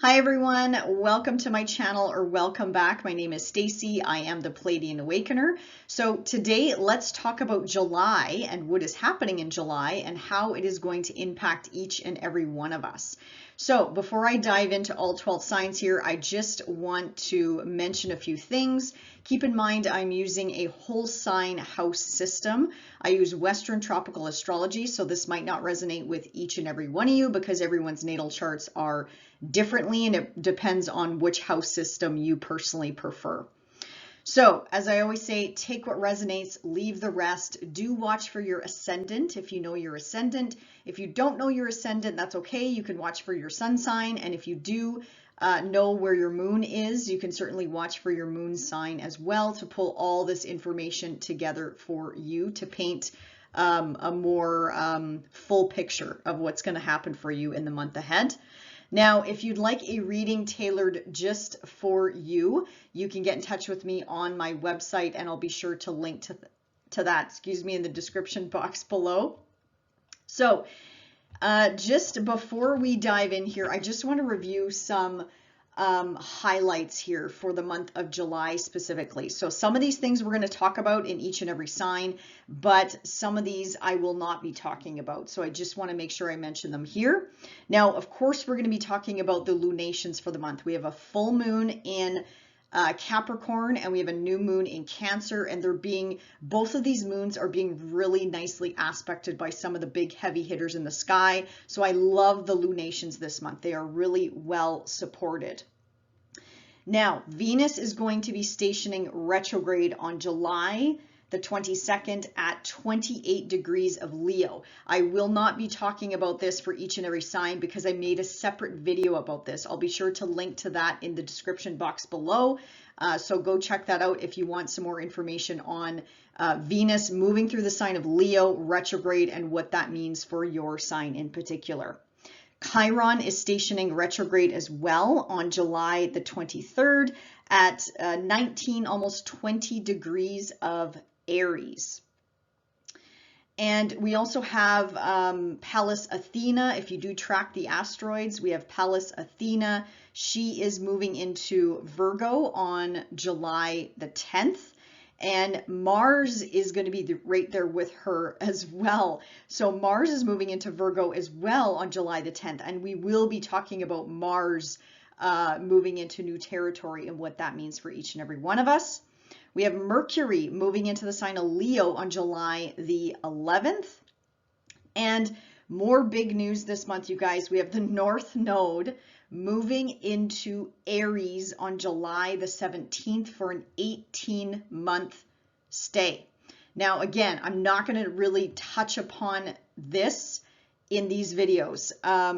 Hi everyone, welcome to my channel or welcome back. My name is Stacy. I am the Pleiadian Awakener. So today let's talk about July and what is happening in July and how it is going to impact each and every one of us. So before I dive into all 12 signs here, I just want to mention a few things. Keep in mind I'm using a whole sign house system. I use Western tropical astrology, so this might not resonate with each and every one of you because everyone's natal charts are differently and it depends on which house system you personally prefer. So as I always say, take what resonates, leave the rest. Do watch for your ascendant if you know your ascendant. If you don't know your ascendant, that's okay. You can watch for your sun sign. And if you do know where your moon is, you can certainly watch for your moon sign as well to pull all this information together for you to paint a more full picture of what's going to happen for you in the month ahead. Now, if you'd like a reading tailored just for you, you can get in touch with me on my website and I'll be sure to link to that, in the description box below. So just before we dive in here, I just want to review some highlights here for the month of July specifically. So some of these things we're going to talk about in each and every sign, but some of these I will not be talking about. So I just want to make sure I mention them here. Now, of course, we're going to be talking about the lunations for the month. We have a full moon in Capricorn and we have a new moon in Cancer, and both of these moons are being really nicely aspected by some of the big heavy hitters in the sky. So I love the lunations this month. They are really well supported. Now, Venus is going to be stationing retrograde on July the 22nd at 28 degrees of Leo. I will not be talking about this for each and every sign because I made a separate video about this. I'll be sure to link to that in the description box below. So go check that out if you want some more information on Venus moving through the sign of Leo retrograde and what that means for your sign in particular. Chiron is stationing retrograde as well on July the 23rd at 19, almost 20 degrees of Aries. And we also have Pallas Athena. If you do track the asteroids, we have Pallas Athena. She is moving into Virgo on July the 10th. And Mars is going to be right there with her as well. So Mars is moving into Virgo as well on July the 10th. And we will be talking about Mars moving into new territory and what that means for each and every one of us. We have Mercury moving into the sign of Leo on July the 11th. And more big news this month, you guys. We have the North Node moving into Aries on July the 17th for an 18-month stay. Now, again, I'm not going to really touch upon this in these videos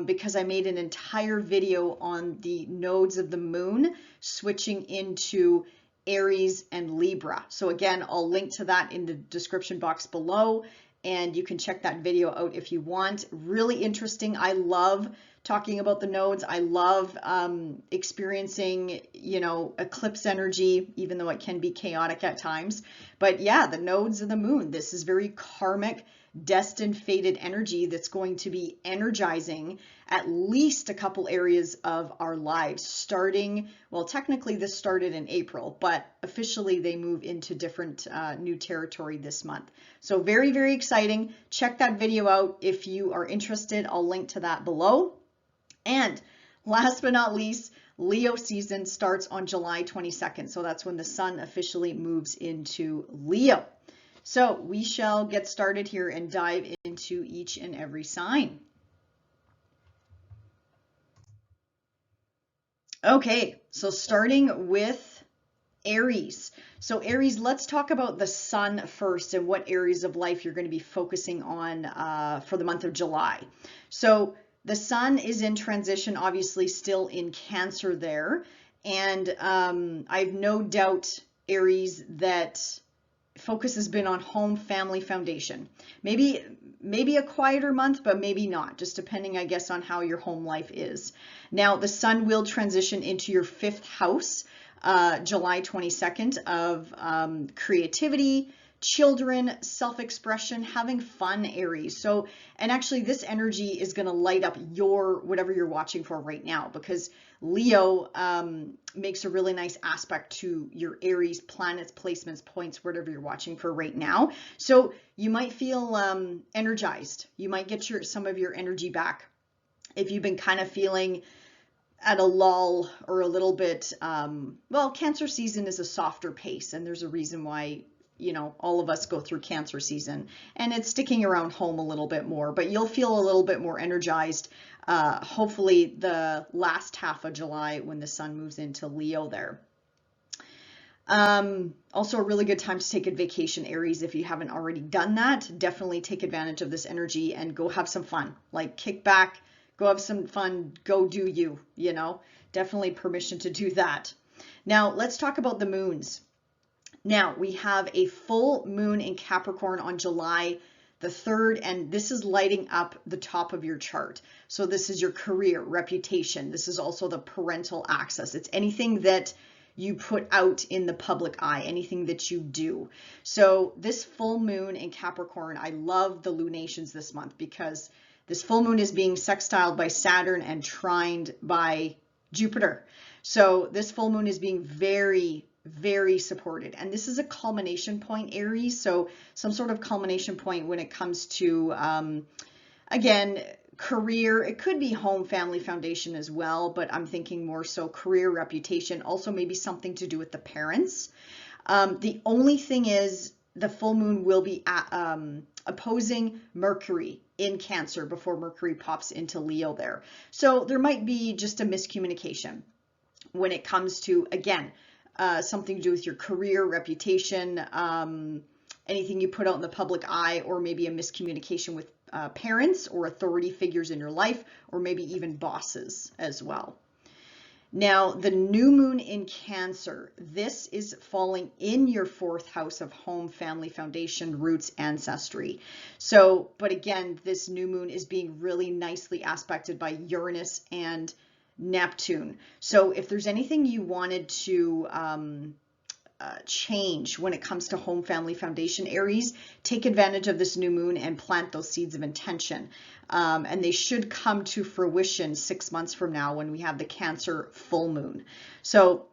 because I made an entire video on the nodes of the moon switching into Aries and Libra. So again, I'll link to that in the description box below and you can check that video out if you want. Really interesting. I love talking about the nodes. I love experiencing, eclipse energy, even though it can be chaotic at times. But yeah, the nodes of the moon, this is very karmic, destined, fated energy that's going to be energizing at least a couple areas of our lives starting, well, technically this started in April, but officially they move into different new territory this month. So very, very exciting. Check that video out if you are interested. I'll link to that below. And last but not least, Leo season starts on July 22nd. So that's when the sun officially moves into Leo. So we shall get started here and dive into each and every sign. Okay, so starting with Aries. So Aries, let's talk about the sun first and what areas of life you're going to be focusing on for the month of July. So the sun is in transition, obviously still in Cancer there. And I've no doubt, Aries, that focus has been on home, family, foundation. Maybe a quieter month, but maybe not, just depending, I guess, on how your home life is. Now, the sun will transition into your 5th house, July 22nd, of creativity, children, self-expression, having fun, Aries. So, and actually this energy is going to light up your, whatever you're watching for right now, because Leo makes a really nice aspect to your Aries planets, placements, points, whatever you're watching for right now. So you might feel energized. You might get some of your energy back. If you've been kind of feeling at a lull or a little bit, well, Cancer season is a softer pace, and there's a reason why, you know, all of us go through Cancer season, and it's sticking around home a little bit more, but you'll feel a little bit more energized, hopefully the last half of July when the sun moves into Leo there. Also a really good time to take a vacation, Aries. If you haven't already done that, definitely take advantage of this energy and go have some fun, like kick back, go have some fun, go do you, you know, definitely permission to do that. Now let's talk about the moons. Now we have a full moon in Capricorn on July the 3rd, and this is lighting up the top of your chart. So this is your career, reputation. This is also the parental access. It's anything that you put out in the public eye, anything that you do. So this full moon in Capricorn, I love the lunations this month because this full moon is being sextiled by Saturn and trined by Jupiter. So this full moon is being very, very supported. And this is a culmination point, Aries. So some sort of culmination point when it comes to, again, career. It could be home, family, foundation as well, but I'm thinking more so career, reputation, also maybe something to do with the parents. The only thing is the full moon will be opposing Mercury in Cancer before Mercury pops into Leo there. So there might be just a miscommunication when it comes to, again, something to do with your career, reputation, anything you put out in the public eye, or maybe a miscommunication with parents or authority figures in your life, or maybe even bosses as well. Now, the new moon in Cancer, this is falling in your 4th house of home, family, foundation, roots, ancestry. So, but again, this new moon is being really nicely aspected by Uranus and Neptune. So if there's anything you wanted to change when it comes to home, family, foundation, Aries, take advantage of this new moon and plant those seeds of intention. And they should come to fruition 6 months from now when we have the Cancer full moon. So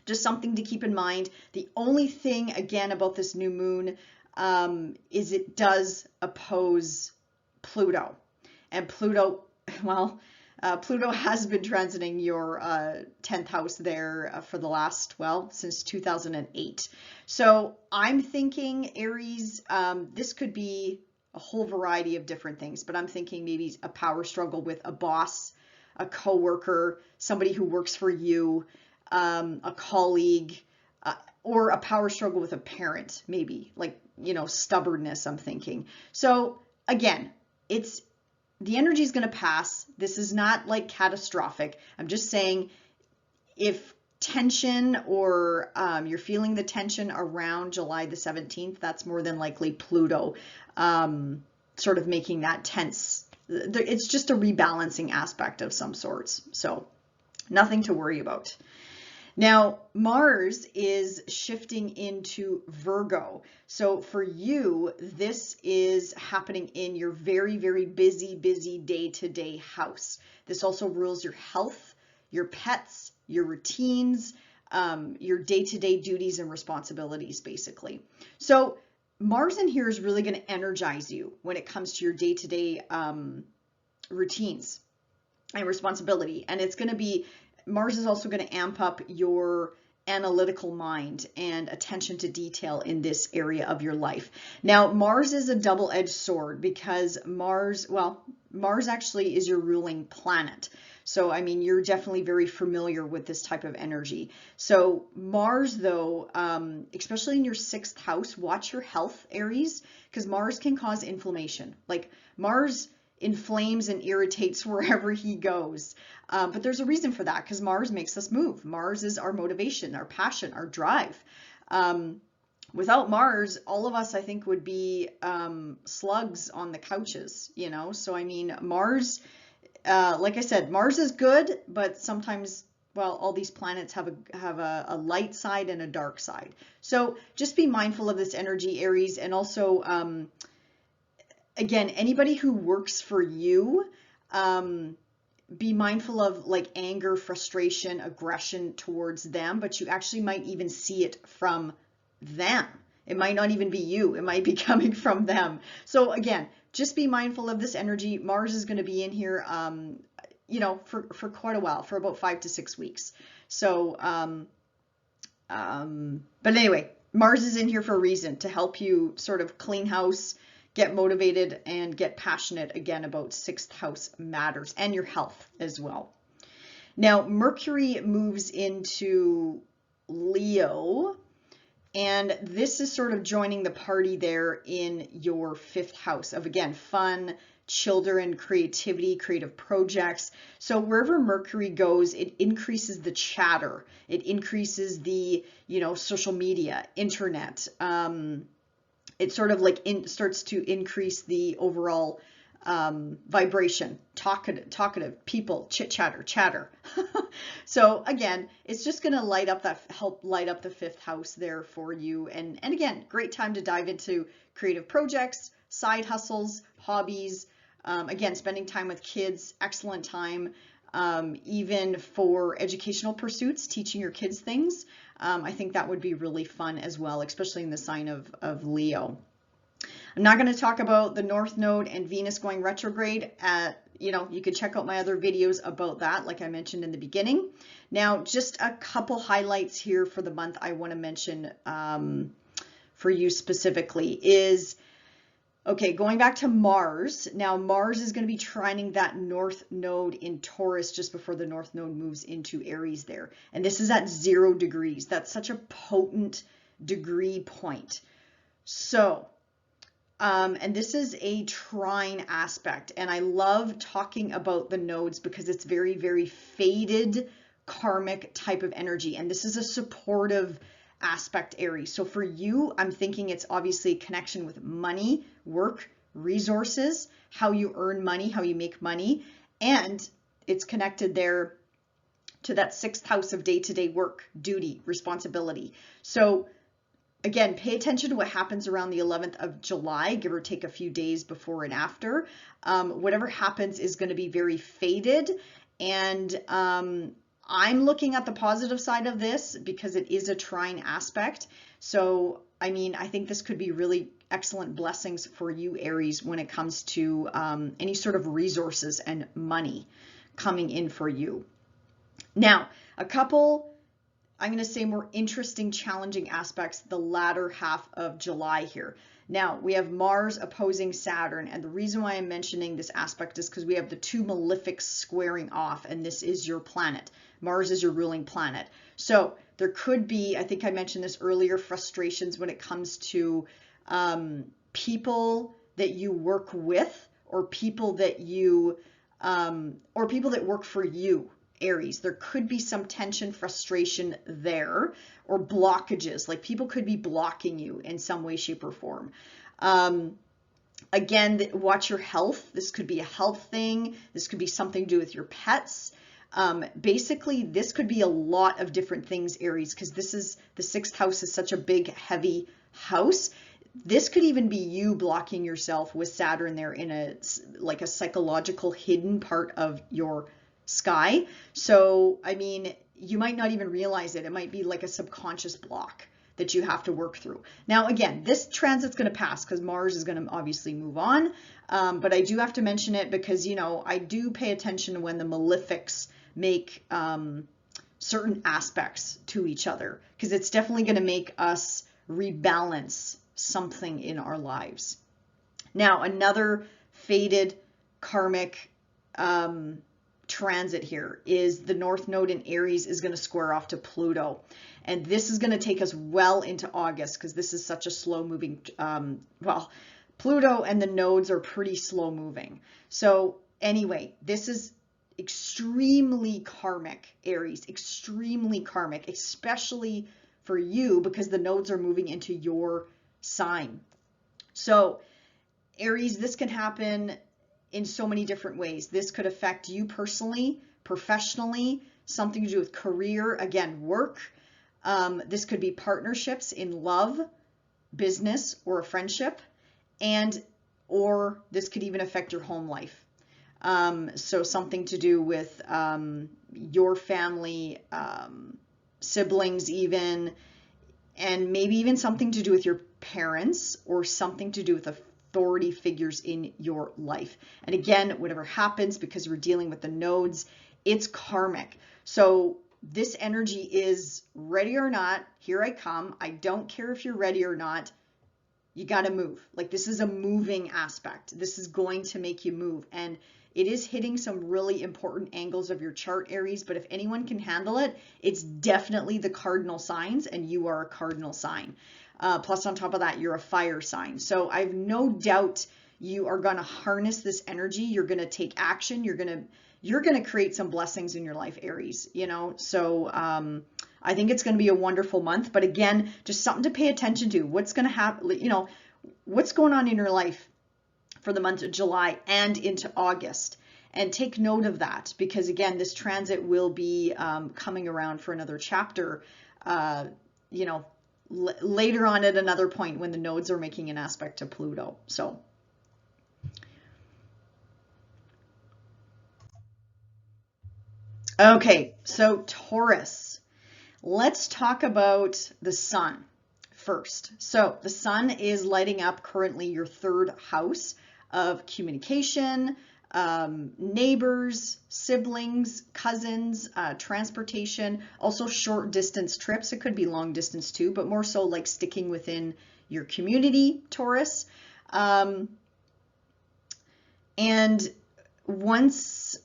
just something to keep in mind. The only thing, again, about this new moon is it does oppose Pluto. And Pluto, well, Pluto has been transiting your 10th house there for the last, well, since 2008. So I'm thinking, Aries, this could be a whole variety of different things, but I'm thinking maybe a power struggle with a boss, a coworker, somebody who works for you, a colleague, or a power struggle with a parent, maybe, like, you know, stubbornness, I'm thinking. So again, the energy is going to pass. This is not like catastrophic. I'm just saying if tension or you're feeling the tension around July the 17th, that's more than likely Pluto sort of making that tense. It's just a rebalancing aspect of some sorts. So nothing to worry about. Now, Mars is shifting into Virgo. So for you, this is happening in your very, very busy day-to-day house. This also rules your health, your pets, your routines, your day-to-day duties and responsibilities, basically. So Mars in here is really going to energize you when it comes to your day-to-day routines and responsibility. And it's going to be, Mars is also going to amp up your analytical mind and attention to detail in this area of your life. Now, Mars is a double-edged sword because Mars actually is your ruling planet. So, I mean, you're definitely very familiar with this type of energy. So Mars, though, especially in your 6th house, watch your health, Aries, because Mars can cause inflammation. Like Mars inflames and irritates wherever he goes. But there's a reason for that, because Mars makes us move. Mars is our motivation, our passion, our drive. Without Mars, all of us, I think, would be slugs on the couches, you know? So, I mean, Mars, like I said, Mars is good, but sometimes well, all these planets have a light side and a dark side. So just be mindful of this energy, Aries, and also, again, anybody who works for you, be mindful of like anger, frustration, aggression towards them, but you actually might even see it from them. It might not even be you. It might be coming from them. So again, just be mindful of this energy. Mars is going to be in here, you know, for quite a while, for about 5 to 6 weeks. So, but anyway, Mars is in here for a reason, to help you sort of clean house, get motivated, and get passionate again about 6th house matters and your health as well. Now, Mercury moves into Leo, and this is sort of joining the party there in your 5th house of, again, fun, children, creativity, creative projects. So wherever Mercury goes, it increases the chatter. It increases the, you know, social media, internet. It sort of like starts to increase the overall vibration, talkative people, chatter. So again, it's just going to help light up the 5th house there for you. And again, great time to dive into creative projects, side hustles, hobbies. Again, spending time with kids, excellent time. Even for educational pursuits, teaching your kids things. I think that would be really fun as well, especially in the sign of Leo. I'm not going to talk about the North Node and Venus going retrograde. You know, you can check out my other videos about that, like I mentioned in the beginning. Now, just a couple highlights here for the month I want to mention for you specifically is, okay, going back to Mars. Now, Mars is going to be trining that North Node in Taurus just before the North Node moves into Aries there. And this is at 0 degrees. That's such a potent degree point. So, and this is a trine aspect. And I love talking about the nodes because it's very, very faded karmic type of energy. And this is a supportive aspect, Aries. So for you, I'm thinking it's obviously a connection with money, work, resources, how you earn money, how you make money, and it's connected there to that 6th house of day-to-day work, duty, responsibility. So again, pay attention to what happens around the 11th of July, give or take a few days before and after. Whatever happens is going to be very faded, and I'm looking at the positive side of this because it is a trine aspect. So, I mean, I think this could be really excellent blessings for you, Aries, when it comes to any sort of resources and money coming in for you. Now, a couple, I'm going to say, more interesting, challenging aspects the latter half of July here. Now, we have Mars opposing Saturn, and the reason why I'm mentioning this aspect is because we have the 2 malefics squaring off, and this is your planet. Mars is your ruling planet. So there could be, I think I mentioned this earlier, frustrations when it comes to people that you work with, or people that you, or people that work for you, Aries. There could be some tension, frustration there, or blockages, like people could be blocking you in some way, shape, or form. Again, watch your health. This could be a health thing. This could be something to do with your pets. Basically, this could be a lot of different things, Aries, because this is the 6th house is such a big, heavy house. This could even be you blocking yourself with Saturn there in a like a psychological hidden part of your sky. So, I mean, you might not even realize it. It might be like a subconscious block that you have to work through. Now, again, this transit's going to pass because Mars is going to obviously move on. But I do have to mention it because, you know, I do pay attention when the malefics make certain aspects to each other, because it's definitely going to make us rebalance something in our lives. Now, another faded karmic transit here is the North Node in Aries is going to square off to Pluto. And this is going to take us well into August because this is such a slow moving, well, Pluto and the nodes are pretty slow moving. So anyway, this is extremely karmic, Aries, extremely karmic, especially for you because the nodes are moving into your sign. So Aries, this can happen in so many different ways. This could affect you personally, professionally, something to do with career, again, work. This could be partnerships in love, business, or a friendship, or this could even affect your home life. So something to do with your family, siblings even, and maybe even something to do with your parents or something to do with authority figures in your life. And again, whatever happens, because we're dealing with the nodes, it's karmic. So this energy is ready or not, here I come. I don't care if you're ready or not. You got to move. Like, this is a moving aspect. This is going to make you move. And it is hitting some really important angles of your chart, Aries, but if anyone can handle it, it's definitely the cardinal signs, and you are a cardinal sign. Plus, on top of that, you're a fire sign. So I have no doubt you are going to harness this energy. You're going to take action. You're going to create some blessings in your life, Aries, you know? So I think it's going to be a wonderful month. But again, just something to pay attention to. What's going to happen, you know, what's going on in your life for the month of July and into August. And take note of that, because again, this transit will be coming around for another chapter, you know, later on at another point when the nodes are making an aspect to Pluto. So okay, so Taurus, let's talk about the sun first. So the sun is lighting up currently your third house of communication, neighbors, siblings, cousins, transportation, also short distance trips. It could be long distance too, but more so like sticking within your community, Taurus. And once,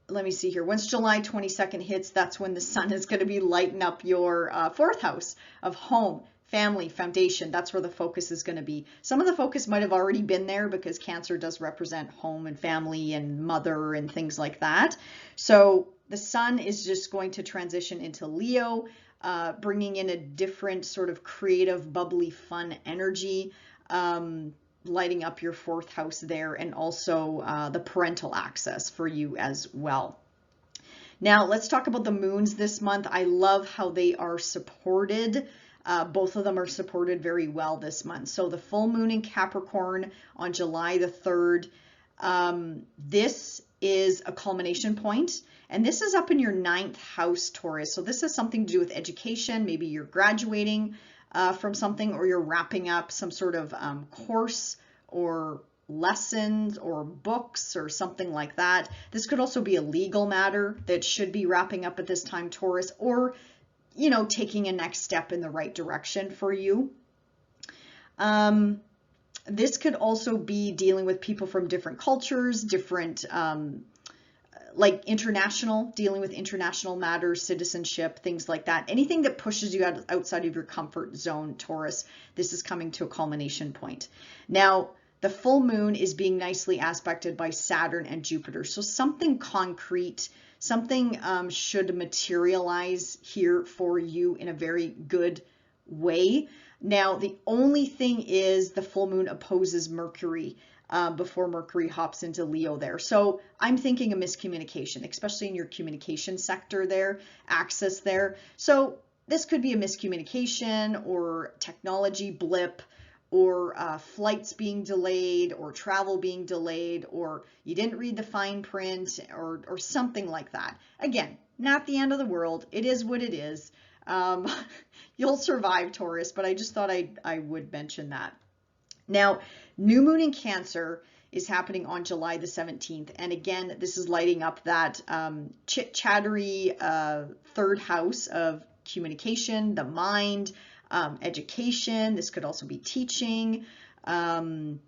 let me see here, once July 22nd hits, that's when the sun is going to be lighting up your fourth house of home, family, foundation. That's where the focus is going to be. Some of the focus might have already been there because Cancer does represent home and family and mother and things like that. So the sun is just going to transition into Leo, bringing in a different sort of creative, bubbly, fun energy, lighting up your fourth house there, and also the parental access for you as well. Now let's talk about the moons this month. I love how they are supported. Both of them are supported very well this month. So the full moon in Capricorn on July the 3rd, this is a culmination point, and this is up in your 9th house, Taurus. So this has something to do with education. Maybe you're graduating from something, or you're wrapping up some sort of course or lessons or books or something like that. This could also be a legal matter that should be wrapping up at this time, Taurus, or you know, taking a next step in the right direction for you. This could also be dealing with people from different cultures, different, like international, dealing with international matters, citizenship, things like that. Anything that pushes you outside of your comfort zone, Taurus, this is coming to a culmination point. Now, the full moon is being nicely aspected by Saturn and Jupiter. So something concrete, something should materialize here for you in a very good way. Now, the only thing is the full moon opposes Mercury before Mercury hops into Leo there. So I'm thinking a miscommunication, especially in your communication sector there, access there. So this could be a miscommunication or technology blip, or flights being delayed, or travel being delayed, or you didn't read the fine print, or something like that. Again, not the end of the world. It is what it is. You'll survive, Taurus, but I just thought I would mention that. Now, new moon in Cancer is happening on July the 17th. And again, this is lighting up that chit-chattery third house of communication, the mind, education. This could also be teaching, and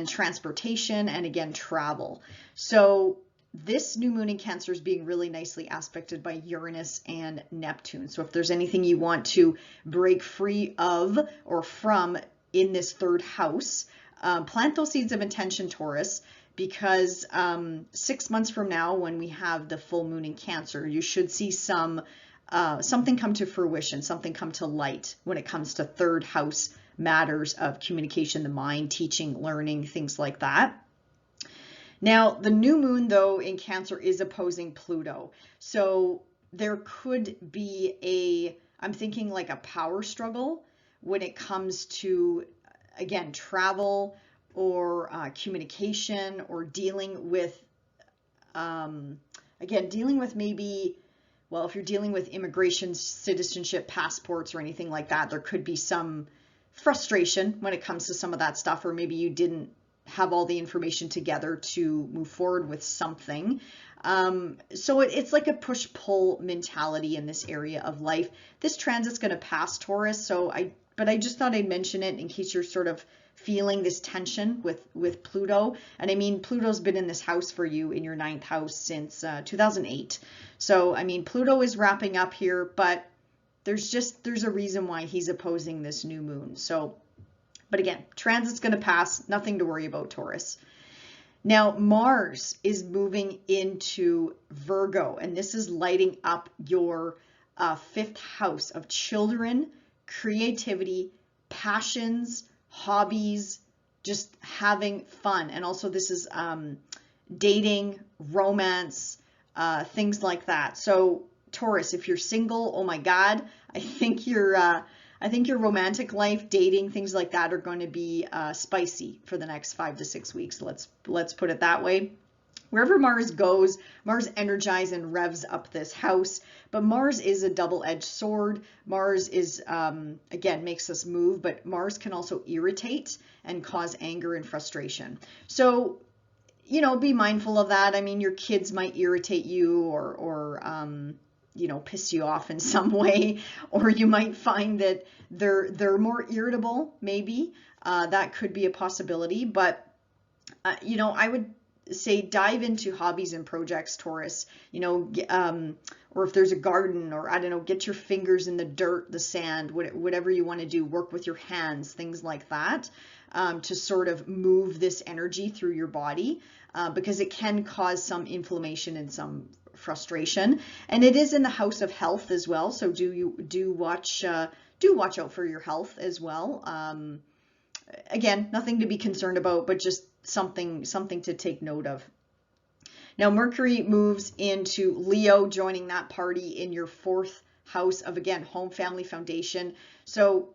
transportation, and again, travel. So this new moon in Cancer is being really nicely aspected by Uranus and Neptune. So if there's anything you want to break free of or from in this third house, plant those seeds of intention, Taurus, because 6 months from now, when we have the full moon in Cancer, you should see something come to fruition, something come to light when it comes to third house matters of communication, the mind, teaching, learning, things like that. Now, the new moon, though, in Cancer is opposing Pluto. So there could be I'm thinking like a power struggle when it comes to, again, travel or communication, or dealing with, again, dealing with maybe, well, if you're dealing with immigration, citizenship, passports, or anything like that, there could be some frustration when it comes to some of that stuff, or maybe you didn't have all the information together to move forward with something. So it's like a push-pull mentality in this area of life. This transit's going to pass, Taurus, but I just thought I'd mention it in case you're sort of feeling this tension with Pluto. And I mean, Pluto's been in this house for you, in your 9th house, since 2008. So, I mean, Pluto is wrapping up here, but there's a reason why he's opposing this new moon. So, but again, transit's going to pass, nothing to worry about, Taurus. Now, Mars is moving into Virgo, and this is lighting up your 5th house of children, creativity, passions, hobbies, just having fun. And also this is dating, romance, things like that. So Taurus, if you're single, oh my God, I think your romantic life, dating, things like that are going to be spicy for the next 5 to 6 weeks. Let's put it that way. Wherever Mars goes, Mars energizes and revs up this house. But Mars is a double-edged sword. Mars is, again, makes us move, but Mars can also irritate and cause anger and frustration. So, you know, be mindful of that. I mean, your kids might irritate you, or you know, piss you off in some way, or you might find that they're more irritable, maybe. That could be a possibility, but you know, I would say dive into hobbies and projects, Taurus, you know, or if there's a garden, or I don't know, get your fingers in the dirt, the sand, whatever you want to do, work with your hands, things like that, to sort of move this energy through your body, because it can cause some inflammation and some frustration. And it is in the house of health as well, so do watch out for your health as well. Again, nothing to be concerned about, but just something to take note of. Now, Mercury moves into Leo, joining that party in your 4th house of, again, home, family, foundation. So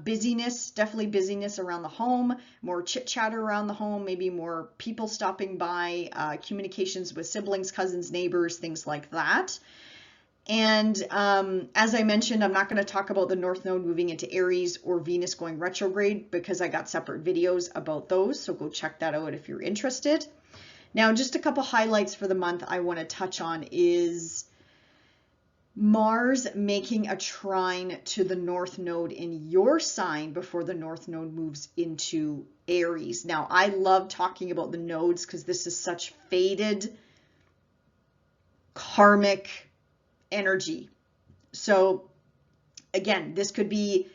busyness, definitely busyness around the home, more chit chatter around the home, maybe more people stopping by, communications with siblings, cousins, neighbors, things like that. And as I mentioned, I'm not going to talk about the North Node moving into Aries or Venus going retrograde, because I got separate videos about those. So go check that out if you're interested. Now, just a couple highlights for the month I want to touch on is Mars making a trine to the North Node in your sign before the North Node moves into Aries. Now, I love talking about the nodes because this is such faded, karmic energy. So again, this could be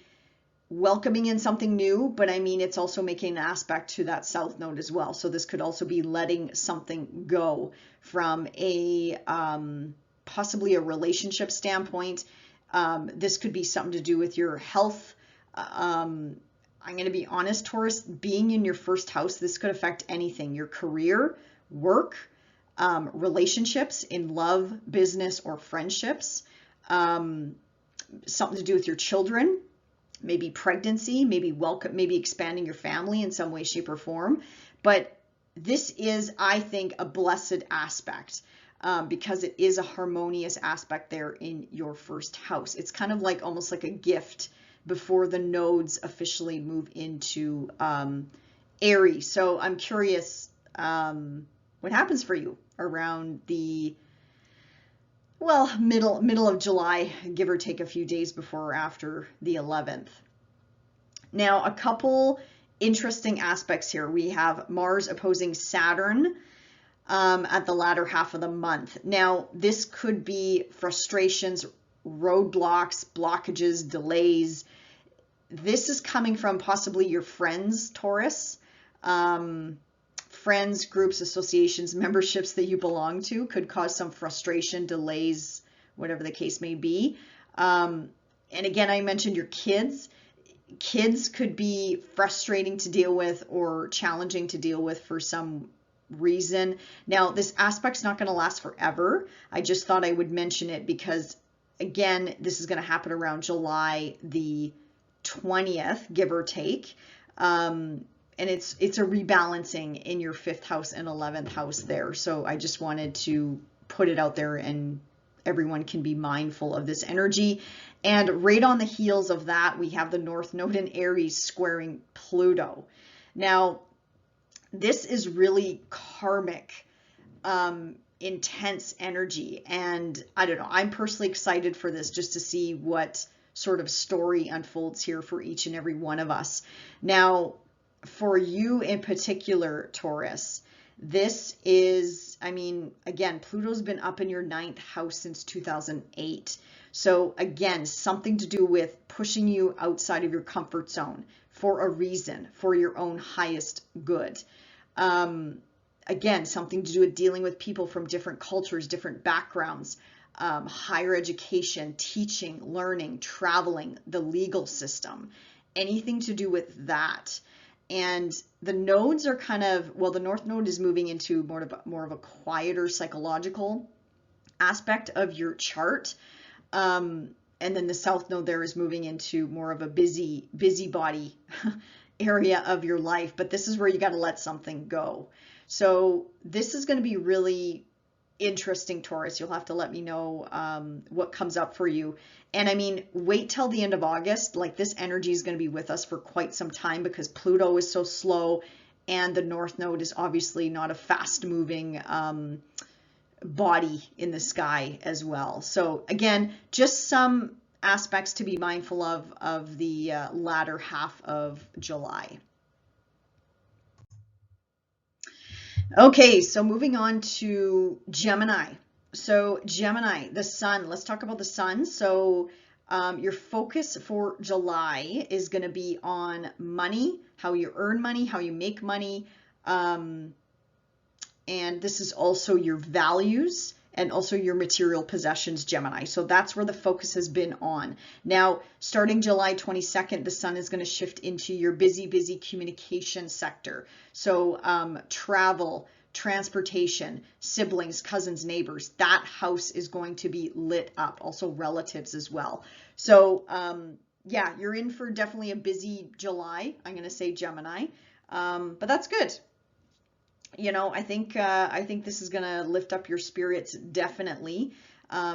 welcoming in something new, but I mean, it's also making an aspect to that South Node as well. So this could also be letting something go from a possibly a relationship standpoint. This could be something to do with your health. I'm going to be honest, Taurus, being in your 1st house, this could affect anything, your career, work, relationships in love, business, or friendships, something to do with your children, maybe pregnancy, maybe expanding your family in some way, shape, or form. But this is, I think, a blessed aspect, because it is a harmonious aspect there in your 1st house. It's kind of like almost like a gift before the nodes officially move into Aries. So I'm curious what happens for you around the, well, middle of July, give or take a few days before or after the 11th. Now, a couple interesting aspects here. We have Mars opposing Saturn at the latter half of the month. Now, this could be frustrations, roadblocks, blockages, delays. This is coming from possibly your friends, Taurus. Friends, groups, associations, memberships that you belong to could cause some frustration, delays, whatever the case may be. And again, I mentioned your kids. Kids could be frustrating to deal with or challenging to deal with for some reason. Now, this aspect's not going to last forever. I just thought I would mention it because, again, this is going to happen around July the 20th, give or take. And it's a rebalancing in your 5th house and 11th house there. So I just wanted to put it out there, and everyone can be mindful of this energy. And right on the heels of that, we have the North Node in Aries squaring Pluto. Now, this is really karmic, intense energy. And I don't know, I'm personally excited for this just to see what sort of story unfolds here for each and every one of us. Now, for you in particular, Taurus, this is, I mean, again, Pluto's been up in your 9th house since 2008. So again, something to do with pushing you outside of your comfort zone for a reason, for your own highest good. Again, something to do with dealing with people from different cultures, different backgrounds, higher education, teaching, learning, traveling, the legal system, anything to do with that. And the nodes are kind of, well, the North Node is moving into more of a quieter psychological aspect of your chart. And then the South Node there is moving into more of a busybody area of your life. But this is where you got to let something go. So this is going to be really interesting, Taurus. You'll have to let me know what comes up for you. And I mean, wait till the end of August. Like, this energy is going to be with us for quite some time because Pluto is so slow, and the North Node is obviously not a fast moving body in the sky as well. So again, just some aspects to be mindful of the latter half of July. Okay, so moving on to Gemini. So Gemini, the sun, let's talk about the sun. So your focus for July is going to be on money, how you earn money, how you make money. And this is also your values and also your material possessions, Gemini. So that's where the focus has been on. Now, starting July 22nd, the sun is going to shift into your busy communication sector. So travel, transportation, siblings, cousins, neighbors, that house is going to be lit up. Also relatives as well. So yeah, you're in for definitely a busy July, I'm going to say, Gemini. But that's good. You know, I think this is going to lift up your spirits definitely,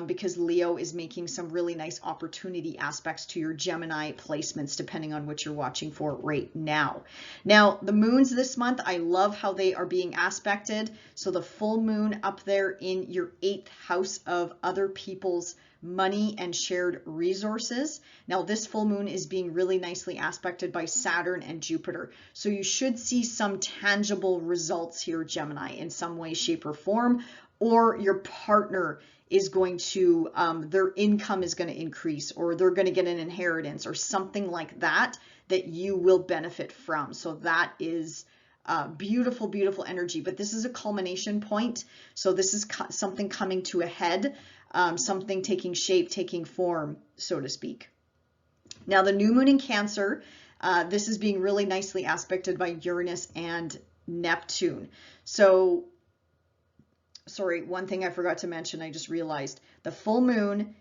because Leo is making some really nice opportunity aspects to your Gemini placements, depending on what you're watching for right now. Now, the moons this month, I love how they are being aspected. So the full moon up there in your 8th house of other people's money and shared resources. Now, this full moon is being really nicely aspected by Saturn and Jupiter. So you should see some tangible results here, Gemini, in some way, shape, or form, or your partner is going to, their income is going to increase, or they're going to get an inheritance or something like that, that you will benefit from. So that is beautiful, beautiful energy. But this is a culmination point. So this is something coming to a head. Something taking shape, taking form, so to speak. Now, the new moon in Cancer, this is being really nicely aspected by Uranus and Neptune. So, sorry, one thing I forgot to mention, I just realized. The full moon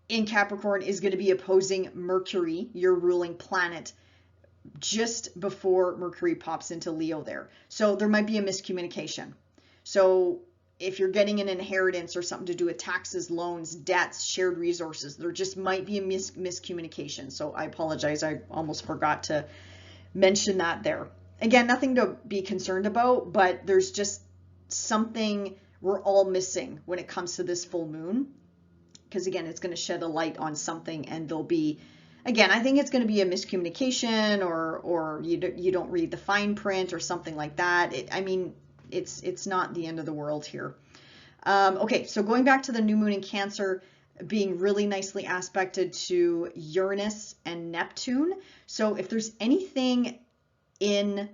in Capricorn is going to be opposing Mercury, your ruling planet, just before Mercury pops into Leo there. So there might be a miscommunication. So if you're getting an inheritance or something to do with taxes, loans, debts, shared resources, there just might be a miscommunication. So I apologize. I almost forgot to mention that there. Again, nothing to be concerned about, but there's just something we're all missing when it comes to this full moon. Because again, it's going to shed a light on something, and there'll be, again, I think it's going to be a miscommunication, or you don't read the fine print or something like that. I mean, it's not the end of the world here. Okay, so going back to the new moon in Cancer being really nicely aspected to Uranus and Neptune. So if there's anything in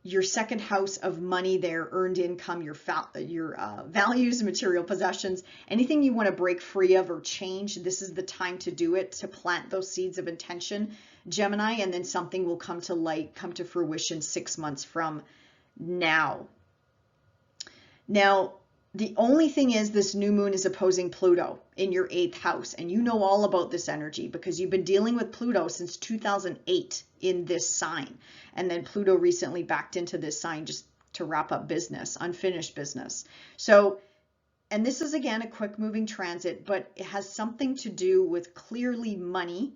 your 2nd house of money there, earned income, your values, material possessions, anything you want to break free of or change, this is the time to do it, to plant those seeds of intention, Gemini, and then something will come to light, come to fruition 6 months from now. Now, the only thing is this new moon is opposing Pluto in your 8th house. And you know all about this energy because you've been dealing with Pluto since 2008 in this sign. And then Pluto recently backed into this sign just to wrap up business, unfinished business. So, and this is again a quick moving transit, but it has something to do with clearly money,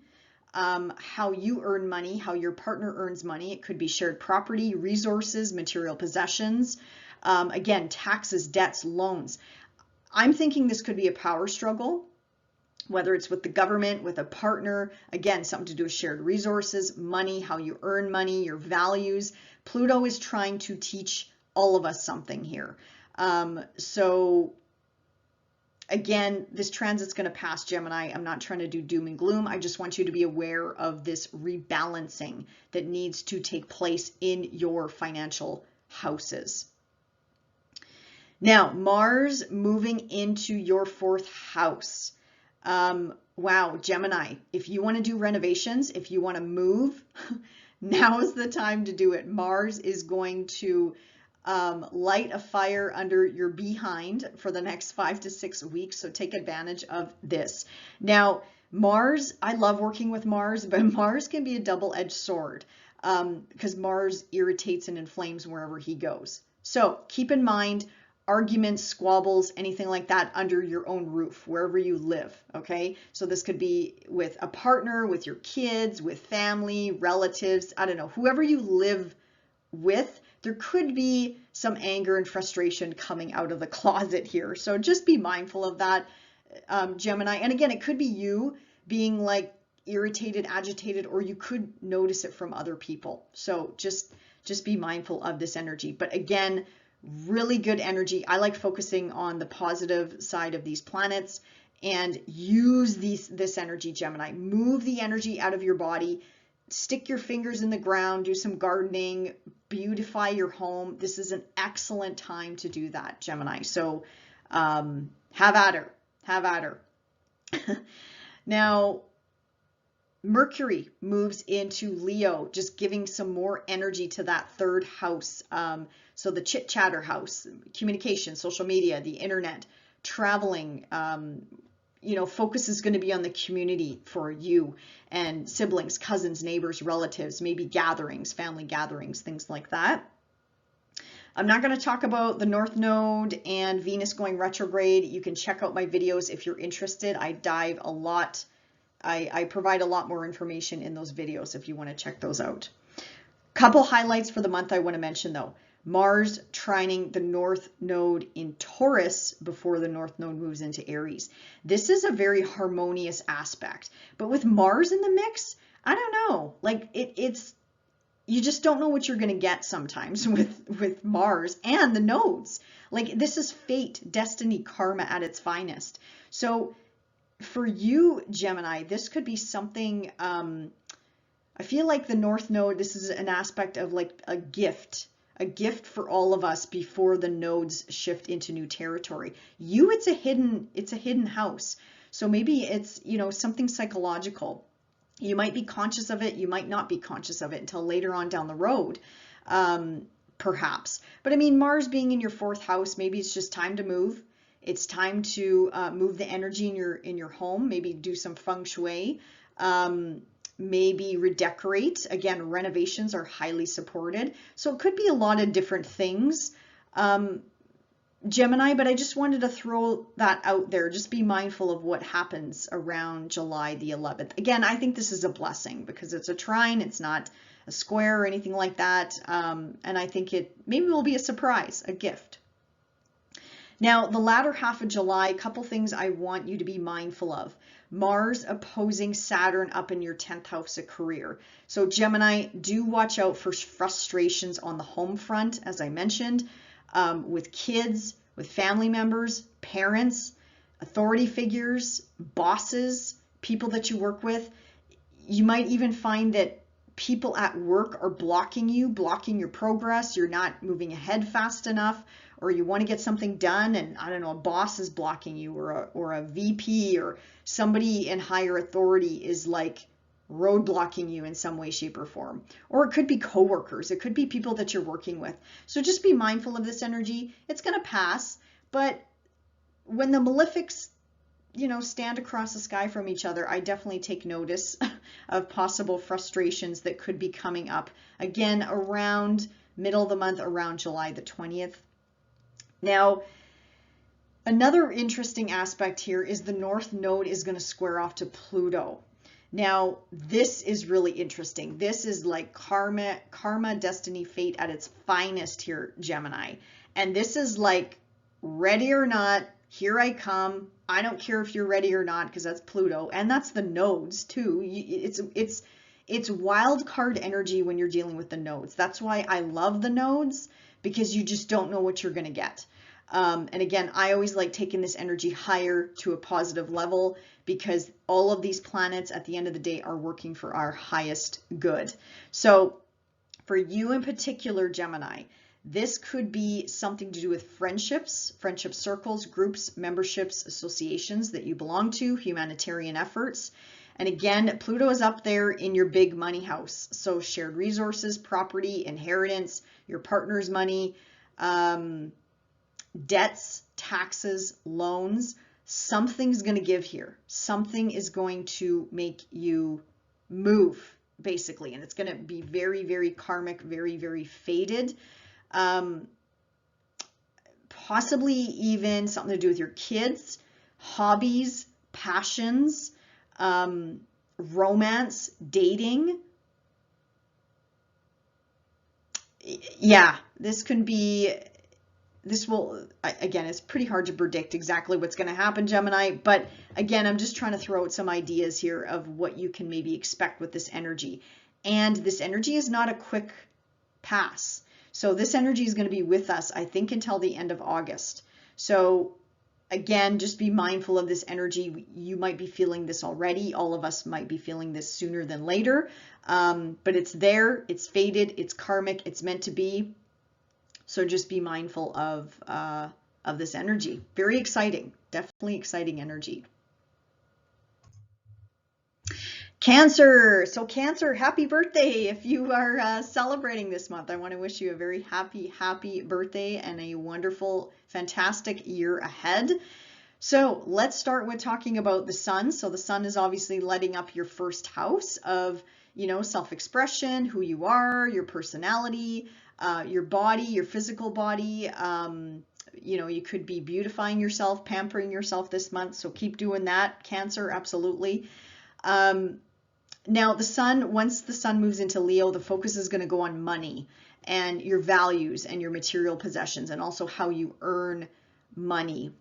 how you earn money, how your partner earns money. It could be shared property, resources, material possessions. Again, taxes, debts, loans. I'm thinking this could be a power struggle, whether it's with the government, with a partner, again, something to do with shared resources, money, how you earn money, your values. Pluto is trying to teach all of us something here. So again, this transit's going to pass, Gemini. I'm not trying to do doom and gloom. I just want you to be aware of this rebalancing that needs to take place in your financial houses. Now, Mars moving into your 4th house. Wow, Gemini, if you want to do renovations, if you want to move, now is the time to do it. Mars is going to light a fire under your behind for the next 5 to 6 weeks. So take advantage of this. Now, Mars, I love working with Mars, but Mars can be a double-edged sword because Mars irritates and inflames wherever he goes. So keep in mind, arguments, squabbles, anything like that under your own roof, wherever you live, okay? So this could be with a partner, with your kids, with family, relatives, I don't know, whoever you live with, there could be some anger and frustration coming out of the closet here. So just be mindful of that, Gemini. And again, it could be you being like irritated, agitated, or you could notice it from other people. So just be mindful of this energy. But again, really good energy. I like focusing on the positive side of these planets and use this energy, Gemini. Move the energy out of your body. Stick your fingers in the ground, do some gardening, beautify your home. This is an excellent time to do that, Gemini. So have at her. Have at her. Now, Mercury moves into Leo, just giving some more energy to that 3rd house. So the chit-chatter house, communication, social media, the internet, traveling, you know, focus is going to be on the community for you and siblings, cousins, neighbors, relatives, maybe gatherings, family gatherings, things like that. I'm not going to talk about the North Node and Venus going retrograde. You can check out my videos if you're interested. I dive a lot. I provide a lot more information in those videos if you want to check those out. Couple highlights for the month I want to mention though. Mars trining the North Node in Taurus before the North Node moves into Aries. This is a very harmonious aspect. But with Mars in the mix, I don't know. Like it's you just don't know what you're going to get sometimes with Mars and the nodes. Like this is fate, destiny, karma at its finest. So for you, Gemini, this could be something, I feel like the North Node, this is an aspect of like a gift for all of us before the nodes shift into new territory. It's a hidden house. So maybe it's, you know, something psychological. You might be conscious of it. You might not be conscious of it until later on down the road, perhaps. But I mean, Mars being in your 4th house, maybe it's just time to move. It's time to move the energy in your home, maybe do some feng shui, maybe redecorate. Again, renovations are highly supported. So it could be a lot of different things, Gemini, but I just wanted to throw that out there. Just be mindful of what happens around July the 11th. Again, I think this is a blessing because it's a trine. It's not a square or anything like that. And I think it maybe will be a surprise, a gift. Now, the latter half of July, a couple things I want you to be mindful of. Mars opposing Saturn up in your 10th house of career. So Gemini, do watch out for frustrations on the home front, as I mentioned, with kids, with family members, parents, authority figures, bosses, people that you work with. You might even find that people at work are blocking your progress. You're not moving ahead fast enough, or you want to get something done and I don't know, a boss is blocking you, or a VP or somebody in higher authority is like roadblocking you in some way, shape, or form. Or it could be coworkers. It could be people that you're working with. So just be mindful of this energy. It's going to pass, but when the malefics, stand across the sky from each other, I definitely take notice of possible frustrations that could be coming up again around middle of the month, around July the 20th. Now, another interesting aspect here is the North Node is going to square off to Pluto. Now, this is really interesting. This is like karma, destiny, fate at its finest here, Gemini. And this is like, ready or not, here I come. I don't care if you're ready or not, because that's Pluto, and that's the nodes too. It's wild card energy when you're dealing with the nodes. That's why I love the nodes, because you just don't know what you're going to get. And again, I always like taking this energy higher to a positive level, because all of these planets at the end of the day are working for our highest good. So for you in particular, Gemini, this could be something to do with friendships, friendship circles, groups, memberships, associations that you belong to, humanitarian efforts. And again, Pluto is up there in your big money house. So shared resources, property, inheritance, your partner's money, debts, taxes, loans. Something's going to give here. Something is going to make you move, basically. And it's going to be very, very karmic, very, very fated. Possibly even something to do with your kids, hobbies, passions, romance, dating. Yeah, this will, again, it's pretty hard to predict exactly what's going to happen, Gemini, but again, I'm just trying to throw out some ideas here of what you can maybe expect with this energy. And this energy is not a quick pass. So this energy is going to be with us, I think, until the end of August. So again, just be mindful of this energy. You might be feeling this already. All of us might be feeling this sooner than later. But it's there, it's fated, it's karmic, it's meant to be. So just be mindful of this energy. Very exciting, definitely exciting energy. Cancer. So Cancer, happy birthday. If you are celebrating this month, I want to wish you a very happy birthday and a wonderful, fantastic year ahead. So let's start with talking about the sun. So the sun is obviously lighting up your first house of, self-expression, who you are, your personality, your body, your physical body. You could be beautifying yourself, pampering yourself this month. So keep doing that, Cancer, absolutely. Now the sun, once the sun moves into Leo, the focus is going to go on money and your values and your material possessions, and also how you earn money.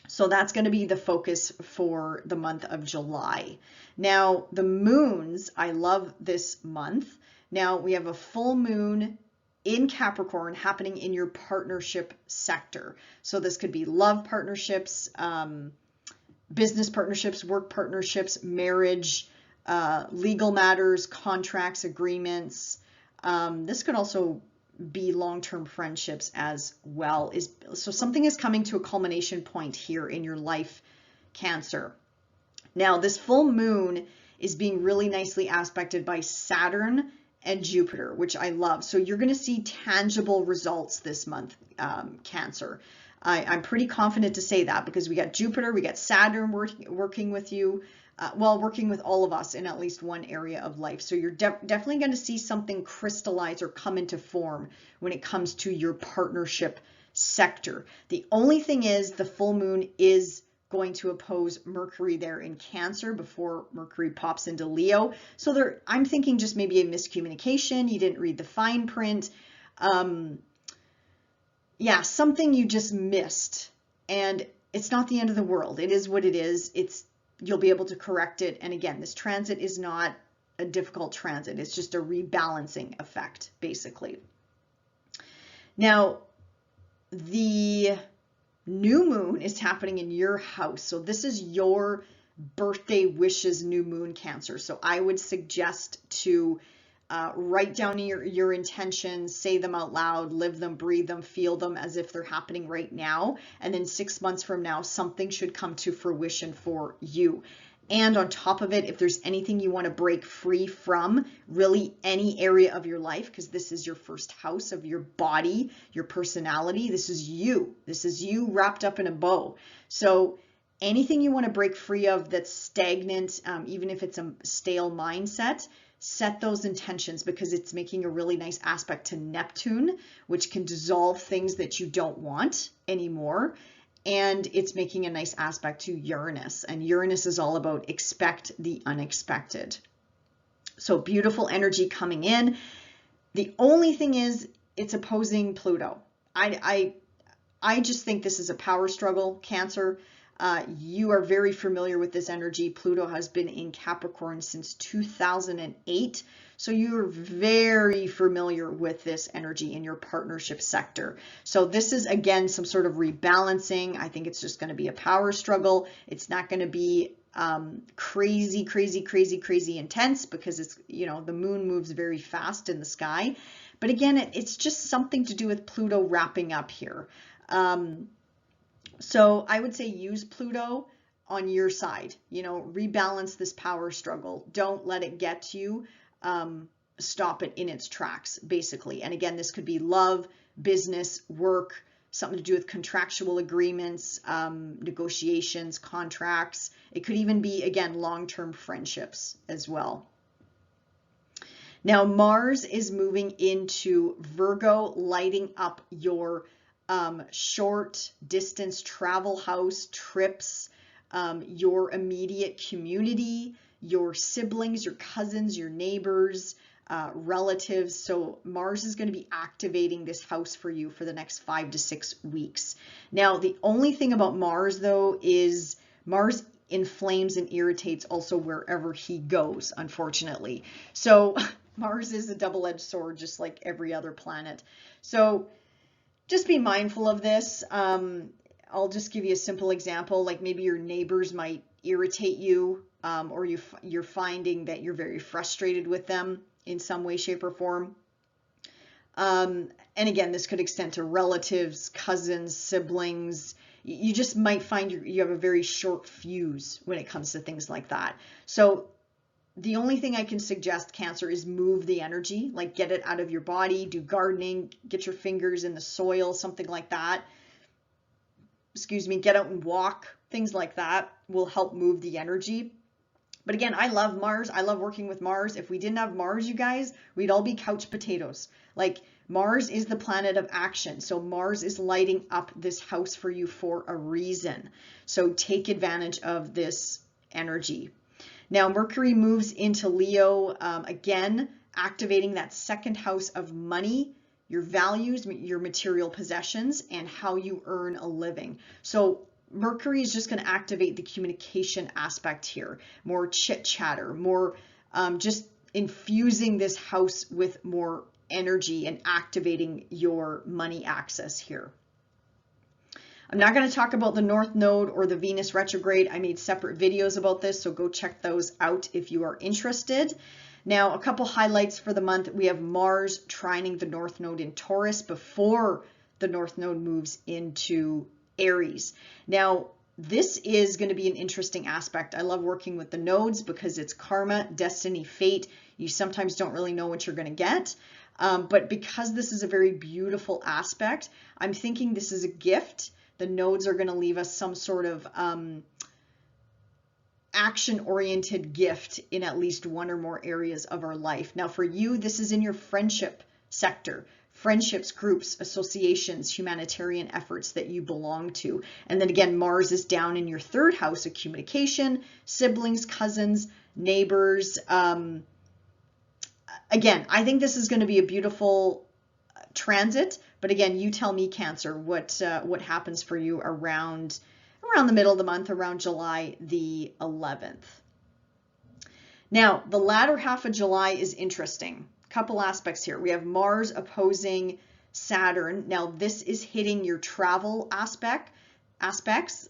So that's going to be the focus for the month of July. Now the moons, I love this month. Now we have a full moon in Capricorn happening in your partnership sector. So this could be love partnerships, business partnerships, work partnerships, marriage, legal matters, contracts, agreements. This could also be long-term friendships as well. So something is coming to a culmination point here in your life, Cancer. Now this full moon is being really nicely aspected by Saturn and Jupiter, which I love. So you're going to see tangible results this month, Cancer. I'm pretty confident to say that, because we got Jupiter, we got Saturn working with you, working with all of us in at least one area of life. So you're definitely going to see something crystallize or come into form when it comes to your partnership sector. The only thing is the full moon is going to oppose Mercury there in Cancer before Mercury pops into Leo. So I'm thinking just maybe a miscommunication. You didn't read the fine print. Yeah, something you just missed, and it's not the end of the world. It is what it is. You'll be able to correct it. And again, this transit is not a difficult transit. It's just a rebalancing effect, basically. Now, the new moon is happening in your house. So this is your birthday wishes new moon, Cancer. So I would suggest to write down your intentions, say them out loud, live them, breathe them, feel them as if they're happening right now. And then 6 months from now, something should come to fruition for you. And on top of it, if there's anything you want to break free from, really any area of your life, because this is your first house of your body, your personality, this is you. This is you wrapped up in a bow. So anything you want to break free of that's stagnant, even if it's a stale mindset, set those intentions, because it's making a really nice aspect to Neptune, which can dissolve things that you don't want anymore. And it's making a nice aspect to Uranus, and Uranus is all about expect the unexpected. So beautiful energy coming in. The only thing is it's opposing Pluto. I just think this is a power struggle, Cancer. You are very familiar with this energy. Pluto has been in Capricorn since 2008. So you're very familiar with this energy in your partnership sector. So this is, again, some sort of rebalancing. I think it's just going to be a power struggle. It's not going to be crazy intense, because it's, you know, the moon moves very fast in the sky. But again, it's just something to do with Pluto wrapping up here. So I would say use Pluto on your side, you know, rebalance this power struggle. Don't let it get to you. Stop it in its tracks, basically. And again, this could be love, business, work, something to do with contractual agreements, negotiations, contracts. It could even be, again, long-term friendships as well. Now, Mars is moving into Virgo, lighting up your short distance travel house, trips, your immediate community, your siblings, your cousins, your neighbors, relatives. So Mars is going to be activating this house for you for the next 5 to 6 weeks. Now, the only thing about Mars, though, is Mars inflames and irritates also wherever he goes, unfortunately. So Mars is a double-edged sword, just like every other planet. So just be mindful of this. I'll just give you a simple example. Like maybe your neighbors might irritate you, or you're finding that you're very frustrated with them in some way, shape, or form. And again, this could extend to relatives, cousins, siblings. You just might find you have a very short fuse when it comes to things like that. So the only thing I can suggest, Cancer, is move the energy, like get it out of your body, do gardening, get your fingers in the soil, something like that. Excuse me, get out and walk, things like that will help move the energy. But again, I love Mars. I love working with Mars. If we didn't have Mars, you guys, we'd all be couch potatoes. Like Mars is the planet of action. So Mars is lighting up this house for you for a reason. So take advantage of this energy. Now, Mercury moves into Leo, again, activating that second house of money, your values, your material possessions, and how you earn a living. So Mercury is just going to activate the communication aspect here, more chit chatter, more just infusing this house with more energy and activating your money access here. I'm not going to talk about the North Node or the Venus retrograde. I made separate videos about this, so go check those out if you are interested. Now, a couple highlights for the month. We have Mars trining the North Node in Taurus before the North Node moves into Aries. Now, this is going to be an interesting aspect. I love working with the nodes because it's karma, destiny, fate. You sometimes don't really know what you're going to get. But because this is a very beautiful aspect, I'm thinking this is a gift. The nodes are going to leave us some sort of action-oriented gift in at least one or more areas of our life. Now, for you, this is in your friendship sector. Friendships, groups, associations, humanitarian efforts that you belong to. And then again, Mars is down in your third house of communication, siblings, cousins, neighbors. Again, I think this is going to be a beautiful transit. But again, you tell me, Cancer, what happens for you around the middle of the month, around July the 11th. Now, the latter half of July is interesting. Couple aspects here. We have Mars opposing Saturn. Now, this is hitting your travel aspects.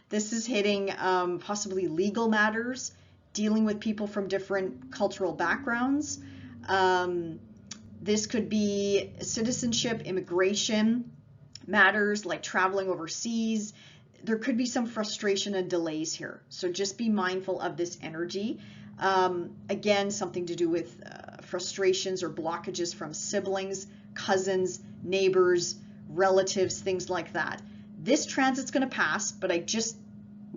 This is hitting possibly legal matters, dealing with people from different cultural backgrounds. This could be citizenship, immigration matters, like traveling overseas. there could be some frustration and delays here. So just be mindful of this energy. Again, something to do with frustrations or blockages from siblings, cousins, neighbors, relatives, things like that. This transit's going to pass, but I just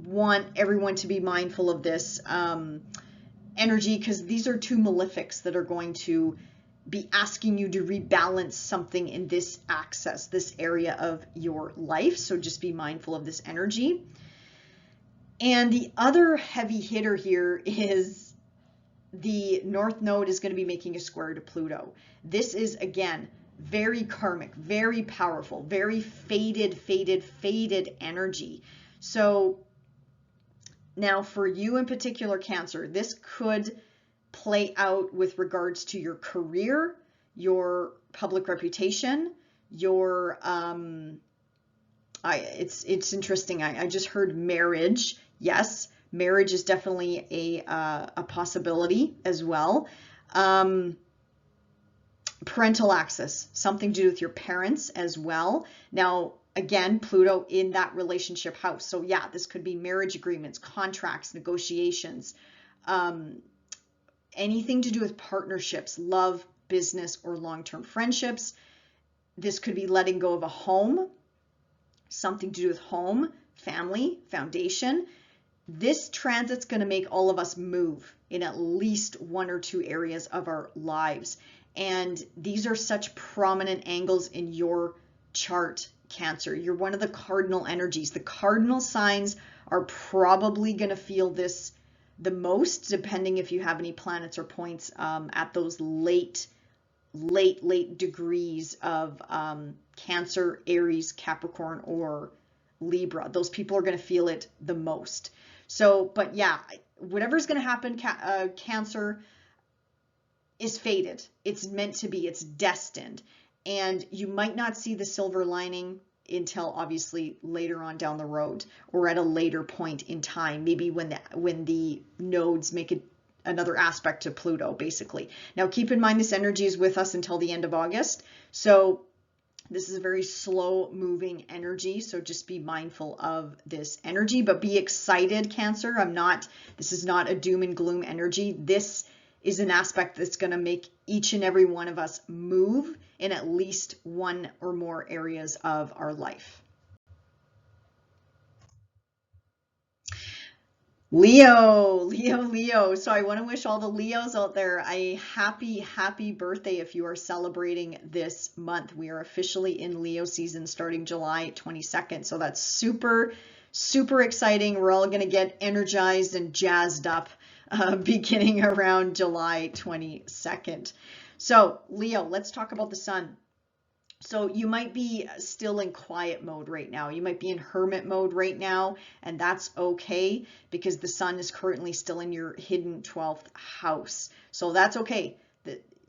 want everyone to be mindful of this energy, because these are two malefics that are going to be asking you to rebalance something in this axis, this area of your life. So just be mindful of this energy. And the other heavy hitter here is the North Node is going to be making a square to Pluto. This is, again, very karmic, very powerful, very faded energy. So now for you in particular, Cancer, this could play out with regards to your career, your public reputation, your it's interesting. I just heard marriage. Yes, marriage is definitely a possibility as well. Parental access, something to do with your parents as well. Now, again, Pluto in that relationship house. So yeah, this could be marriage agreements, contracts, negotiations, anything to do with partnerships, love, business, or long-term friendships. This could be letting go of a home, something to do with home, family, foundation. This transit's going to make all of us move in at least one or two areas of our lives. And these are such prominent angles in your chart, Cancer. You're one of the cardinal energies. The cardinal signs are probably going to feel this the most, depending if you have any planets or points at those late degrees of Cancer, Aries, Capricorn, or Libra. Those people are going to feel it the most. So, but yeah, whatever's going to happen, Cancer, is fated. It's meant to be. It's destined. And you might not see the silver lining until obviously later on down the road, or at a later point in time, maybe when the nodes make another aspect to Pluto, basically. Now, keep in mind, this energy is with us until the end of August. So this is a very slow moving energy. So just be mindful of this energy, but be excited, Cancer. This is not a doom and gloom energy. This is an aspect that's going to make each and every one of us move in at least one or more areas of our life. Leo. So I want to wish all the Leos out there a happy birthday if you are celebrating this month. We are officially in Leo season starting July 22nd. So that's super exciting. We're all going to get energized and jazzed up beginning around July 22nd. So Leo, let's talk about the sun. So you might be still in quiet mode right now. You might be in hermit mode right now, and that's okay because the sun is currently still in your hidden 12th house. So that's okay.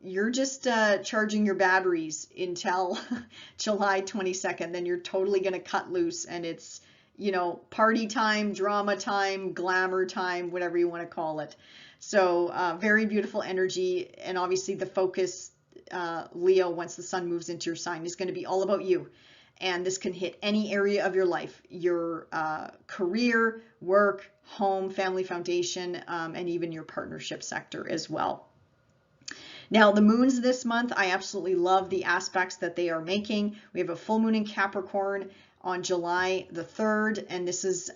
You're just charging your batteries until July 22nd. Then you're totally going to cut loose, and it's, you know, party time, drama time, glamour time, whatever you want to call it. So very beautiful energy. And obviously the focus, Leo, once the sun moves into your sign, is going to be all about you. And this can hit any area of your life, your career, work, home, family, foundation, and even your partnership sector as well. Now, the moons this month, I absolutely love the aspects that they are making. We have a full moon in Capricorn on July the 3rd, and this is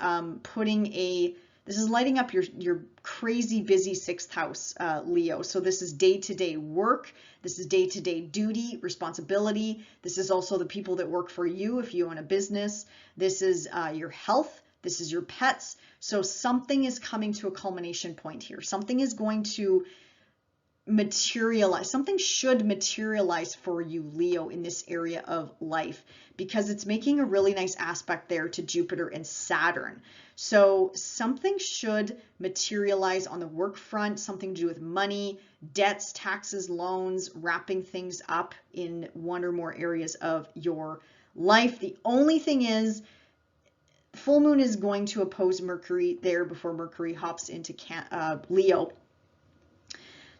lighting up your crazy busy 6th house, Leo. So this is day-to-day work. This is day-to-day duty, responsibility. This is also the people that work for you if you own a business. This is your health. This is your pets. So something is coming to a culmination point here. Something is going to materialize. Something should materialize for you, Leo, in this area of life, because it's making a really nice aspect there to Jupiter and Saturn. So something should materialize on the work front, something to do with money, debts, taxes, loans, wrapping things up in one or more areas of your life. The only thing is, full moon is going to oppose Mercury there before Mercury hops into Leo.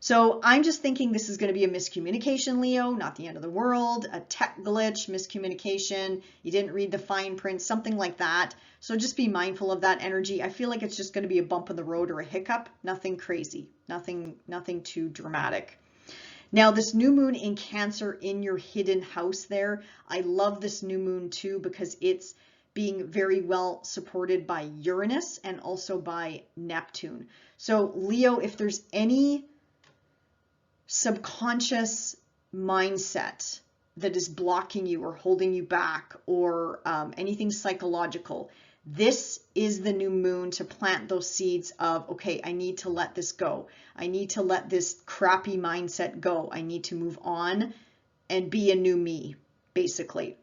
So I'm just thinking this is going to be a miscommunication, Leo, not the end of the world, a tech glitch, miscommunication, you didn't read the fine print, something like that. So just be mindful of that energy. I feel like it's just going to be a bump in the road or a hiccup, nothing crazy, nothing too dramatic. Now, this new moon in Cancer in your hidden house there, I love this new moon too because it's being very well supported by Uranus and also by Neptune. So Leo, if there's any subconscious mindset that is blocking you or holding you back or anything psychological, this is the new moon to plant those seeds of, okay, I need to let this go. I need to let this crappy mindset go. I need to move on and be a new me, basically.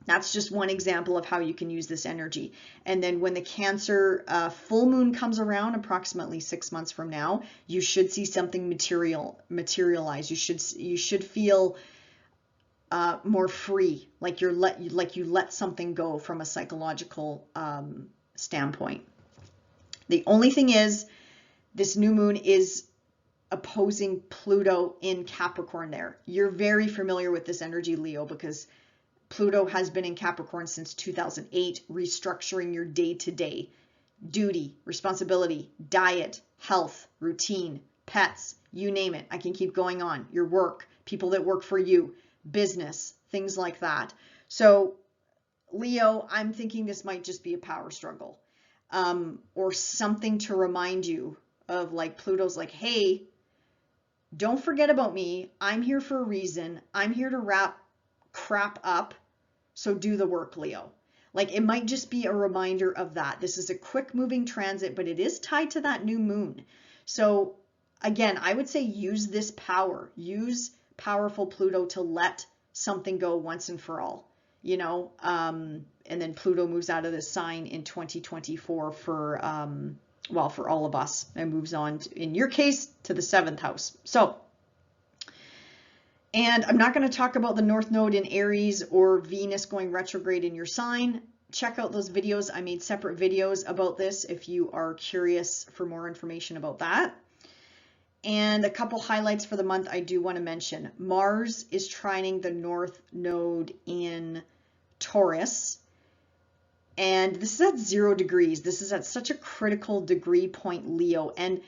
That's just one example of how you can use this energy. And then when the Cancer full moon comes around, approximately 6 months from now, you should see something materialize. You should feel more free, like you let something go from a psychological standpoint. The only thing is, this new moon is opposing Pluto in Capricorn there. You're very familiar with this energy, Leo, because Pluto has been in Capricorn since 2008, restructuring your day-to-day, duty, responsibility, diet, health, routine, pets, you name it. I can keep going on. Your work, people that work for you, business, things like that. So Leo, I'm thinking this might just be a power struggle, or something to remind you of, like Pluto's like, hey, don't forget about me. I'm here for a reason. I'm here to wrap crap up. So do the work, Leo. Like, it might just be a reminder of that. This is a quick moving transit, but it is tied to that new moon. So again, I would say use this power, use powerful Pluto to let something go once and for all, you know, and then Pluto moves out of this sign in 2024 for, well, for all of us, and moves on, in your case, to the 7th house. So, and I'm not going to talk about the North Node in Aries or Venus going retrograde in your sign. Check out those videos. I made separate videos about this if you are curious for more information about that. And a couple highlights for the month I do want to mention. Mars is trining the North Node in Taurus. And this is at 0 degrees. This is at such a critical degree point, Leo. And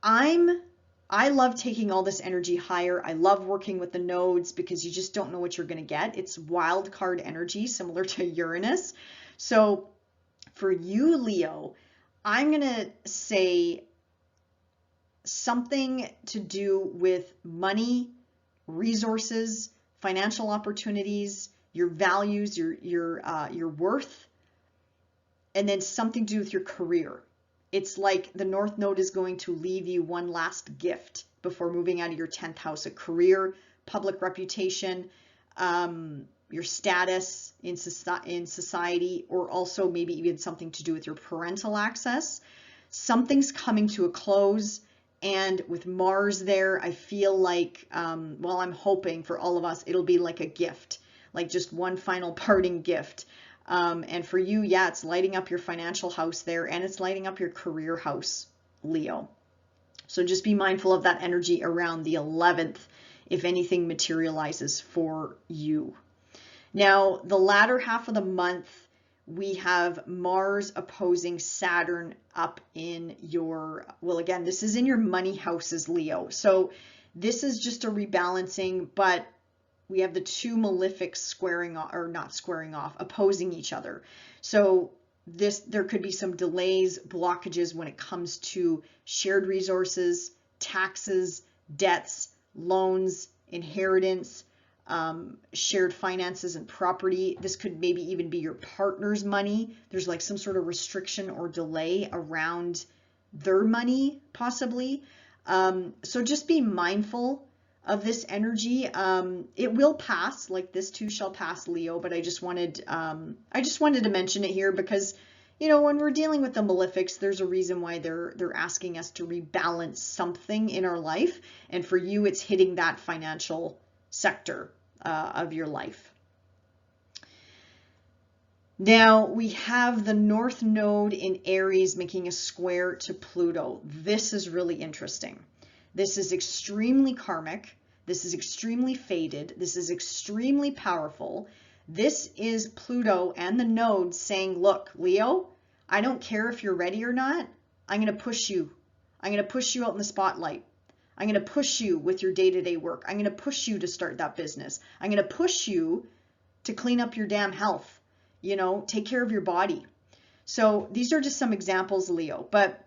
I love taking all this energy higher. I love working with the nodes because you just don't know what you're going to get. It's wild card energy, similar to Uranus. So for you, Leo, I'm going to say something to do with money, resources, financial opportunities, your values, your worth, and then something to do with your career. It's like the North Node is going to leave you one last gift before moving out of your 10th house: a career, public reputation, your status in society, or also maybe even something to do with your parental access. Something's coming to a close. And with Mars there, I feel like, well, I'm hoping for all of us, it'll be like a gift, like just one final parting gift. And for you, yeah, it's lighting up your financial house there, and it's lighting up your career house, Leo. So just be mindful of that energy around the 11th if anything materializes for you. Now, the latter half of the month, we have Mars opposing Saturn up in your, well, again, this is in your money houses, Leo. So this is just a rebalancing, but we have the two malefics squaring off, or not squaring off, opposing each other. So there could be some delays, blockages when it comes to shared resources, taxes, debts, loans, inheritance, shared finances and property. This could maybe even be your partner's money. There's like some sort of restriction or delay around their money, possibly. So just be mindful of this energy. It will pass, like this too shall pass, Leo, but I just wanted to mention it here because, you know, when we're dealing with the malefics, there's a reason why they're asking us to rebalance something in our life. And for you, it's hitting that financial sector of your life. Now we have the North Node in Aries making a square to Pluto. This is really interesting. This is extremely karmic. This is extremely fated. This is extremely powerful. This is Pluto and the nodes saying, look, Leo, I don't care if you're ready or not. I'm going to push you. I'm going to push you out in the spotlight. I'm going to push you with your day-to-day work. I'm going to push you to start that business. I'm going to push you to clean up your damn health. You know, take care of your body. So these are just some examples, Leo, but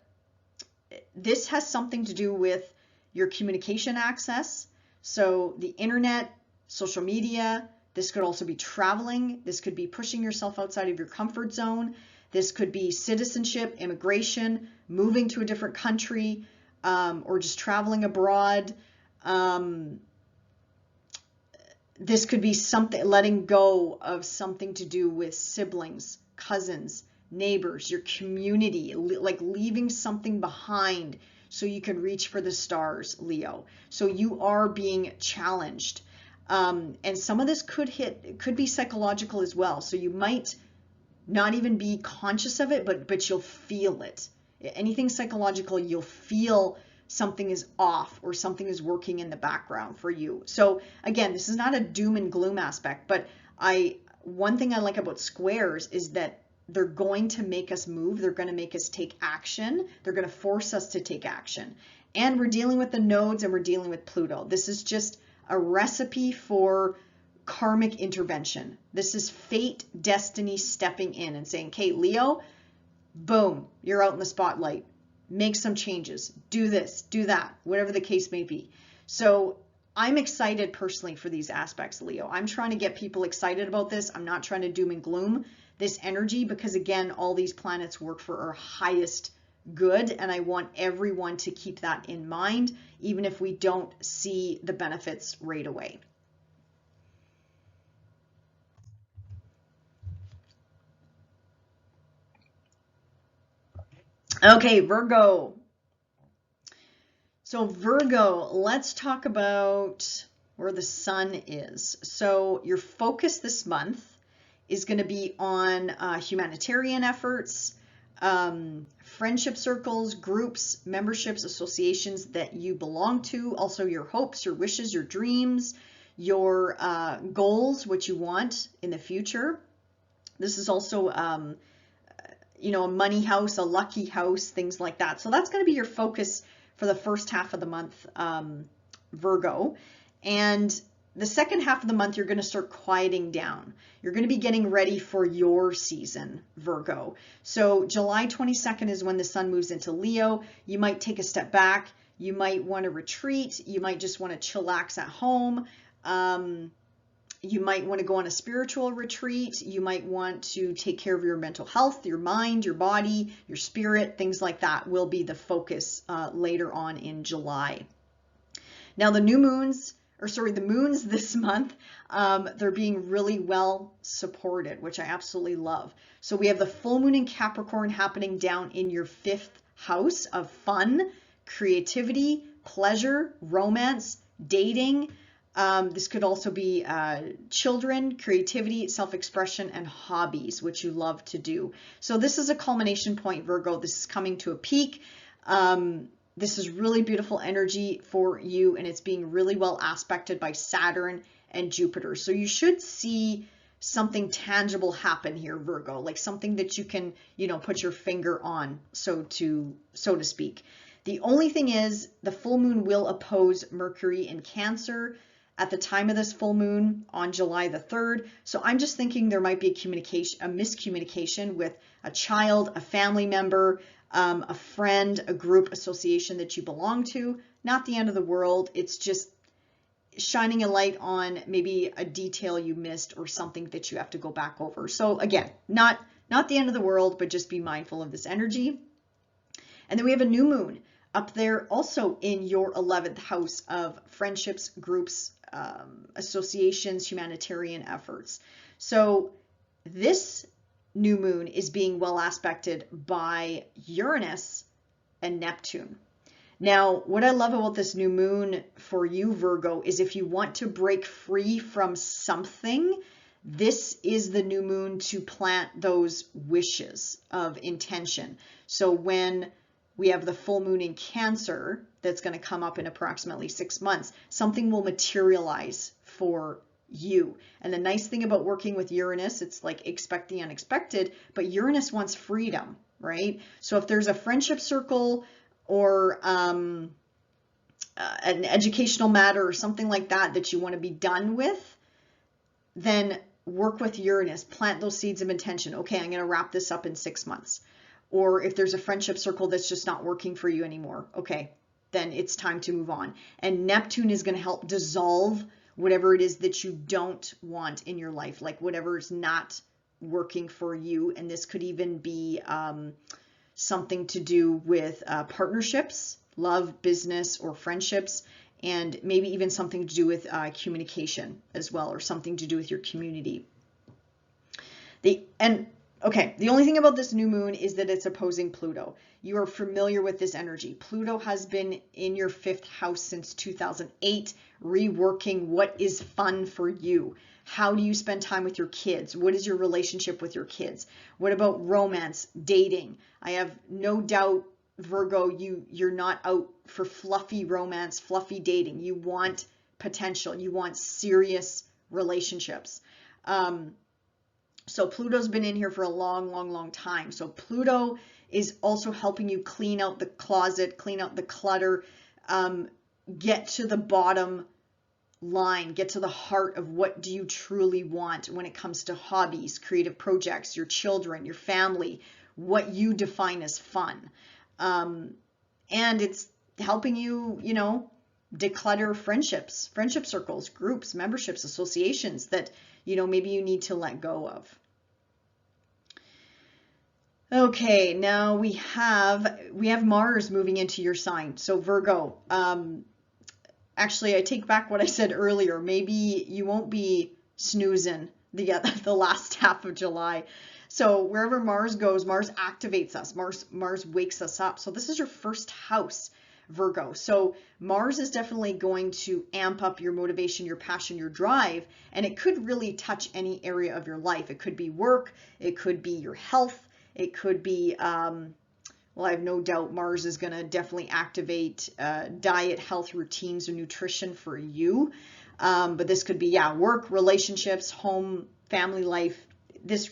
this has something to do with your communication access. So the internet, social media, this could also be traveling. This could be pushing yourself outside of your comfort zone. This could be citizenship, immigration, moving to a different country, or just traveling abroad. This could be something, letting go of something to do with siblings, cousins, neighbors, your community, like leaving something behind so you can reach for the stars, Leo. So you are being challenged. And some of this could be psychological as well. So you might not even be conscious of it, but you'll feel it. Anything psychological, you'll feel something is off or something is working in the background for you. So again, this is not a doom and gloom aspect, but one thing I like about squares is that they're going to make us move. They're going to make us take action. They're going to force us to take action. And we're dealing with the nodes and we're dealing with Pluto. This is just a recipe for karmic intervention. This is fate, destiny stepping in and saying, okay, Leo, boom, you're out in the spotlight. Make some changes. Do this, do that, whatever the case may be. So I'm excited personally for these aspects, Leo. I'm trying to get people excited about this. I'm not trying to doom and gloom this energy because, again, all these planets work for our highest good, and I want everyone to keep that in mind, even if we don't see the benefits right away. Okay, Virgo. So Virgo, let's talk about where the sun is. So your focus this month is going to be on humanitarian efforts, friendship circles, groups, memberships, associations that you belong to, also your hopes, your wishes, your dreams, your goals, what you want in the future. This is also, you know, a money house, a lucky house, things like that. So that's going to be your focus for the first half of the month, Virgo. And the second half of the month, you're going to start quieting down. You're going to be getting ready for your season, Virgo. So July 22nd is when the sun moves into Leo. You might take a step back. You might want to retreat. You might just want to chillax at home. You might want to go on a spiritual retreat. You might want to take care of your mental health, your mind, your body, your spirit, things like that will be the focus later on in July. Now the moons this month, they're being really well supported, which I absolutely love. So we have the full moon in Capricorn happening down in your 5th house of fun, creativity, pleasure, romance, dating. This could also be children, creativity, self-expression, and hobbies, which you love to do. So this is a culmination point, Virgo. This is coming to a peak. This is really beautiful energy for you, and it's being really well aspected by Saturn and Jupiter. So you should see something tangible happen here, Virgo, like something that you can, you know, put your finger on, so to speak. The only thing is the full moon will oppose Mercury in Cancer at the time of this full moon on July the 3rd. So I'm just thinking there might be a miscommunication with a child, a family member, a friend, a group, association that you belong to. Not the end of the world. It's just shining a light on maybe a detail you missed or something that you have to go back over. So again, not the end of the world, but just be mindful of this energy. And then we have a new moon up there also in your 11th house of friendships, groups, associations, humanitarian efforts. So this new moon is being well aspected by Uranus and Neptune. Now, what I love about this new moon for you, Virgo, is if you want to break free from something, this is the new moon to plant those wishes of intention. So when we have the full moon in Cancer that's going to come up in approximately 6 months. Something will materialize for you. And the nice thing about working with Uranus, it's like expect the unexpected, but Uranus wants freedom, right? So if there's a friendship circle or an educational matter or something like that that you want to be done with, then work with Uranus, plant those seeds of intention. Okay, I'm going to wrap this up in 6 months. Or if there's a friendship circle that's just not working for you anymore, okay, then it's time to move on. And Neptune is going to help dissolve whatever it is that you don't want in your life, like whatever is not working for you. And this could even be something to do with partnerships, love, business, or friendships, and maybe even something to do with communication as well, or something to do with your community. The only thing about this new moon is that it's opposing Pluto. You are familiar with this energy. Pluto has been in your 5th house since 2008, reworking what is fun for you. How do you spend time with your kids? What is your relationship with your kids? What about romance, dating? I have no doubt, Virgo, you're not out for fluffy romance, fluffy dating. You want potential. You want serious relationships. So Pluto's been in here for a long, long, long time. So Pluto is also helping you clean out the closet, clean out the clutter, get to the bottom line, get to the heart of what do you truly want when it comes to hobbies, creative projects, your children, your family, what you define as fun. And it's helping you, declutter friendships, friendship circles, groups, memberships, associations that, maybe you need to let go of. Okay, now we have Mars moving into your sign. So Virgo, actually, I take back what I said earlier. Maybe you won't be snoozing the last half of July. So wherever Mars goes, Mars activates us. Mars wakes us up. So this is your 1st house, Virgo. So Mars is definitely going to amp up your motivation, your passion, your drive, and it could really touch any area of your life. It could be work, it could be your health, it could be, well, I have no doubt Mars is going to definitely activate diet, health routines, or nutrition for you. But this could be, work, relationships, home, family life. This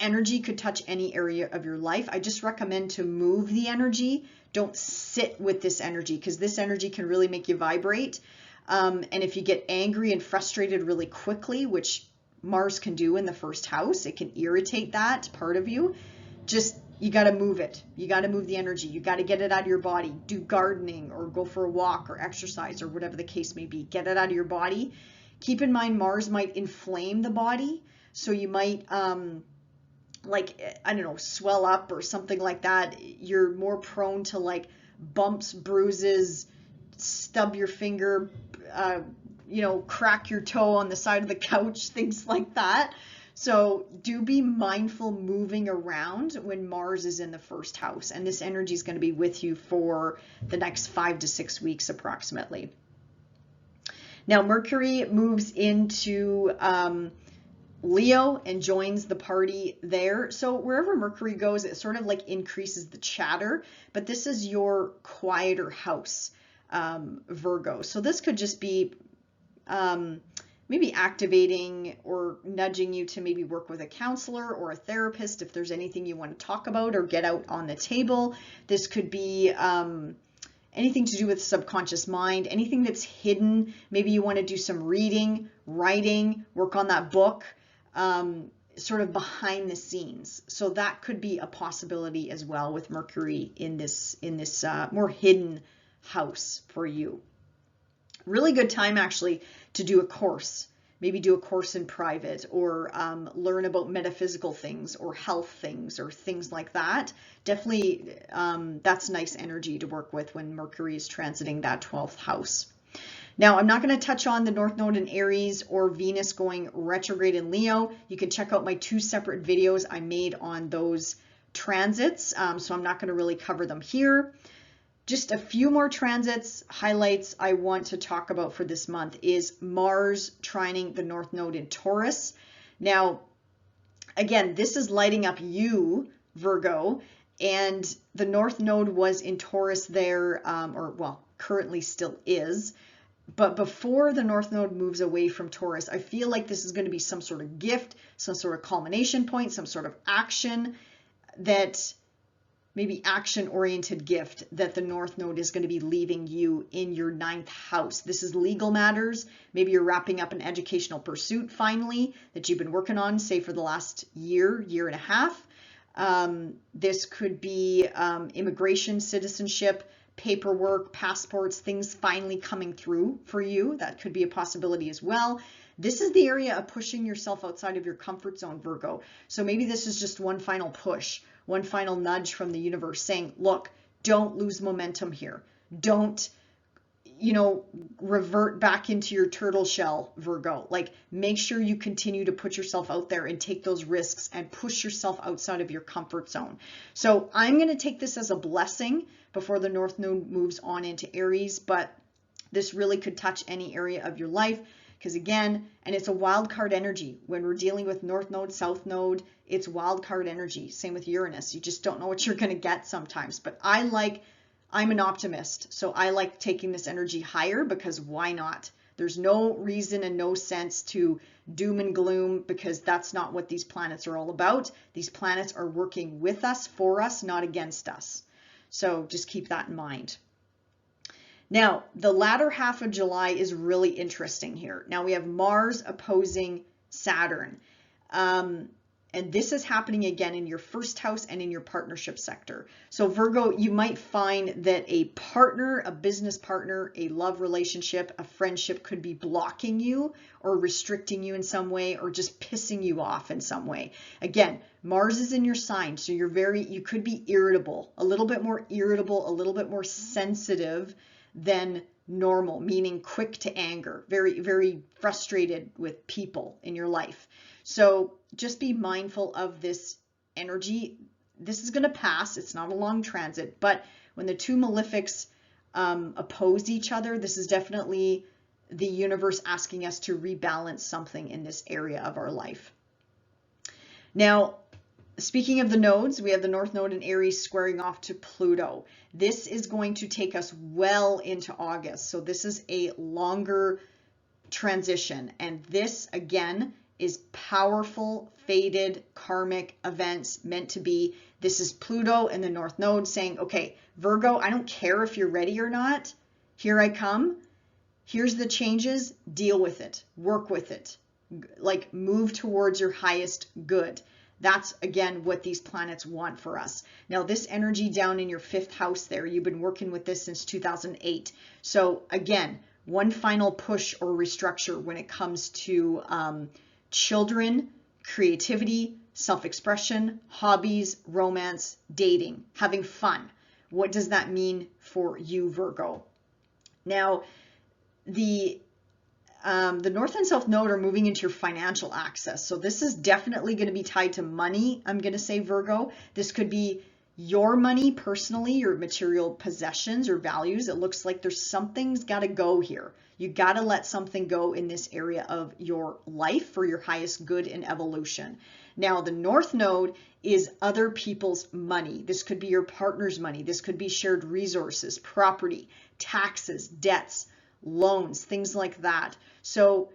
energy could touch any area of your life. I just recommend to move the energy. Don't sit with this energy, because this energy can really make you vibrate. And if you get angry and frustrated really quickly, which Mars can do in the 1st house, it can irritate that part of you. You got to move it. You got to move the energy. You got to get it out of your body. Do gardening or go for a walk or exercise or whatever the case may be. Get it out of your body. Keep in mind, Mars might inflame the body. So you might, swell up or something like that. You're more prone to bumps, bruises, stub your finger, crack your toe on the side of the couch, things like that. So do be mindful moving around when Mars is in the 1st house, and this energy is going to be with you for the next 5 to 6 weeks approximately. Now Mercury moves into Leo and joins the party there. So wherever Mercury goes, it sort of increases the chatter, but this is your quieter house, Virgo. So this could just be maybe activating or nudging you to maybe work with a counselor or a therapist if there's anything you want to talk about or get out on the table. This could be anything to do with subconscious mind, anything that's hidden. Maybe you want to do some reading, writing, work on that book, sort of behind the scenes. So that could be a possibility as well with Mercury in this more hidden house for you. Really good time actually to do a course, maybe do a course in private, or learn about metaphysical things or health things or things like that. Definitely that's nice energy to work with when Mercury is transiting that 12th house. Now, I'm not going to touch on the North Node in Aries or Venus going retrograde in Leo. You can check out my 2 separate videos I made on those transits, so I'm not going to really cover them here. Just a few more transits, highlights I want to talk about for this month is Mars trining the North Node in Taurus. Now, again, this is lighting up you, Virgo, And the North Node was in Taurus there, or well, currently still is. But before the North Node moves away from Taurus, I feel like this is going to be some sort of gift, some sort of culmination point, some sort of action that maybe action-oriented gift that the North Node is going to be leaving you in your 9th house. This is legal matters. Maybe you're wrapping up an educational pursuit finally that you've been working on, say for the last year, year and a half. This could be immigration, citizenship, paperwork, passports, things finally coming through for you. That could be a possibility as well. This is the area of pushing yourself outside of your comfort zone, Virgo. So maybe this is just one final push, one final nudge from the universe saying, look, don't lose momentum here. Don't, revert back into your turtle shell, Virgo. Like, make sure you continue to put yourself out there and take those risks and push yourself outside of your comfort zone. So I'm going to take this as a blessing before the North Node moves on into Aries, but this really could touch any area of your life. Because again, and it's a wild card energy. When we're dealing with North Node, South Node, it's wild card energy. Same with Uranus. You just don't know what you're going to get sometimes. But I'm an optimist. So I like taking this energy higher because why not? There's no reason and no sense to doom and gloom because that's not what these planets are all about. These planets are working with us, for us, not against us. So just keep that in mind. Now, the latter half of July is really interesting here. Now we have Mars opposing Saturn. And this is happening again in your 1st house and in your partnership sector. So Virgo, you might find that a partner, a business partner, a love relationship, a friendship could be blocking you or restricting you in some way or just pissing you off in some way. Again, Mars is in your sign, so you could be irritable, a little bit more irritable, a little bit more sensitive than normal, meaning quick to anger, very, very frustrated with people in your life. So just be mindful of this energy. This is going to pass. It's not a long transit, but when the two malefics oppose each other, this is definitely the universe asking us to rebalance something in this area of our life. Now, speaking of the nodes, we have the North Node in Aries squaring off to Pluto. This is going to take us well into August. So this is a longer transition. And this, again, is powerful, fated, karmic events meant to be. This is Pluto and the North Node saying, okay, Virgo, I don't care if you're ready or not. Here I come. Here's the changes. Deal with it. Work with it. Like, move towards your highest good. That's, again, what these planets want for us. Now, this energy down in your 5th house there, you've been working with this since 2008. So, again, one final push or restructure when it comes to children, creativity, self-expression, hobbies, romance, dating, having fun. What does that mean for you, Virgo? Now, the North and South Node are moving into your financial access. So this is definitely going to be tied to money, I'm going to say, Virgo. This could be your money personally, your material possessions or values. It looks like there's something's got to go here. You got to let something go in this area of your life for your highest good and evolution. Now, the North Node is other people's money. This could be your partner's money. This could be shared resources, property, taxes, debts, loans, things like that. So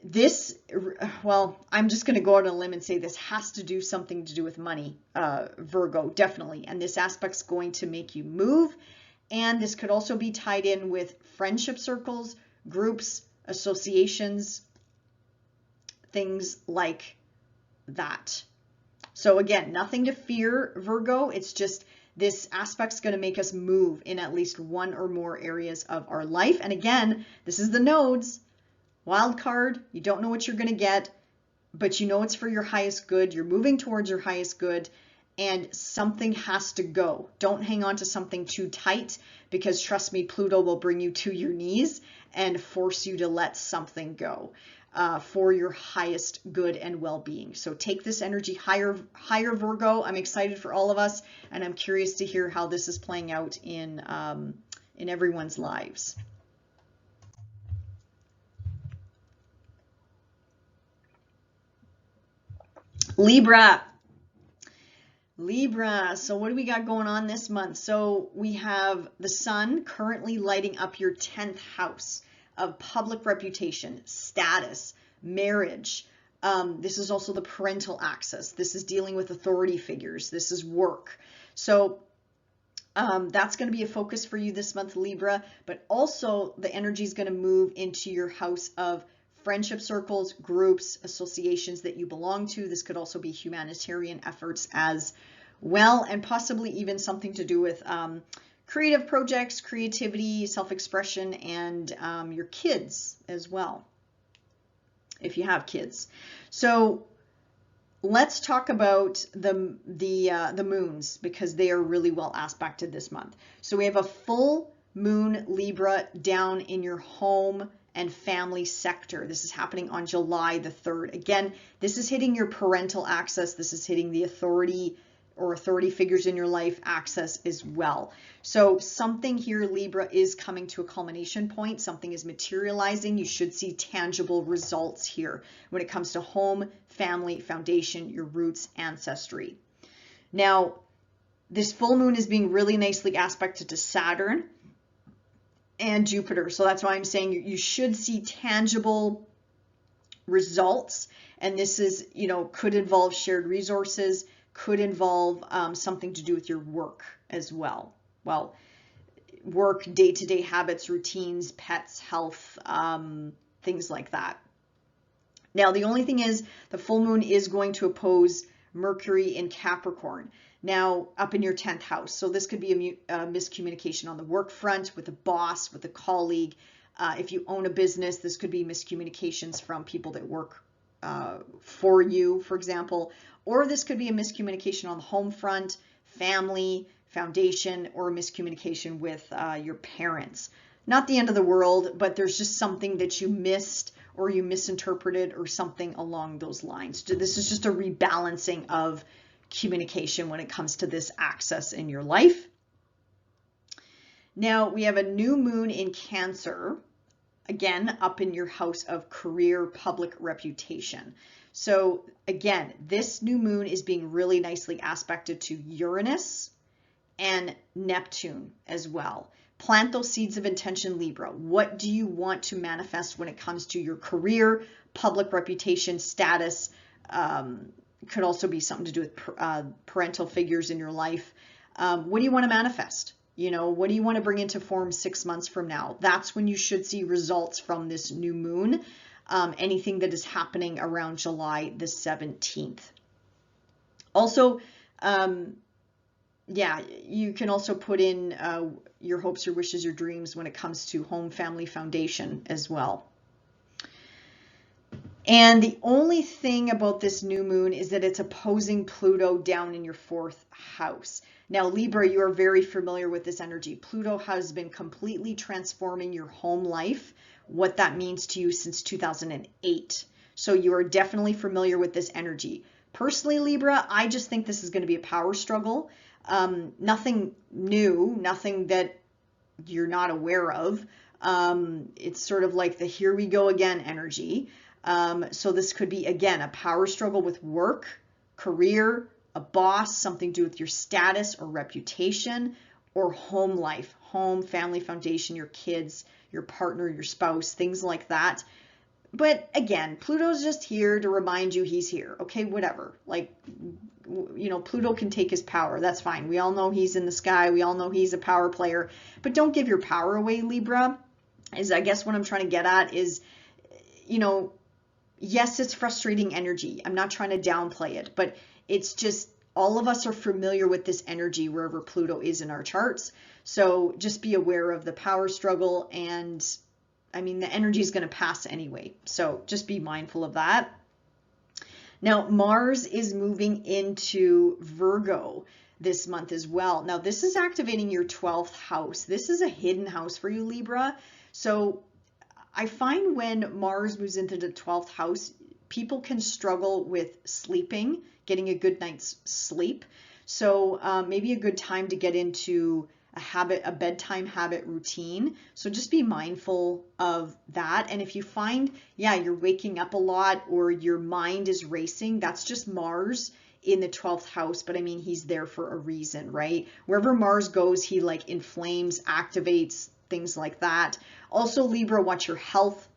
this, well, I'm just going to go out on a limb and say this has to do something to do with money, Virgo, definitely. And this aspect's going to make you move. And this could also be tied in with friendship circles, groups, associations, things like that. So again, nothing to fear, Virgo. It's just this aspect's going to make us move in at least one or more areas of our life. And again, this is the nodes. Wild card, you don't know what you're going to get, but you know it's for your highest good. You're moving towards your highest good, and something has to go. Don't hang on to something too tight, because trust me, Pluto will bring you to your knees and force you to let something go for your highest good and well-being. So take this energy higher, Virgo. I'm excited for all of us, and I'm curious to hear how this is playing out in everyone's lives. Libra. Libra, so what do we got going on this month? So we have the sun currently lighting up your 10th house of public reputation, status, marriage. This is also the parental axis. This is dealing with authority figures. This is work. So that's going to be a focus for you this month, Libra, but also the energy is going to move into your house of friendship circles, groups, associations that you belong to. This could also be humanitarian efforts as well, and possibly even something to do with creative projects, creativity, self-expression, and your kids as well, if you have kids. So let's talk about the moons, because they are really well aspected this month. So we have a full moon, Libra, down in your home and family sector. This is happening on July the 3rd. Again, this is hitting your parental axis. This is hitting the authority or authority figures in your life axis as well. So something here, Libra, is coming to a culmination point. Something is materializing. You should see tangible results here when it comes to home, family, foundation, your roots, ancestry. Now, this full moon is being really nicely aspected to Saturn and Jupiter. So that's why I'm saying you should see tangible results. And this is, could involve shared resources, could involve something to do with your work as well. Well, work, day-to-day habits, routines, pets, health, things like that. Now, the only thing is the full moon is going to oppose Mercury in Capricorn, now up in your 10th house. So this could be a miscommunication on the work front with a boss, with a colleague. If you own a business, this could be miscommunications from people that work for you, for example. Or this could be a miscommunication on the home front, family, foundation, or a miscommunication with your parents. Not the end of the world, but there's just something that you missed or you misinterpreted or something along those lines. This is just a rebalancing of communication when it comes to this axis in your life. Now we have a new moon in Cancer, again, up in your house of career, public reputation. So again, this new moon is being really nicely aspected to Uranus and Neptune as well. Plant those seeds of intention, Libra. What do you want to manifest when it comes to your career, public reputation, status? Could also be something to do with parental figures in your life. What do you want to manifest? What do you want to bring into form 6 months from now? That's when you should see results from this new moon. Anything that is happening around July the 17th. Also, you can also put in your hopes, your wishes, your dreams when it comes to home, family, foundation as well. And the only thing about this new moon is that it's opposing Pluto down in your 4th house. Now, Libra, you are very familiar with this energy. Pluto has been completely transforming your home life, what that means to you since 2008. So you are definitely familiar with this energy. Personally, Libra, I just think this is going to be a power struggle. Nothing new, nothing that you're not aware of. It's sort of like the here we go again energy. So this could be, again, a power struggle with work, career, a boss, something to do with your status or reputation, or home life, home, family, foundation, your kids, your partner, your spouse, things like that. But again, Pluto's just here to remind you he's here. Okay, whatever. Like, Pluto can take his power. That's fine. We all know he's in the sky. We all know he's a power player. But don't give your power away, Libra. I guess what I'm trying to get at is, yes, it's frustrating energy. I'm not trying to downplay it, but it's just all of us are familiar with this energy wherever Pluto is in our charts. So just be aware of the power struggle, and the energy is going to pass anyway. So just be mindful of that. Now, Mars is moving into Virgo this month as well. Now, this is activating your 12th house. This is a hidden house for you, Libra. So I find when Mars moves into the 12th house, people can struggle with sleeping, getting a good night's sleep. So maybe a good time to get into a bedtime habit routine. So just be mindful of that. And if you find, you're waking up a lot or your mind is racing, that's just Mars in the 12th house, but I mean, he's there for a reason, right? Wherever Mars goes, he like inflames, activates, things like that. Also, Libra, watch your health,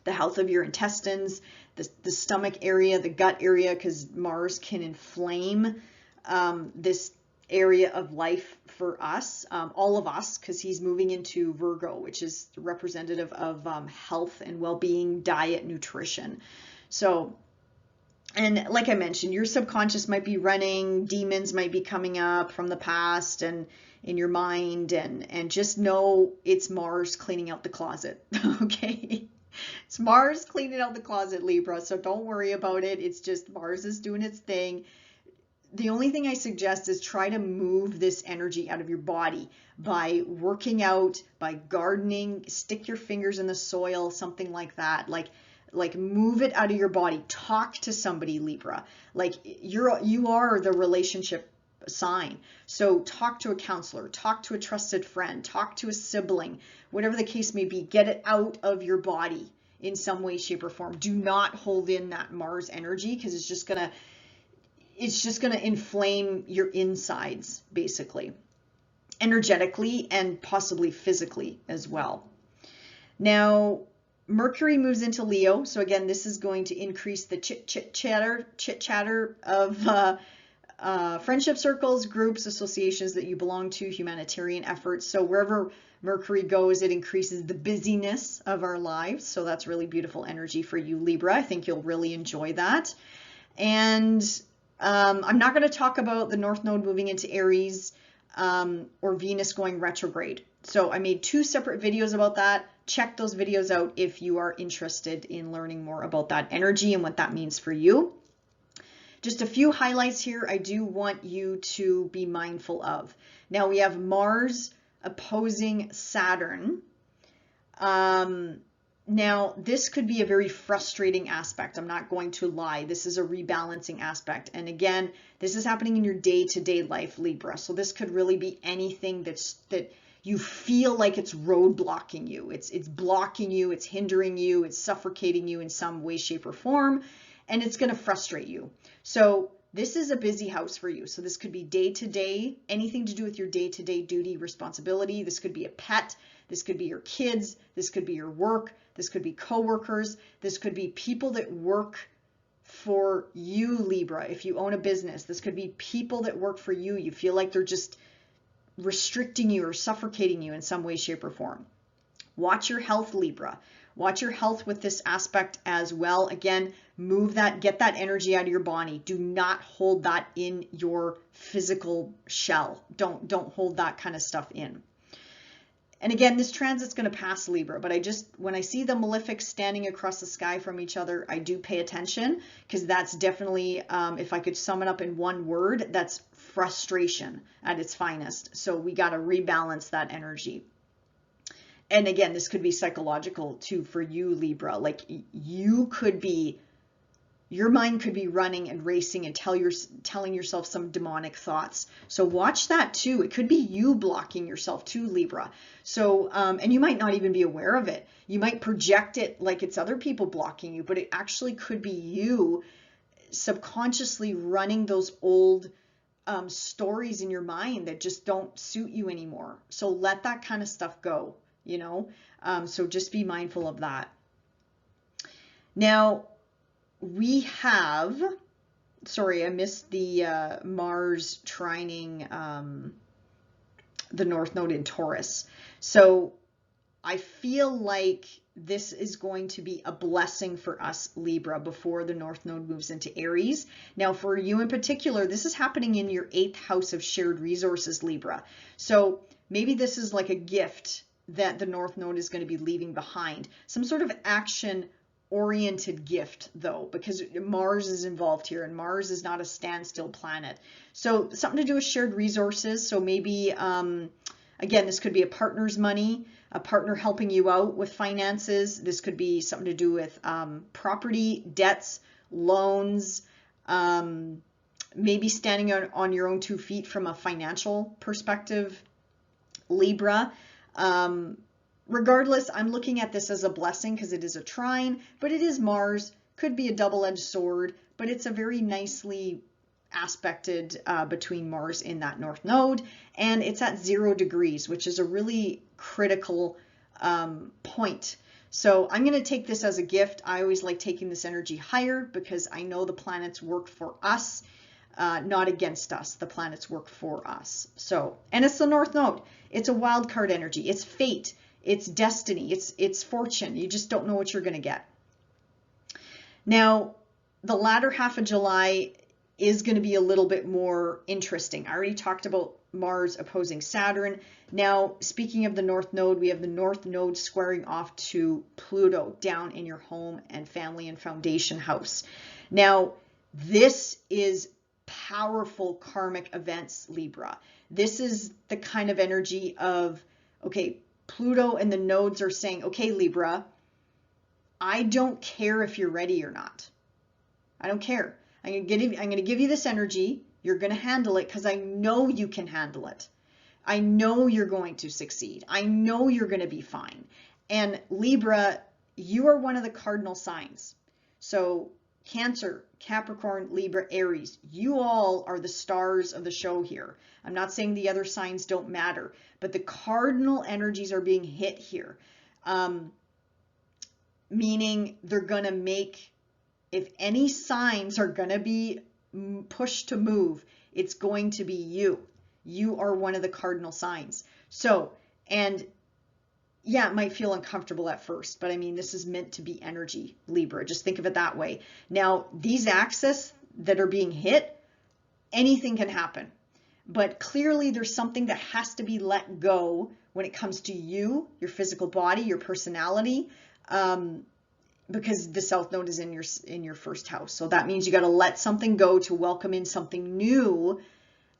the health of your intestines, the stomach area, the gut area, because Mars can inflame this area of life for us, all of us, because he's moving into Virgo, which is representative of health and well-being, diet, nutrition. So, and like I mentioned, your subconscious might be running, demons might be coming up from the past and in your mind, and just know it's Mars cleaning out the closet, okay? It's Mars cleaning out the closet, Libra, so don't worry about it. It's just Mars is doing its thing. The only thing I suggest is try to move this energy out of your body by working out, by gardening, stick your fingers in the soil, something like that. Like move it out of your body. Talk to somebody, Libra. Like you are the relationship sign. So talk to a counselor, talk to a trusted friend, talk to a sibling, whatever the case may be. Get it out of your body in some way, shape, or form. Do not hold in that Mars energy, because it's just gonna inflame your insides, basically, energetically and possibly physically as well. Now, Mercury moves into Leo. So again, this is going to increase the chit chatter of friendship circles, groups, associations that you belong to, humanitarian efforts. So wherever Mercury goes, it increases the busyness of our lives. So that's really beautiful energy for you, Libra. I think you'll really enjoy that. And I'm not going to talk about the North Node moving into Aries or Venus going retrograde. So I made 2 separate videos about that. Check those videos out if you are interested in learning more about that energy and what that means for you. Just a few highlights here I do want you to be mindful of. Now we have Mars opposing Saturn. Now, this could be a very frustrating aspect. I'm not going to lie. This is a rebalancing aspect. And again, this is happening in your day-to-day life, Libra. So this could really be anything that you feel like it's roadblocking you. It's blocking you, it's hindering you, it's suffocating you in some way, shape, or form, and it's going to frustrate you. So this is a busy house for you. So this could be day-to-day, anything to do with your day-to-day duty, responsibility. This could be a pet. This could be your kids. This could be your work. This could be coworkers. This could be people that work for you, Libra. If you own a business, this could be people that work for you. You feel like they're just restricting you or suffocating you in some way, shape, or form. Watch your health, Libra. Watch your health with this aspect as well. Again, move that, get that energy out of your body. Do not hold that in your physical shell. Don't hold that kind of stuff in. And again, this transit's going to pass, Libra, but when I see the malefics standing across the sky from each other, I do pay attention, because that's definitely, if I could sum it up in one word, that's frustration at its finest. So we got to rebalance that energy. And again, this could be psychological too for you, Libra. Like your mind could be running and racing and telling yourself some demonic thoughts. So watch that too. It could be you blocking yourself too, Libra. So, and you might not even be aware of it. You might project it like it's other people blocking you, but it actually could be you subconsciously running those old stories in your mind that just don't suit you anymore. So let that kind of stuff go, you know? So just be mindful of that. Now, we have, sorry, I missed the Mars trining the North Node in Taurus. So I feel like this is going to be a blessing for us, Libra, before the North Node moves into Aries. Now, for you in particular, this is happening in your 8th house of shared resources, Libra. So maybe this is like a gift that the North Node is going to be leaving behind. Some sort of action-oriented gift, though, because Mars is involved here, and Mars is not a standstill planet. So something to do with shared resources. So maybe, again, this could be a partner's money, a partner helping you out with finances. This could be something to do with property, debts, loans, maybe standing on your own 2 feet from a financial perspective, Libra. Regardless, I'm looking at this as a blessing because it is a trine, but it is Mars, could be a double-edged sword, but it's a very nicely aspected between Mars in that north node, and it's at 0 degrees, which is a really critical point. So I'm going to take this as a gift. I always like taking this energy higher because I know the planets work for us, not against us. The planets work for us. So, and it's the north node. It's a wild card energy. It's fate. It's destiny. It's fortune. You just don't know what you're going to get. Now, the latter half of July is going to be a little bit more interesting. I already talked about Mars opposing Saturn. Now, speaking of the North Node, we have the North Node squaring off to Pluto down in your home and family and foundation house. Now, this is powerful karmic events, Libra. This is the kind of energy of, okay, Pluto and the nodes are saying, okay, Libra, I don't care if you're ready or not. I don't care. I'm going to give you this energy. You're going to handle it because I know you can handle it. I know you're going to succeed. I know you're going to be fine. And Libra, you are one of the cardinal signs. So Cancer, Capricorn, Libra, Aries, you all are the stars of the show here. I'm not saying the other signs don't matter, but the cardinal energies are being hit here. Meaning they're going to make, if any signs are going to be pushed to move, it's going to be you. You are one of the cardinal signs. So, and yeah, it might feel uncomfortable at first, but I mean, this is meant to be energy, Libra. Just think of it that way. Now, these axes that are being hit, anything can happen. But clearly there's something that has to be let go when it comes to you, your physical body, your personality, because the South Node is in your first house. So that means you got to let something go to welcome in something new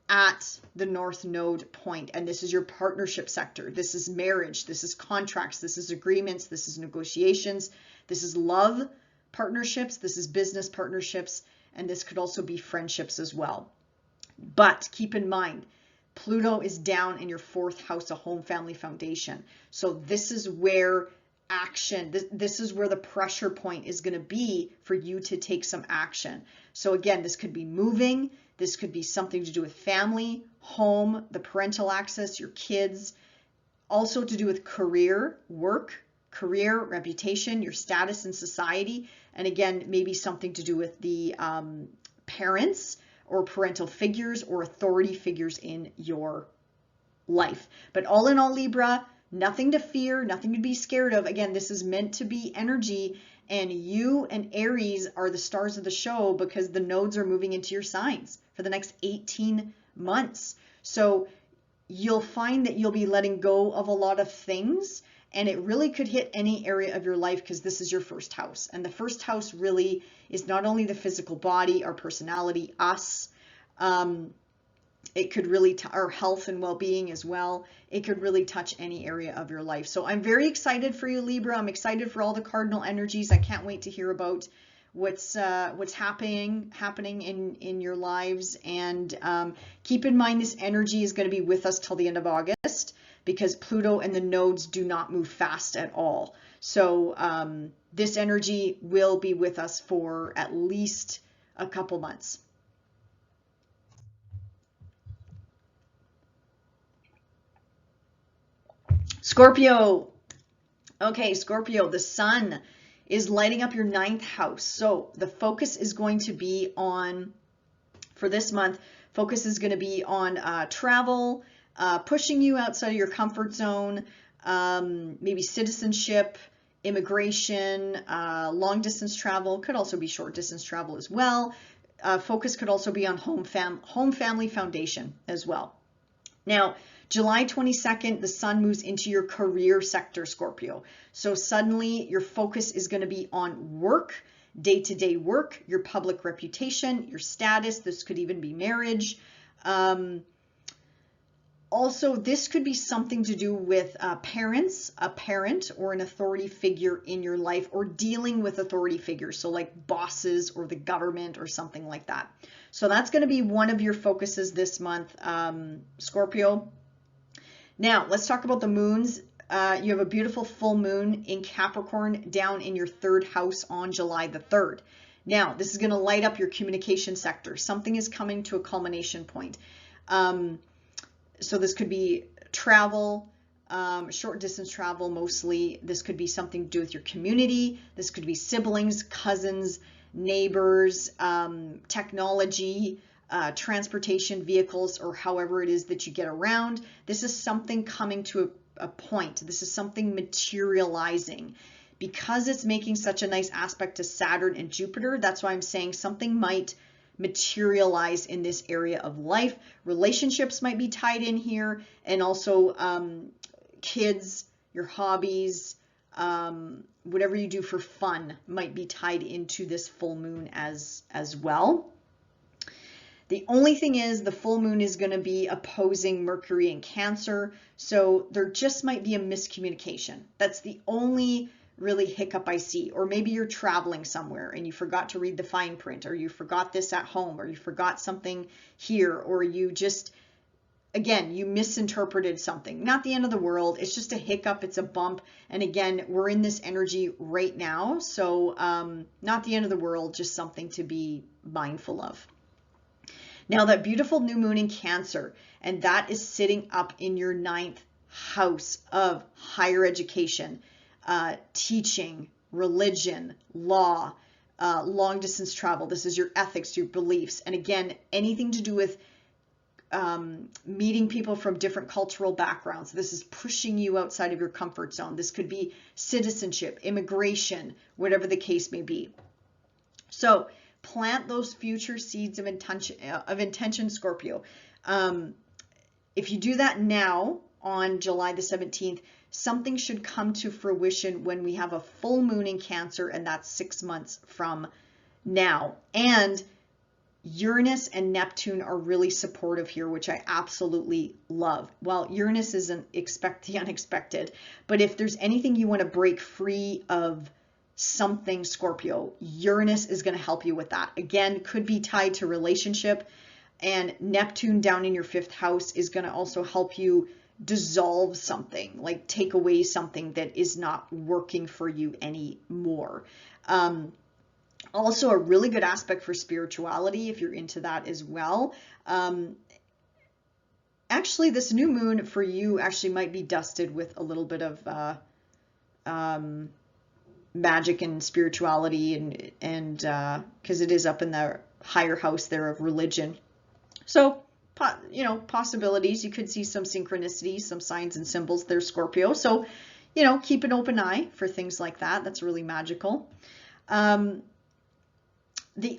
at the North Node point. And this is your partnership sector. This is marriage. This is contracts. This is agreements. This is negotiations. This is love partnerships. This is business partnerships. And this could also be friendships as well. But keep in mind, Pluto is down in your fourth house, a home family foundation. So this is where action, this is where the pressure point is going to be for you to take some action. So again, this could be moving. This could be something to do with family, home, the parental access, your kids, also to do with career, work, career, reputation, your status in society. And again, maybe something to do with the parents or parental figures or authority figures in your life. But all in all, Libra, nothing to fear, nothing to be scared of. Again, this is meant to be energy, and you and Aries are the stars of the show because the nodes are moving into your signs for the next 18 months. So you'll find that you'll be letting go of a lot of things, and it really could hit any area of your life because this is your first house. And the first house really is not only the physical body, our personality, us, it could really, our health and well-being as well. It could really touch any area of your life. So I'm very excited for you, Libra. I'm excited for all the cardinal energies. I can't wait to hear about what's happening in your lives. And keep in mind, this energy is going to be with us till the end of August because Pluto and the nodes do not move fast at all. So this energy will be with us for at least a couple months. Scorpio. Okay, Scorpio, the sun is lighting up your 9th house. So the focus is going to be on, for this month, focus is going to be on travel, pushing you outside of your comfort zone, maybe citizenship, immigration, long distance travel, could also be short distance travel as well. Focus could also be on home family foundation as well. Now, July 22nd, the sun moves into your career sector, Scorpio. So suddenly your focus is going to be on work, day-to-day work, your public reputation, your status. This could even be marriage. Also, this could be something to do with parents, a parent or an authority figure in your life, or dealing with authority figures. So like bosses or the government or something like that. So that's going to be one of your focuses this month, Scorpio. Now, let's talk about the moons. You have a beautiful full moon in Capricorn down in your 3rd house on July the 3rd. Now, this is going to light up your communication sector. Something is coming to a culmination point. So this could be travel, short distance travel mostly. This could be something to do with your community. This could be siblings, cousins, neighbors, technology, transportation, vehicles, or however it is that you get around. This is something coming to a point. This is something materializing. Because it's making such a nice aspect to Saturn and Jupiter, that's why I'm saying something might materialize in this area of life. Relationships might be tied in here, and also kids, your hobbies, whatever you do for fun might be tied into this full moon as well. The only thing is the full moon is going to be opposing Mercury in Cancer, so there just might be a miscommunication. That's the only really hiccup I see. Or maybe you're traveling somewhere and you forgot to read the fine print, or you forgot this at home, or you forgot something here, or you just, again, you misinterpreted something. Not the end of the world. It's just a hiccup. It's a bump. And again, we're in this energy right now. So not the end of the world, just something to be mindful of. Now that beautiful new moon in Cancer, and that is sitting up in your 9th house of higher education, teaching, religion, law, long distance travel. This is your ethics, your beliefs. And again, anything to do with meeting people from different cultural backgrounds. This is pushing you outside of your comfort zone. This could be citizenship, immigration, whatever the case may be. So plant those future seeds of intention, Scorpio. If you do that now on July the 17th, something should come to fruition when we have a full moon in Cancer, and that's 6 months from now. And Uranus and Neptune are really supportive here, which I absolutely love. Well, Uranus isn't expect the unexpected, but if there's anything you want to break free of something, Scorpio, Uranus is going to help you with that. Again, could be tied to relationship, and Neptune down in your 5th house is going to also help you dissolve something, like take away something that is not working for you anymore. Also a really good aspect for spirituality if you're into that as well. Actually, this new moon for you actually might be dusted with a little bit of magic and spirituality, and because it is up in the higher house there of religion. So possibilities. You could see some synchronicities, some signs and symbols there, Scorpio. So, keep an open eye for things like that. That's really magical. The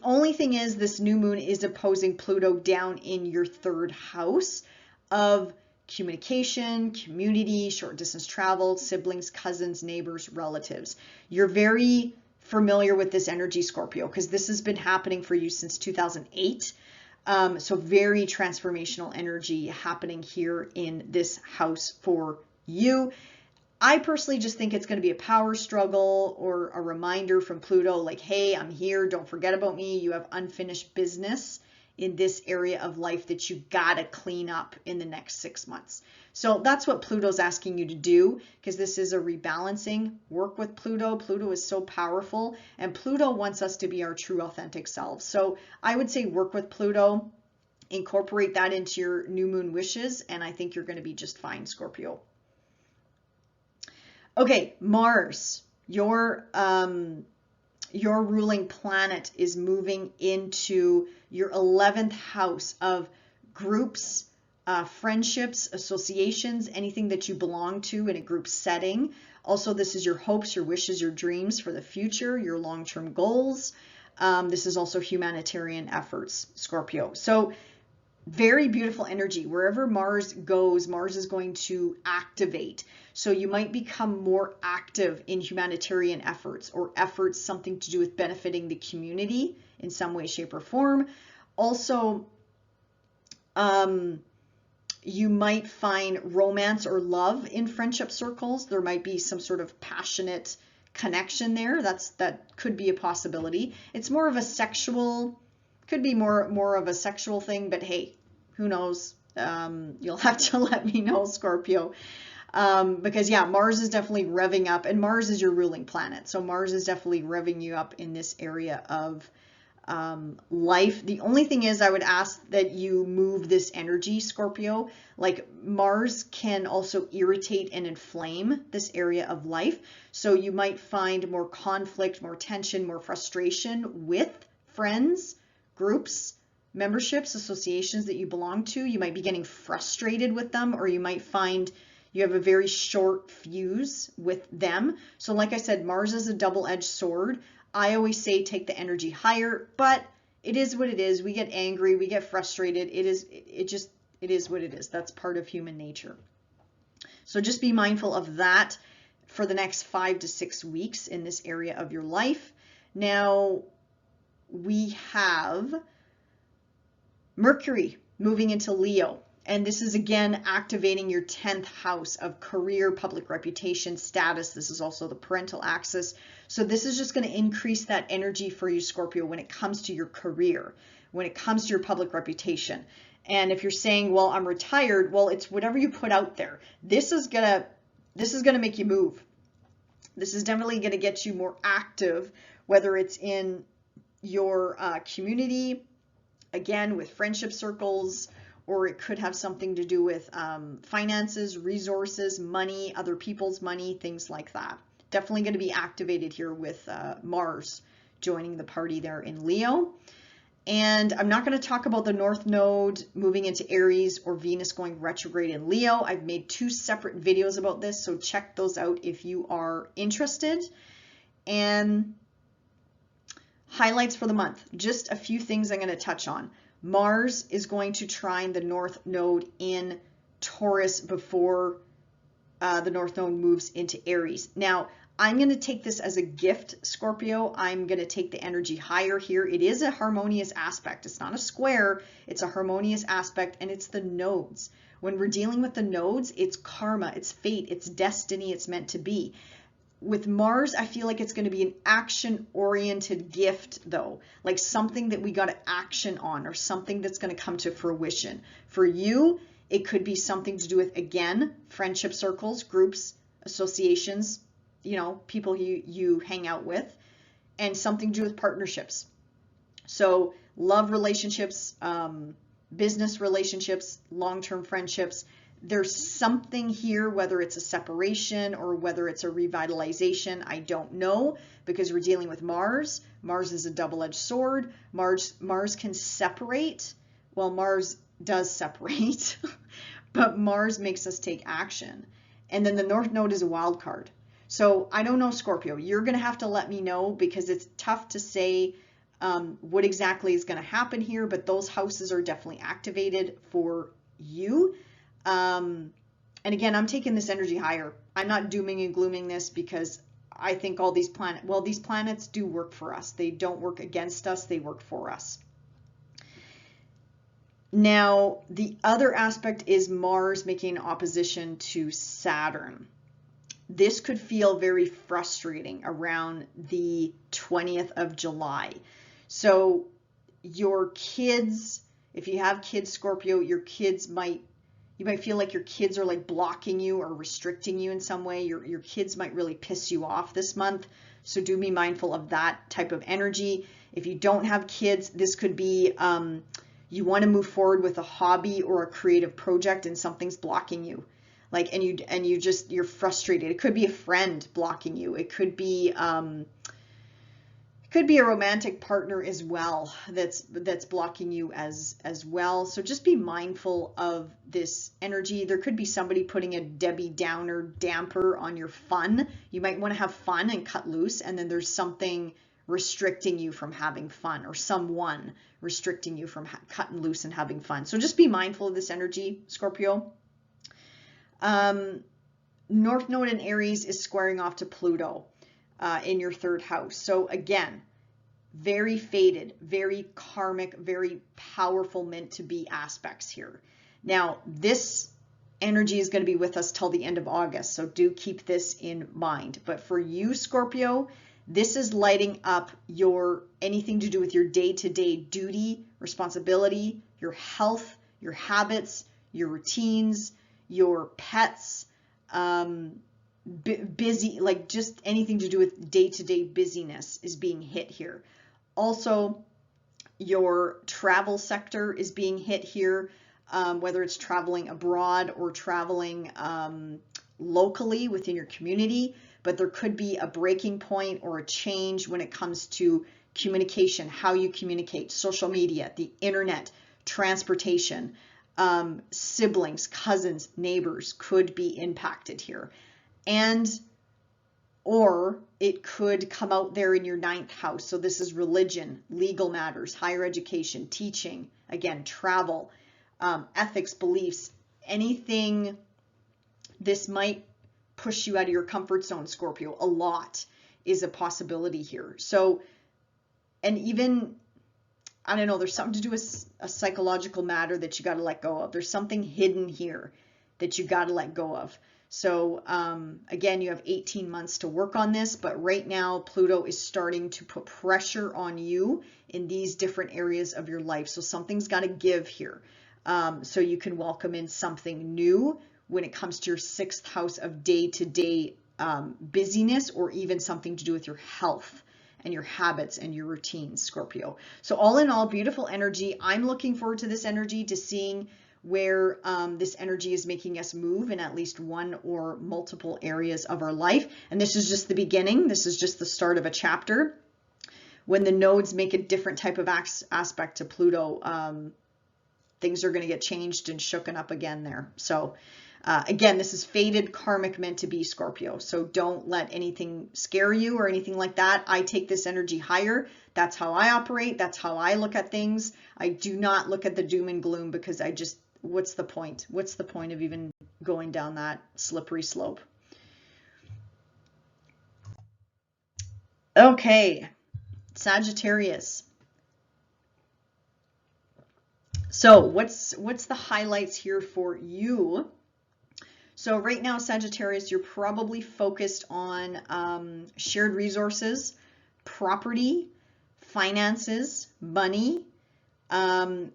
only thing is this new moon is opposing Pluto down in your 3rd house of communication, community, short distance travel, siblings, cousins, neighbors, relatives. You're very familiar with this energy, Scorpio, because this has been happening for you since 2008. So very transformational energy happening here in this house for you. I personally just think it's going to be a power struggle or a reminder from Pluto, like, hey, I'm here. Don't forget about me. You have unfinished business in this area of life that you got to clean up in the next 6 months. So that's what Pluto's asking you to do, because this is a rebalancing. Work with Pluto. Pluto is so powerful, and Pluto wants us to be our true authentic selves. So I would say work with Pluto, incorporate that into your new moon wishes, and I think you're going to be just fine, Scorpio. Okay, Mars, your ruling planet is moving into your 11th house of groups, friendships, associations, anything that you belong to in a group setting. Also, this is your hopes, your wishes, your dreams for the future, your long-term goals. This is also humanitarian efforts, Scorpio. So very beautiful energy. Wherever Mars goes, Mars is going to activate. So you might become more active in humanitarian efforts, or efforts something to do with benefiting the community in some way, shape, or form. Also, you might find romance or love in friendship circles. There might be some sort of passionate connection there. That could be a possibility. It's more of a sexual, could be more of a sexual thing, but hey, who knows? You'll have to let me know, Scorpio. Because yeah, Mars is definitely revving up, and Mars is your ruling planet. So Mars is definitely revving you up in this area of life. The only thing is, I would ask that you move this energy, Scorpio. Like Mars can also irritate and inflame this area of life. So you might find more conflict, more tension, more frustration with friends, groups, memberships, associations that you belong to. You might be getting frustrated with them, or you might find you have a very short fuse with them. So like I said, Mars is a double-edged sword. I always say take the energy higher, but it is what it is. We get angry, we get frustrated. It is what it is. That's part of human nature. So just be mindful of that for the next 5 to 6 weeks in this area of your life. Now we have Mercury moving into Leo. And this is again activating your 10th house of career, public reputation, status. This is also the parental axis. So this is just going to increase that energy for you, Scorpio, when it comes to your career, when it comes to your public reputation. And if you're saying, well, I'm retired, well, it's whatever you put out there. This is gonna make you move. This is definitely going to get you more active, whether it's in your community, again, with friendship circles, or it could have something to do with finances, resources, money, other people's money, things like that. Definitely going to be activated here with Mars joining the party there in Leo. And I'm not going to talk about the North Node moving into Aries or Venus going retrograde in Leo. I've made 2 separate videos about this, so check those out if you are interested. And highlights for the month, just a few things I'm going to touch on. Mars is going to trine the North Node in Taurus before the North Node moves into Aries. Now, I'm going to take this as a gift, Scorpio. I'm going to take the energy higher here. It is a harmonious aspect. It's not a square. It's a harmonious aspect, and it's the nodes. When we're dealing with the nodes, it's karma, it's fate, it's destiny, it's meant to be. With Mars, I feel like it's going to be an action-oriented gift, though, like something that we got to action on, or something that's going to come to fruition. For you, it could be something to do with, again, friendship circles, groups, associations, you know, people you hang out with, and something to do with partnerships. So love relationships, business relationships, long-term friendships. There's something here, whether it's a separation or whether it's a revitalization, I don't know, because we're dealing with Mars. Mars is a double-edged sword. Mars can separate. Well, Mars does separate, but Mars makes us take action. And then the North Node is a wild card. So I don't know, Scorpio. You're going to have to let me know, because it's tough to say what exactly is going to happen here, but those houses are definitely activated for you. And again, I'm taking this energy higher. I'm not dooming and glooming this, because I think all these these planets do work for us. They don't work against us. They work for us. Now, the other aspect is Mars making opposition to Saturn. This could feel very frustrating around the 20th of July. So your kids, if you have kids, Scorpio, your kids you might feel like your kids are like blocking you or restricting you in some way. Your kids might really piss you off this month. So do be mindful of that type of energy. If you don't have kids, this could be you want to move forward with a hobby or a creative project, and something's blocking you. Like, you're frustrated. It could be a friend blocking you. It could be a romantic partner as well that's blocking you as well. So just be mindful of this energy. There could be somebody putting a Debbie Downer damper on your fun. You might want to have fun and cut loose, and then there's something restricting you from having fun, or someone restricting you from cutting loose and having fun. So just be mindful of this energy, Scorpio. North Node in Aries is squaring off to Pluto in your 3rd house. So again, very fated, very karmic, very powerful, meant to be aspects here. Now, this energy is going to be with us till the end of August, so do keep this in mind. But for you, Scorpio, this is lighting up anything to do with your day-to-day duty, responsibility, your health, your habits, your routines, your pets, busy, like just anything to do with day-to-day busyness is being hit here. Also, your travel sector is being hit here, whether it's traveling abroad or traveling locally within your community, but there could be a breaking point or a change when it comes to communication, how you communicate, social media, the internet, transportation, siblings, cousins, neighbors could be impacted here. Or it could come out there in your 9th house. So this is religion, legal matters, higher education, teaching, again, travel, ethics, beliefs, anything. This might push you out of your comfort zone, Scorpio. A lot is a possibility here. So, and even, I don't know, there's something to do with a psychological matter that you got to let go of. There's something hidden here that you got to let go of. So again, you have 18 months to work on this, but right now Pluto is starting to put pressure on you in these different areas of your life. So something's got to give here. So you can welcome in something new when it comes to your 6th house of day-to-day busyness, or even something to do with your health and your habits and your routines, Scorpio. So all in all, beautiful energy. I'm looking forward to this energy, to seeing where this energy is making us move in at least one or multiple areas of our life. And this is just the beginning. This is just the start of a chapter. When the nodes make a different type of aspect to Pluto, things are going to get changed and shooken up again there. So again, this is fated, karmic, meant to be, Scorpio. So don't let anything scare you or anything like that. I take this energy higher. That's how I operate. That's how I look at things. I do not look at the doom and gloom, because I just, what's the point? What's the point of even going down that slippery slope? Okay, Sagittarius. So what's the highlights here for you? So right now, Sagittarius, you're probably focused on shared resources, property, finances, money.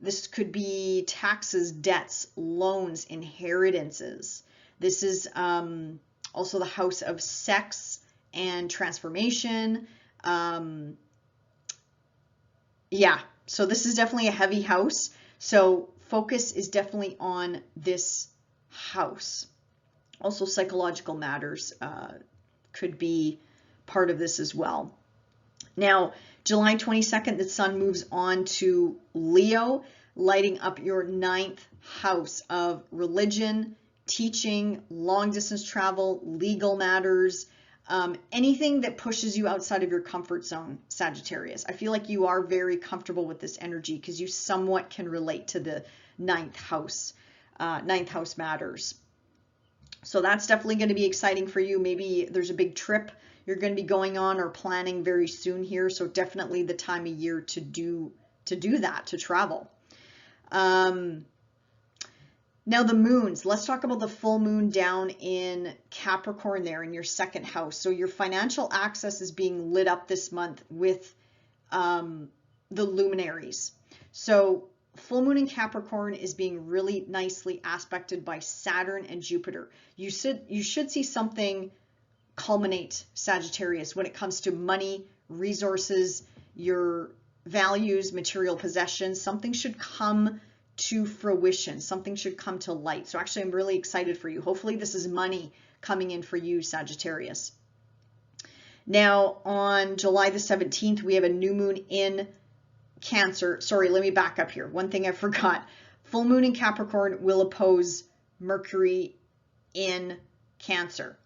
This could be taxes, debts, loans, inheritances. This is also the house of sex and transformation. Yeah, so this is definitely a heavy house. So focus is definitely on this house. Also, psychological matters could be part of this as well. Now, July 22nd, the sun moves on to Leo, lighting up your 9th house of religion, teaching, long distance travel, legal matters, anything that pushes you outside of your comfort zone, Sagittarius. I feel like you are very comfortable with this energy because you somewhat can relate to the 9th house. 9th house matters. So that's definitely going to be exciting for you. Maybe there's a big trip you're going to be going on or planning very soon here. So definitely the time of year to do that, to travel. Now the moons, let's talk about the full moon down in Capricorn there in your 2nd house. So your financial access is being lit up this month with the luminaries. So full moon in Capricorn is being really nicely aspected by Saturn and Jupiter. You should see something culminate, Sagittarius, when it comes to money, resources, your values, material possessions. Something should come to fruition. Something should come to light. So actually, I'm really excited for you. Hopefully this is money coming in for you, Sagittarius. Now on July the 17th, we have a new moon in Cancer. Sorry, let me back up here. One thing I forgot. Full moon in Capricorn will oppose Mercury in Cancer.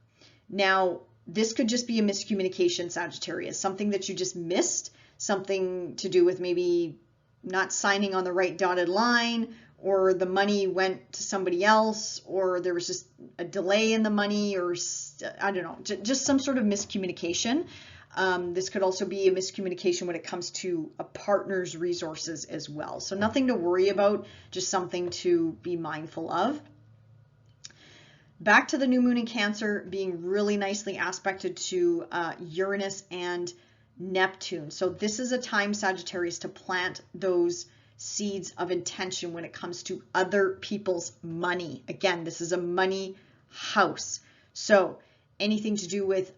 Now, this could just be a miscommunication, Sagittarius. Something that you just missed. Something to do with maybe not signing on the right dotted line, or the money went to somebody else, or there was just a delay in the money, or I don't know, just some sort of miscommunication. This could also be a miscommunication when it comes to a partner's resources as well. So nothing to worry about, just something to be mindful of. Back to the new moon in Cancer being really nicely aspected to Uranus and Neptune. So this is a time, Sagittarius, to plant those seeds of intention when it comes to other people's money. Again, this is a money house. So anything to do with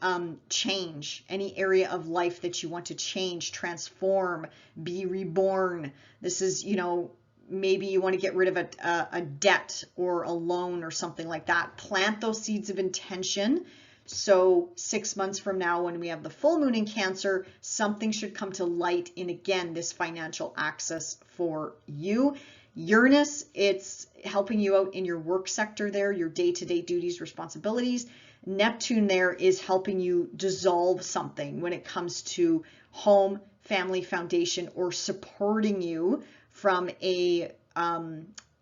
change, any area of life that you want to change, transform, be reborn. This is, you know, maybe you want to get rid of a debt or a loan or something like that. Plant those seeds of intention. So 6 months from now, when we have the full moon in Cancer, something should come to light in, again, this financial access for you. Uranus, it's helping you out in your work sector there, your day-to-day duties, responsibilities. Neptune there is helping you dissolve something when it comes to home, family, foundation, or supporting you from a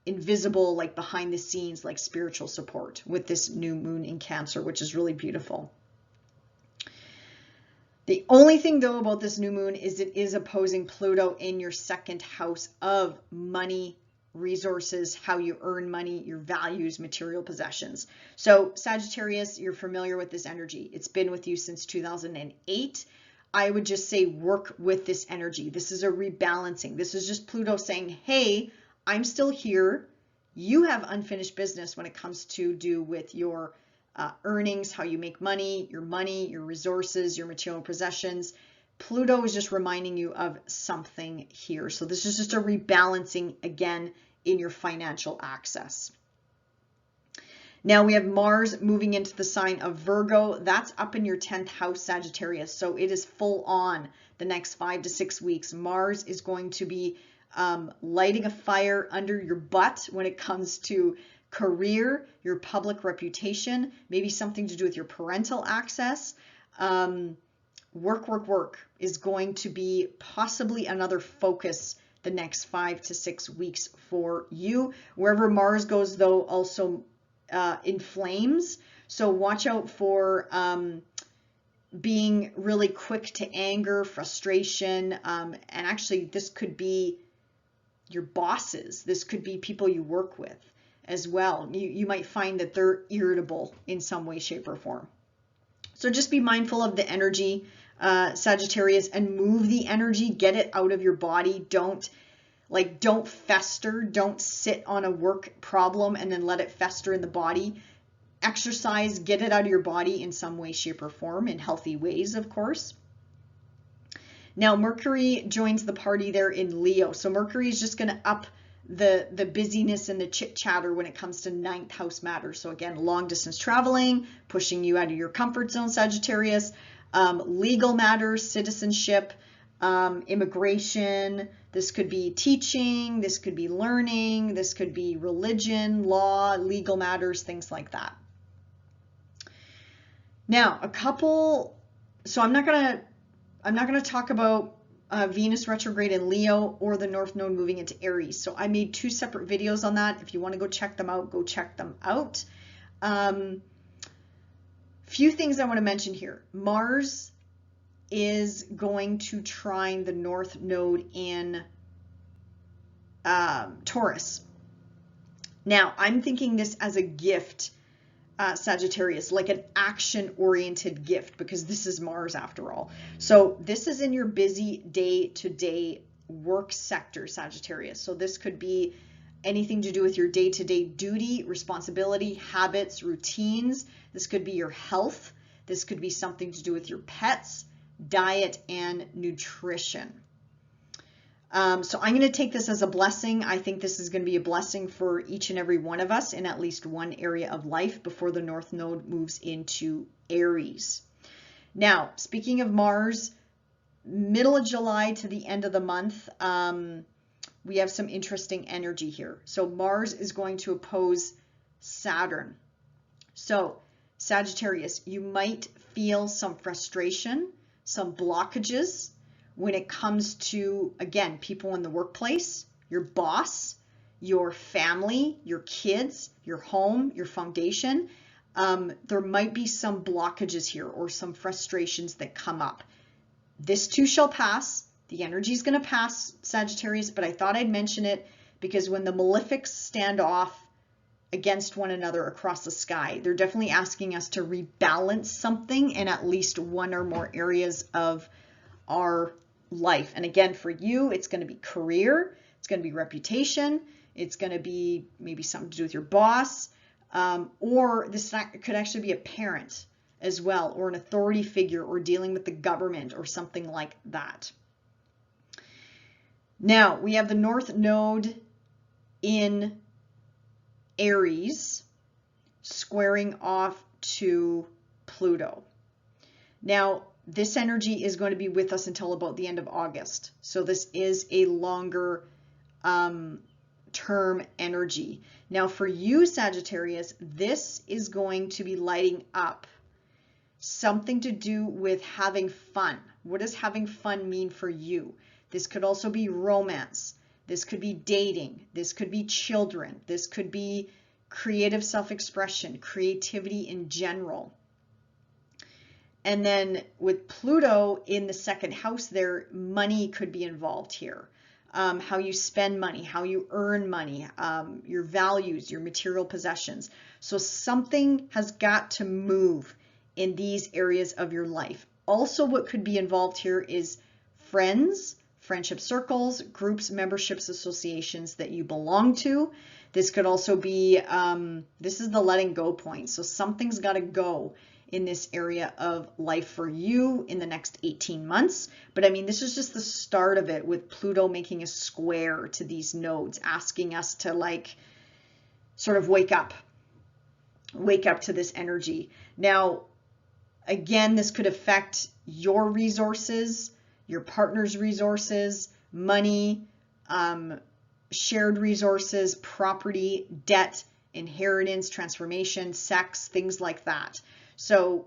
invisible, like behind the scenes, like spiritual support with this new moon in Cancer, which is really beautiful. The only thing though about this new moon is it is opposing Pluto in your second house of money, resources, how you earn money, your values, material possessions. So Sagittarius, you're familiar with this energy. It's been with you since 2008. I would just say work with this energy. This is a rebalancing. This is just Pluto saying, hey, I'm still here. You have unfinished business when it comes to do with your earnings, how you make money, your resources, your material possessions. Pluto is just reminding you of something here. So this is just a rebalancing again in your financial access. Now we have Mars moving into the sign of Virgo. That's up in your 10th house, Sagittarius. So it is full on the next 5 to 6 weeks. Mars is going to be lighting a fire under your butt when it comes to career, your public reputation, maybe something to do with your parental access. Work is going to be possibly another focus the next 5 to 6 weeks for you. Wherever Mars goes, though, also inflames. So watch out for being really quick to anger, frustration, and actually this could be your bosses. This could be people you work with as well. You might find that they're irritable in some way, shape, or form. So just be mindful of the energy, Sagittarius, and move the energy, get it out of your body. Don't fester, don't sit on a work problem and then let it fester in the body. Exercise, get it out of your body in some way, shape, or form, in healthy ways, of course. Now, Mercury joins the party there in Leo. So Mercury is just going to up the busyness and the chit chatter when it comes to 9th house matters. So again, long distance traveling, pushing you out of your comfort zone, Sagittarius, legal matters, citizenship, immigration. This could be teaching, this could be learning, this could be religion, law, legal matters, things like that. Now, so I'm not going to talk about Venus retrograde in Leo or the North Node moving into Aries. So I made 2 separate videos on that. If you want to go check them out, go check them out. Few things I want to mention here. Mars is going to trine the North Node in Taurus. Now, I'm thinking this as a gift, Sagittarius, like an action-oriented gift, because this is Mars after all. So this is in your busy day-to-day work sector, Sagittarius. So this could be anything to do with your day-to-day duty, responsibility, habits, routines. This could be your health. This could be something to do with your pets, diet, and nutrition. So I'm going to take this as a blessing. I think this is going to be a blessing for each and every one of us in at least one area of life before the North Node moves into Aries. Now, speaking of Mars, middle of July to the end of the month, we have some interesting energy here. So Mars is going to oppose Saturn. So Sagittarius, you might feel some frustration, some blockages when it comes to, again, people in the workplace, your boss, your family, your kids, your home, your foundation. There might be some blockages here or some frustrations that come up. This too shall pass. The energy is going to pass, Sagittarius, but I thought I'd mention it because when the malefics stand off against one another across the sky, they're definitely asking us to rebalance something in at least one or more areas of our life. And again, for you, it's going to be career, it's going to be reputation, it's going to be maybe something to do with your boss, Or this could actually be a parent as well, or an authority figure, or dealing with the government or something like that. Now we have the North Node in Aries squaring off to Pluto. Now this energy is going to be with us until about the end of August. So this is a longer term energy. Now for you, Sagittarius, this is going to be lighting up something to do with having fun. What does having fun mean for you? This could also be romance. This could be dating. This could be children. This could be creative self-expression, creativity in general. And then with Pluto in the second house there, money could be involved here. How you spend money, how you earn money, your values, your material possessions. So something has got to move in these areas of your life. Also, what could be involved here is friends, friendship circles, groups, memberships, associations that you belong to. This could also be, this is the letting go point. So something's got to go in this area of life for you in the next 18 months. But I mean, this is just the start of it, with Pluto making a square to these nodes, asking us to like sort of wake up to this energy. Now, again, this could affect your resources, your partner's resources, money, shared resources, property, debt, inheritance, transformation, sex, things like that. So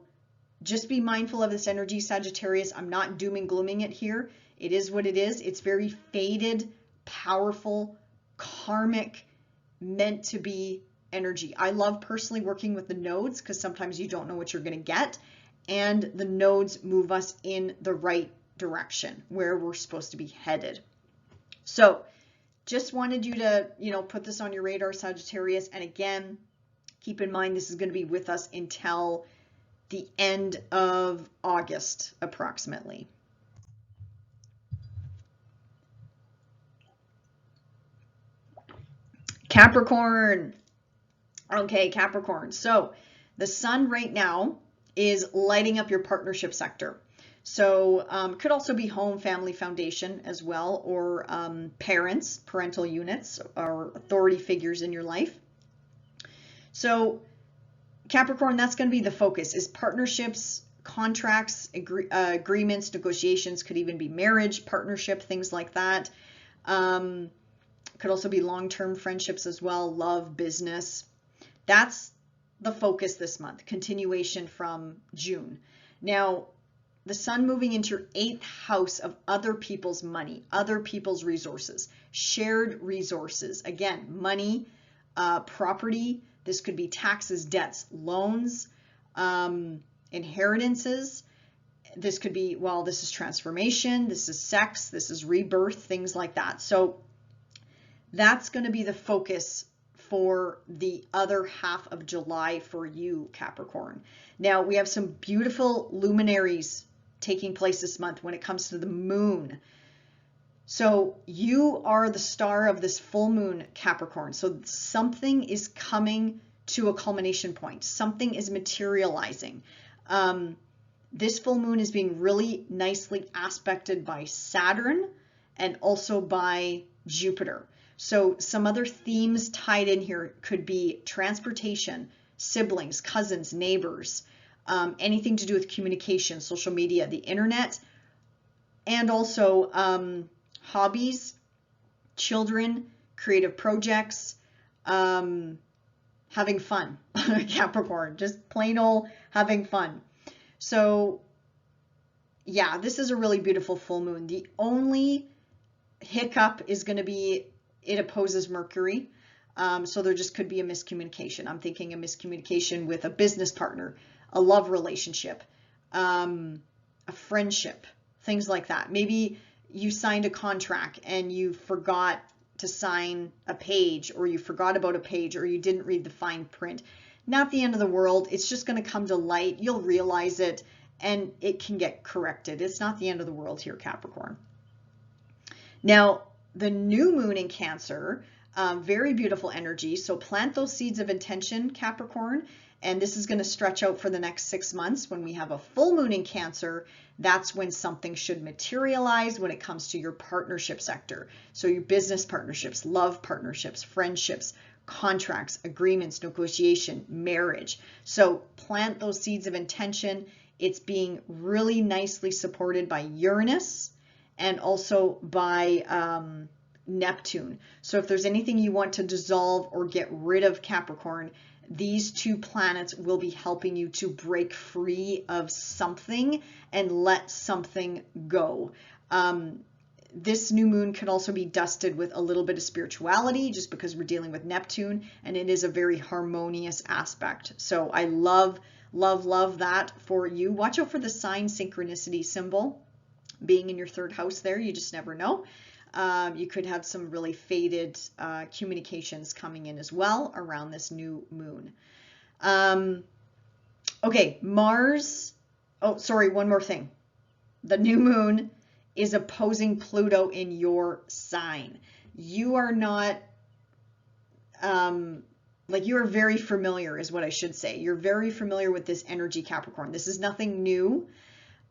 just be mindful of this energy, Sagittarius. I'm not doom and glooming it here. It is what it is. It's very faded, powerful, karmic, meant to be energy. I love personally working with the nodes because sometimes you don't know what you're going to get. And the nodes move us in the right direction where we're supposed to be headed. So just wanted you to, put this on your radar, Sagittarius. And again, keep in mind, this is going to be with us until the end of August, approximately. Capricorn. Okay, Capricorn. So the sun right now is lighting up your partnership sector. So could also be home, family, foundation as well, or parents, parental units, or authority figures in your life. So Capricorn, that's going to be the focus, is partnerships, contracts, agreements, negotiations, could even be marriage, partnership, things like that. Could also be long-term friendships as well, love, business. That's the focus this month, continuation from June. Now, the sun moving into your 8th house of other people's money, other people's resources, shared resources. Again, money, property. This could be taxes, debts, loans, inheritances. This could be, well, this is transformation, this is sex, this is rebirth, things like that. So that's going to be the focus for the other half of July for you, Capricorn. Now, we have some beautiful luminaries taking place this month when it comes to the moon. So you are the star of this full moon, Capricorn. So something is coming to a culmination point. Something is materializing. This full moon is being really nicely aspected by Saturn and also by Jupiter. So some other themes tied in here could be transportation, siblings, cousins, neighbors, anything to do with communication, social media, the internet, and also hobbies, children, creative projects, having fun, Capricorn, just plain old having fun. So yeah, this is a really beautiful full moon. The only hiccup is going to be it opposes Mercury. So there just could be a miscommunication. I'm thinking a miscommunication with a business partner, a love relationship, a friendship, things like that. Maybe you signed a contract and you forgot to sign a page, or you forgot about a page, or you didn't read the fine print. Not the end of the world. It's just going to come to light. You'll realize it and it can get corrected. It's not the end of the world here, Capricorn. Now, the new moon in Cancer Very beautiful energy. So plant those seeds of intention, Capricorn. And this is going to stretch out for the next 6 months. When we have a full moon in Cancer, that's when something should materialize when it comes to your partnership sector. So your business partnerships, love partnerships, friendships, contracts, agreements, negotiation, marriage. So plant those seeds of intention. It's being really nicely supported by Uranus and also by Neptune. So if there's anything you want to dissolve or get rid of, Capricorn, these two planets will be helping you to break free of something and let something go. This new moon can also be dusted with a little bit of spirituality, just because we're dealing with Neptune, and it is a very harmonious aspect. So I love, love, love that for you. Watch out for the sign synchronicity symbol being in your third house there. You just never know. You could have some really faded communications coming in as well around this new moon. Okay, Mars. Oh, sorry, one more thing. The new moon is opposing Pluto in your sign. You are not, you are very familiar is what I should say. You're very familiar with this energy, Capricorn. This is nothing new.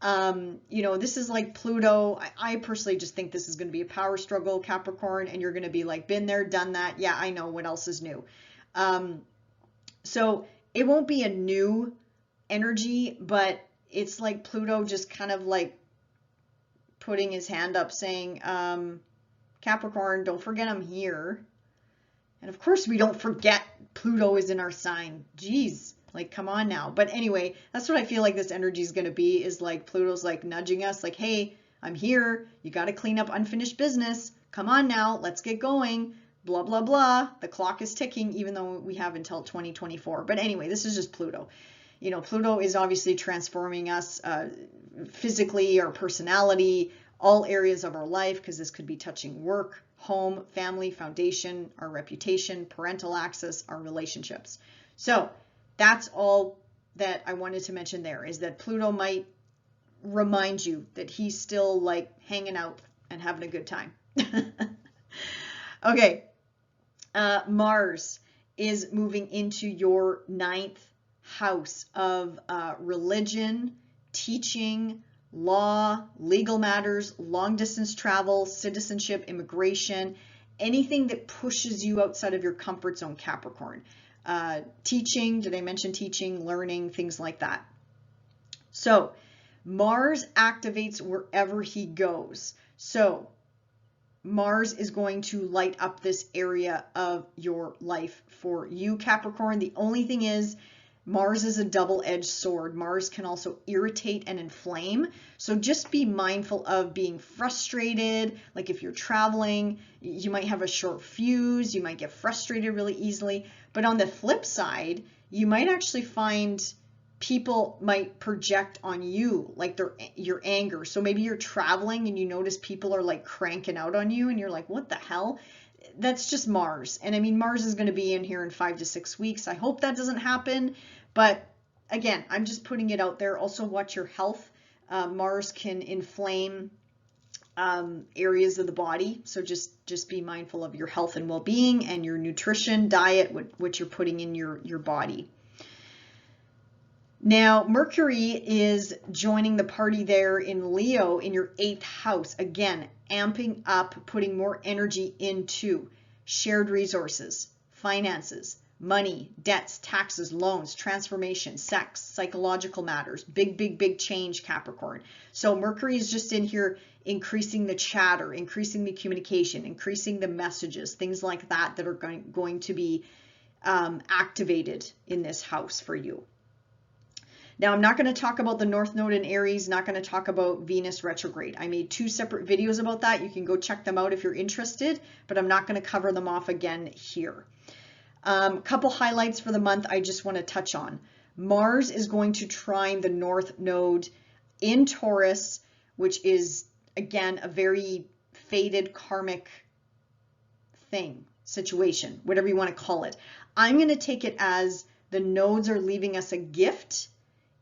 This is like Pluto. I personally just think this is going to be a power struggle, Capricorn, and you're going to be like, been there, done that. Yeah, I know. What else is new? So it won't be a new energy, but it's like Pluto just kind of like putting his hand up saying, Capricorn, don't forget I'm here. And of course we don't forget Pluto is in our sign. Jeez. Like, come on now. But anyway, that's what I feel like this energy is going to be, is like Pluto's like nudging us like, hey, I'm here. You got to clean up unfinished business. Come on now. Let's get going. Blah, blah, blah. The clock is ticking, even though we have until 2024. But anyway, this is just Pluto. Pluto is obviously transforming us physically, our personality, all areas of our life, because this could be touching work, home, family, foundation, our reputation, parental access, our relationships. So that's all that I wanted to mention there, is that Pluto might remind you that he's still like hanging out and having a good time. Okay. Mars is moving into your 9th house of religion, teaching, law, legal matters, long distance travel, citizenship, immigration, anything that pushes you outside of your comfort zone, Capricorn. Teaching, did I mention teaching, learning, things like that. So Mars activates wherever he goes. So Mars is going to light up this area of your life for you, Capricorn. The only thing is, Mars is a double-edged sword. Mars can also irritate and inflame. So just be mindful of being frustrated. Like if you're traveling, you might have a short fuse. You might get frustrated really easily. But on the flip side, you might actually find people might project on you like your anger. So maybe you're traveling and you notice people are like cranking out on you and you're like, what the hell? That's just Mars. And I mean, Mars is going to be in here in 5 to 6 weeks. I hope that doesn't happen. But again, I'm just putting it out there. Also watch your health. Mars can inflame areas of the body. So just be mindful of your health and well-being and your nutrition, diet, what you're putting in your body. Now, Mercury is joining the party there in Leo in your 8th house. Again, amping up, putting more energy into shared resources, finances, money, debts, taxes, loans, transformation, sex, psychological matters, big change, Capricorn. So Mercury is just in here increasing the chatter, increasing the communication, increasing the messages, things like that are going to be activated in this house for you. Now, I'm not going to talk about the North Node in Aries, not going to talk about Venus retrograde. I made 2 separate videos about that. You can go check them out if you're interested, but I'm not going to cover them off again here. Couple highlights for the month I just want to touch on. Mars is going to trine the North Node in Taurus, which is, again, a very fated karmic situation, whatever you want to call it. I'm going to take it as the nodes are leaving us a gift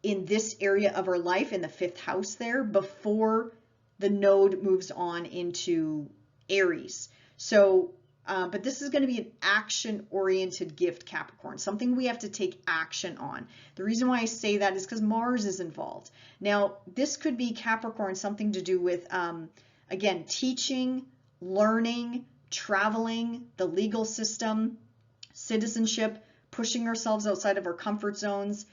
in this area of our life, in the 5th house there, before the node moves on into Aries. So But this is going to be an action-oriented gift, Capricorn, something we have to take action on. The reason why I say that is because Mars is involved. Now, this could be, Capricorn, something to do with, again, teaching, learning, traveling, the legal system, citizenship, pushing ourselves outside of our comfort zones,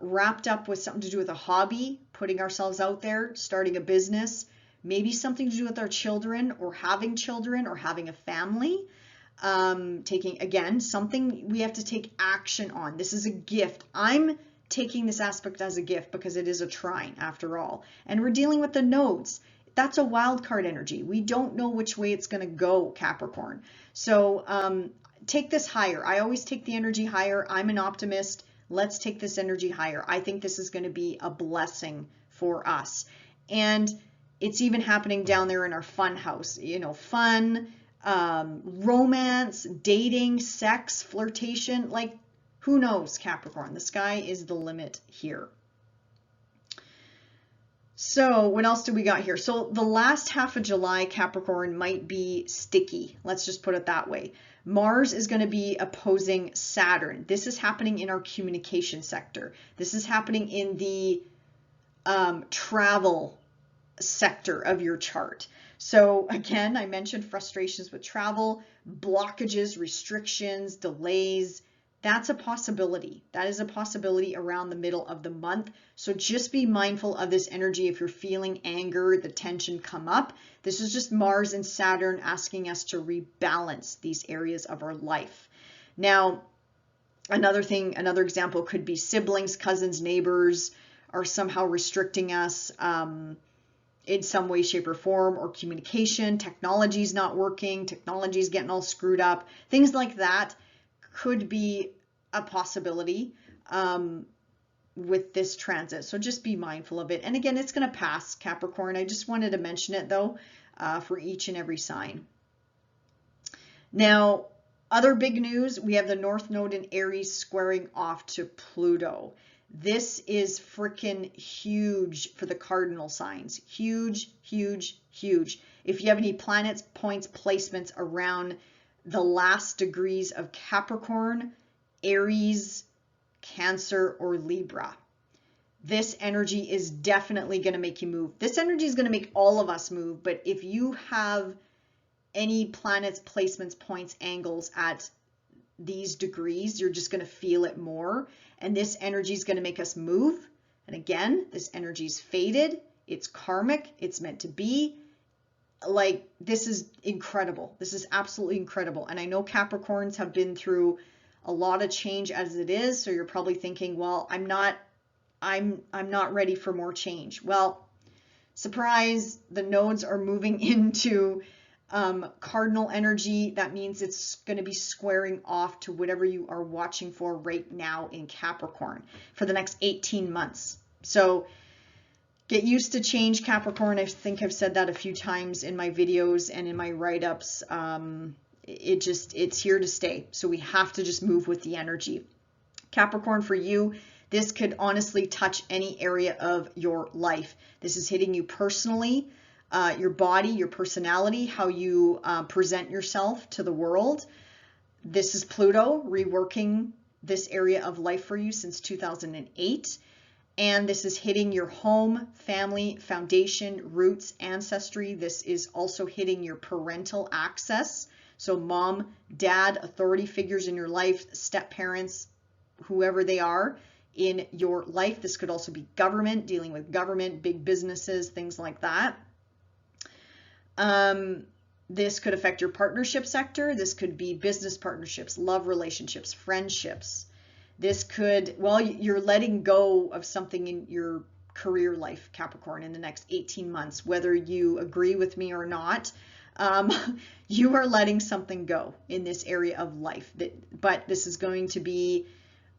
wrapped up with something to do with a hobby, putting ourselves out there, starting a business, maybe something to do with our children or having a family. Taking, again, something we have to take action on. This is a gift. I'm taking this aspect as a gift because it is a trine after all. And we're dealing with the nodes. That's a wild card energy. We don't know which way it's going to go, Capricorn. So take this higher. I always take the energy higher. I'm an optimist. Let's take this energy higher. I think this is going to be a blessing for us. And it's even happening down there in our fun house, you know, fun, romance, dating, sex, flirtation, like who knows, Capricorn? The sky is the limit here. So what else do we got here? So the last half of July, Capricorn, might be sticky. Let's just put it that way. Mars is going to be opposing Saturn. This is happening in our communication sector. This is happening in the travel sector of your chart. So again, I mentioned frustrations with travel, blockages, restrictions, delays. That's a possibility. That is a possibility around the middle of the month. So just be mindful of this energy. If you're feeling anger, the tension come up. This is just Mars and Saturn asking us to rebalance these areas of our life. Now, another example could be siblings, cousins, neighbors are somehow restricting us in some way, shape, or form, or communication. Technology is not working. Technology is getting all screwed up. Things like that could be a possibility with this transit. So just be mindful of it. And again, it's going to pass, Capricorn. I just wanted to mention it though, for each and every sign. Now, other big news, we have the North Node in Aries squaring off to Pluto. This is freaking huge for the cardinal signs. Huge, huge, huge. If you have any planets, points, placements around the last degrees of Capricorn, Aries, Cancer, or Libra, this energy is definitely going to make you move. This energy is going to make all of us move, but if you have any planets, placements, points, angles at these degrees, you're just going to feel it more. And this energy is going to make us move. And again, this energy is fated. It's karmic. It's meant to be. Like, this is incredible. This is absolutely incredible. And I know Capricorns have been through a lot of change as it is. So you're probably thinking, well, I'm not ready for more change. Well, surprise, the nodes are moving into cardinal energy. That means it's going to be squaring off to whatever you are watching for right now in Capricorn for the next 18 months. So get used to change, Capricorn. I think I've said that a few times in my videos and in my write-ups. It's here to stay. So we have to just move with the energy. Capricorn, for you, this could honestly touch any area of your life. This is hitting you personally, your body, your personality, how you present yourself to the world. This is Pluto reworking this area of life for you since 2008. And this is hitting your home, family, foundation, roots, ancestry. This is also hitting your parental access. So mom, dad, authority figures in your life, step parents, whoever they are in your life. This could also be government, dealing with government, big businesses, things like that. This could affect your partnership sector. This could be business partnerships, love relationships, friendships. This could, well, you're letting go of something in your career life, Capricorn, in the next 18 months, whether you agree with me or not. You are letting something go in this area of life. But this is going to be,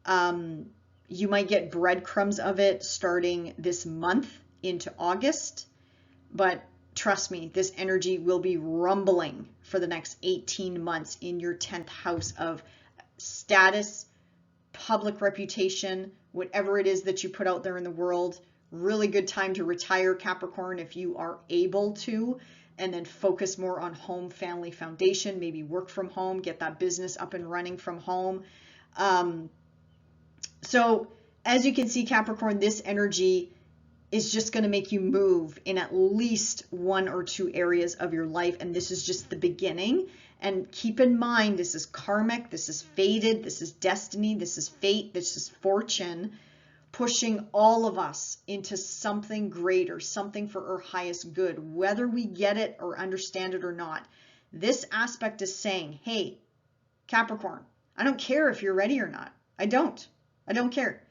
you might get breadcrumbs of it starting this month into August. But trust me, this energy will be rumbling for the next 18 months in your 10th house of status, public reputation, whatever it is that you put out there in the world. Really good time to retire, Capricorn, if you are able to. and then focus more on home family foundation, maybe work from home, get that business up and running from home. So as you can see, Capricorn, this energy is just going to make you move in at least one or two areas of your life. And this is just the beginning. And keep in mind, this is karmic, this is fated, this is destiny, this is fate, this is fortune, pushing all of us into something greater, something for our highest good, whether we get it or understand it or not. This aspect is saying, hey, Capricorn, I don't care if you're ready or not. I don't care.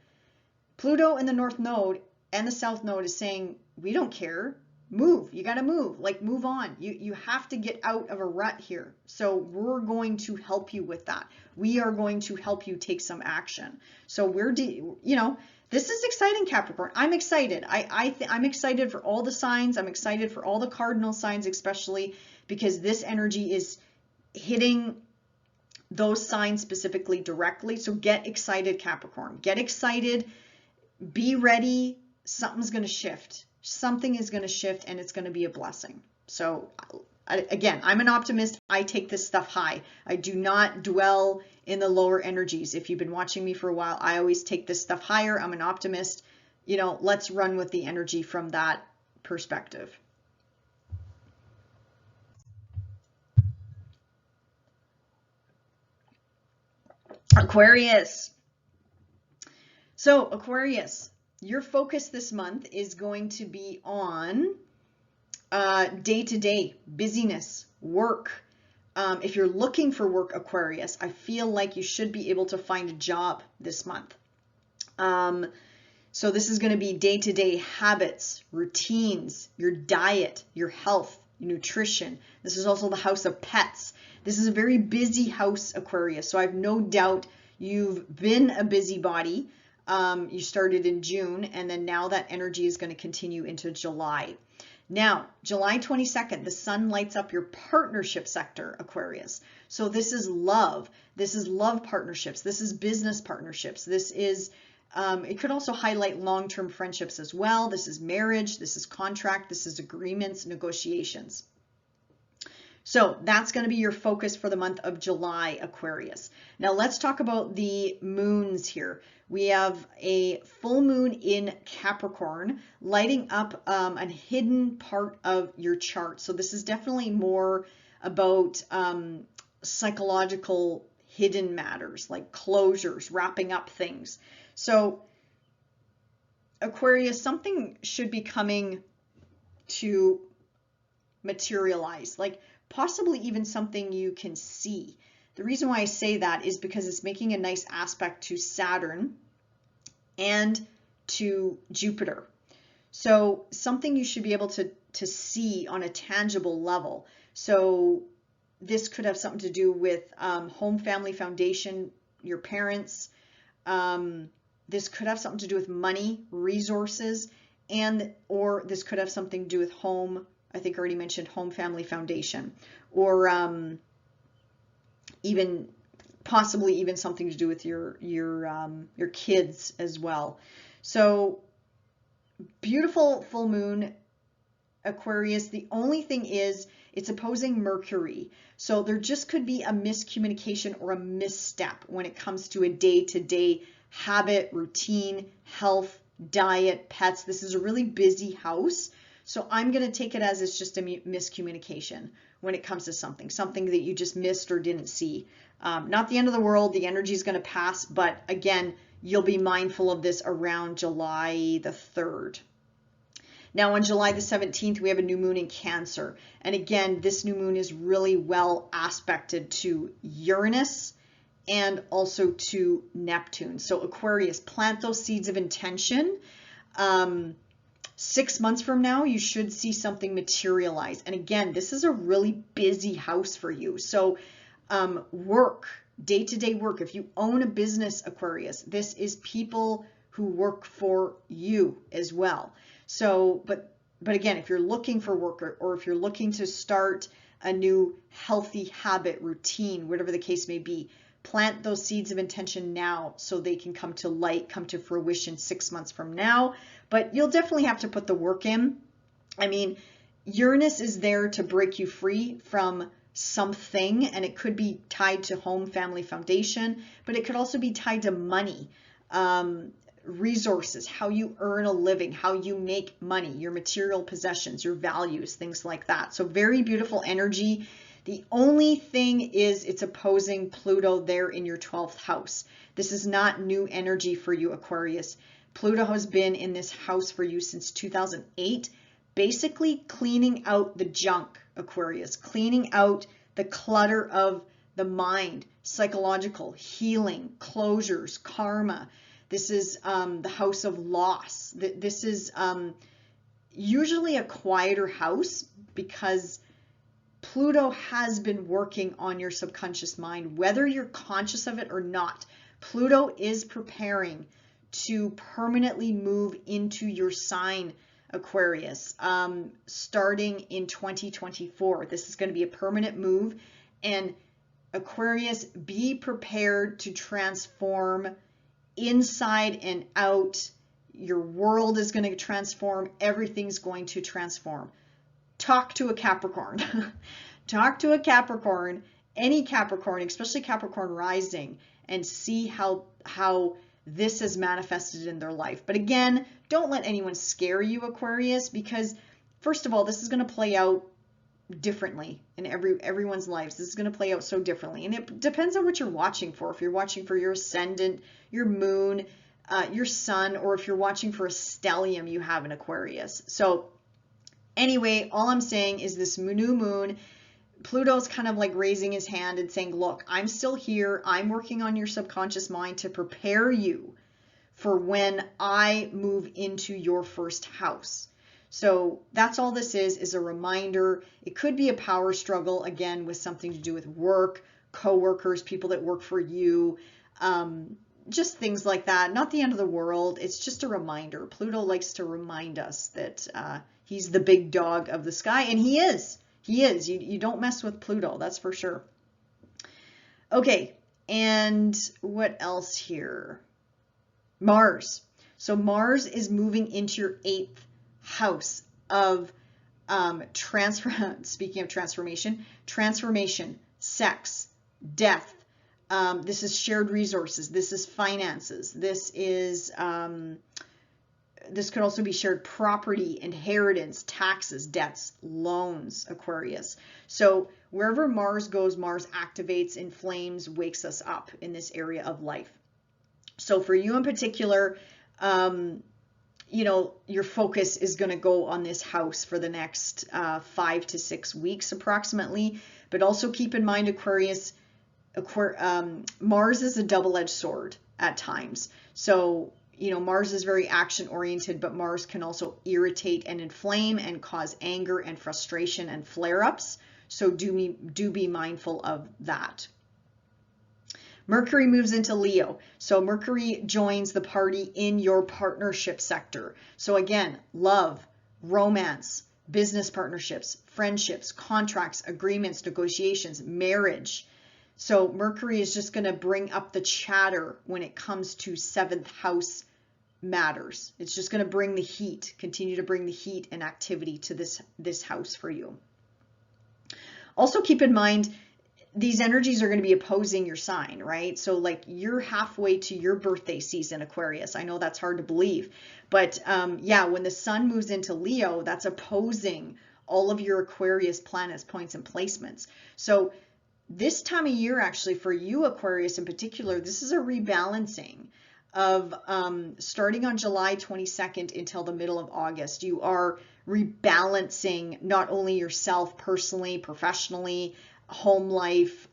Pluto in the North Node and the South Node is saying, we don't care. Move. You got to move. Like, move on. You have to get out of a rut here. So we're going to help you with that. We are going to help you take some action. So this is exciting, Capricorn. I'm excited. I'm excited for all the signs. I'm excited for all the cardinal signs, especially because this energy is hitting those signs specifically directly. So get excited, Capricorn. Get excited. Be ready. Something's going to shift. Something is going to shift, and it's going to be a blessing. So again, I'm an optimist. I take this stuff high. I do not dwell in the lower energies. If you've been watching me for a while, I always take this stuff higher. I'm an optimist. Let's run with the energy from that perspective. Aquarius. So Aquarius, your focus this month is going to be on day-to-day busyness, work. If you're looking for work, Aquarius, I feel like you should be able to find a job this month. So this is going to be day-to-day habits, routines, your diet, your health, your nutrition. This is also the house of pets. This is a very busy house, Aquarius. So I have no doubt you've been a busybody. You started in June, and then now that energy is going to continue into July. Now, July 22nd, the sun lights up your partnership sector, Aquarius. So this is love. This is love partnerships. This is business partnerships. This is, it could also highlight long-term friendships as well. This is marriage. This is contract. This is agreements, negotiations. So that's going to be your focus for the month of July, Aquarius. Now let's talk about the moons here. We have a full moon in Capricorn lighting up a hidden part of your chart. So this is definitely more about psychological hidden matters like closures, wrapping up things. So Aquarius, something should be coming to materialize, like possibly even something you can see. The reason why I say that is because it's making a nice aspect to Saturn and to Jupiter. So something you should be able to see on a tangible level. So this could have something to do with home family foundation, your parents. This could have something to do with money, resources, or this could have something to do with home. I think I already mentioned home family foundation, or even possibly even something to do with your kids as well. So beautiful full moon, Aquarius. The only thing is it's opposing Mercury. So there just could be a miscommunication or a misstep when it comes to a day-to-day habit, routine, health, diet, pets. This is a really busy house. So I'm going to take it as it's just a miscommunication when it comes to something that you just missed or didn't see. Not the end of the world. The energy is going to pass. But again, you'll be mindful of this around July the 3rd. Now on July the 17th, we have a new moon in Cancer. And again, this new moon is really well aspected to Uranus and also to Neptune. So Aquarius, plant those seeds of intention. 6 months from now, you should see something materialize. And again, this is a really busy house for you. So work, day-to-day work. If you own a business, Aquarius, this is people who work for you as well. So, but again, if you're looking for work or if you're looking to start a new healthy habit, routine, whatever the case may be, plant those seeds of intention now so they can come to light, come to fruition 6 months from now. But you'll definitely have to put the work in. I mean, Uranus is there to break you free from something, and it could be tied to home, family, foundation, but it could also be tied to money, resources, how you earn a living, how you make money, your material possessions, your values, things like that. So very beautiful energy. The only thing is it's opposing Pluto there in your 12th house. This is not new energy for you, Aquarius. Pluto has been in this house for you since 2008, basically cleaning out the junk, Aquarius, cleaning out the clutter of the mind, psychological, healing, closures, karma. This is the house of loss. This is usually a quieter house because Pluto has been working on your subconscious mind, whether you're conscious of it or not. Pluto is preparing to permanently move into your sign, Aquarius, starting in 2024. This is going to be a permanent move. And Aquarius, be prepared to transform inside and out. Your world is going to transform. Everything's going to transform. Talk to a Capricorn. Talk to a Capricorn, any Capricorn, especially Capricorn rising, and see how this is manifested in their life. But again, don't let anyone scare you, Aquarius, because first of all, this is going to play out differently in everyone's lives. This is going to play out so differently, and it depends on what you're watching for. If you're watching for your ascendant, your moon, your sun, or if you're watching for a stellium you have in Aquarius. So anyway, all I'm saying is this new moon, Pluto's kind of like raising his hand and saying, look, I'm still here. I'm working on your subconscious mind to prepare you for when I move into your first house. So that's all this is a reminder. It could be a power struggle, again, with something to do with work, coworkers, people that work for you, just things like that. Not the end of the world. It's just a reminder. Pluto likes to remind us that he's the big dog of the sky, and he is. He is. You don't mess with Pluto, that's for sure. Okay, and what else here? Mars. So Mars is moving into your 8th house of speaking of transformation, sex, death. This is shared resources. This is finances. This is this could also be shared property, inheritance, taxes, debts, loans, Aquarius. So wherever Mars goes, Mars activates, inflames, wakes us up in this area of life. So for you in particular, you know, your focus is going to go on this house for the next 5 to 6 weeks approximately. But also keep in mind, Aquarius, Mars is a double-edged sword at times. So, you know, Mars is very action oriented, but Mars can also irritate and inflame and cause anger and frustration and flare-ups. So do be mindful of that. Mercury moves into Leo. So Mercury joins the party in your partnership sector. So again, love, romance, business partnerships, friendships, contracts, agreements, negotiations, marriage. So Mercury is just going to bring up the chatter when it comes to 7th house matters. It's just going to bring the heat, continue to bring the heat and activity to this house for you. Also keep in mind, these energies are going to be opposing your sign, right? So like you're halfway to your birthday season, Aquarius. I know that's hard to believe, but yeah, when the sun moves into Leo, that's opposing all of your Aquarius planets, points, and placements. So this time of year, actually, for you, Aquarius in particular, this is a rebalancing of starting on July 22nd until the middle of August. You are rebalancing not only yourself personally, professionally, home life,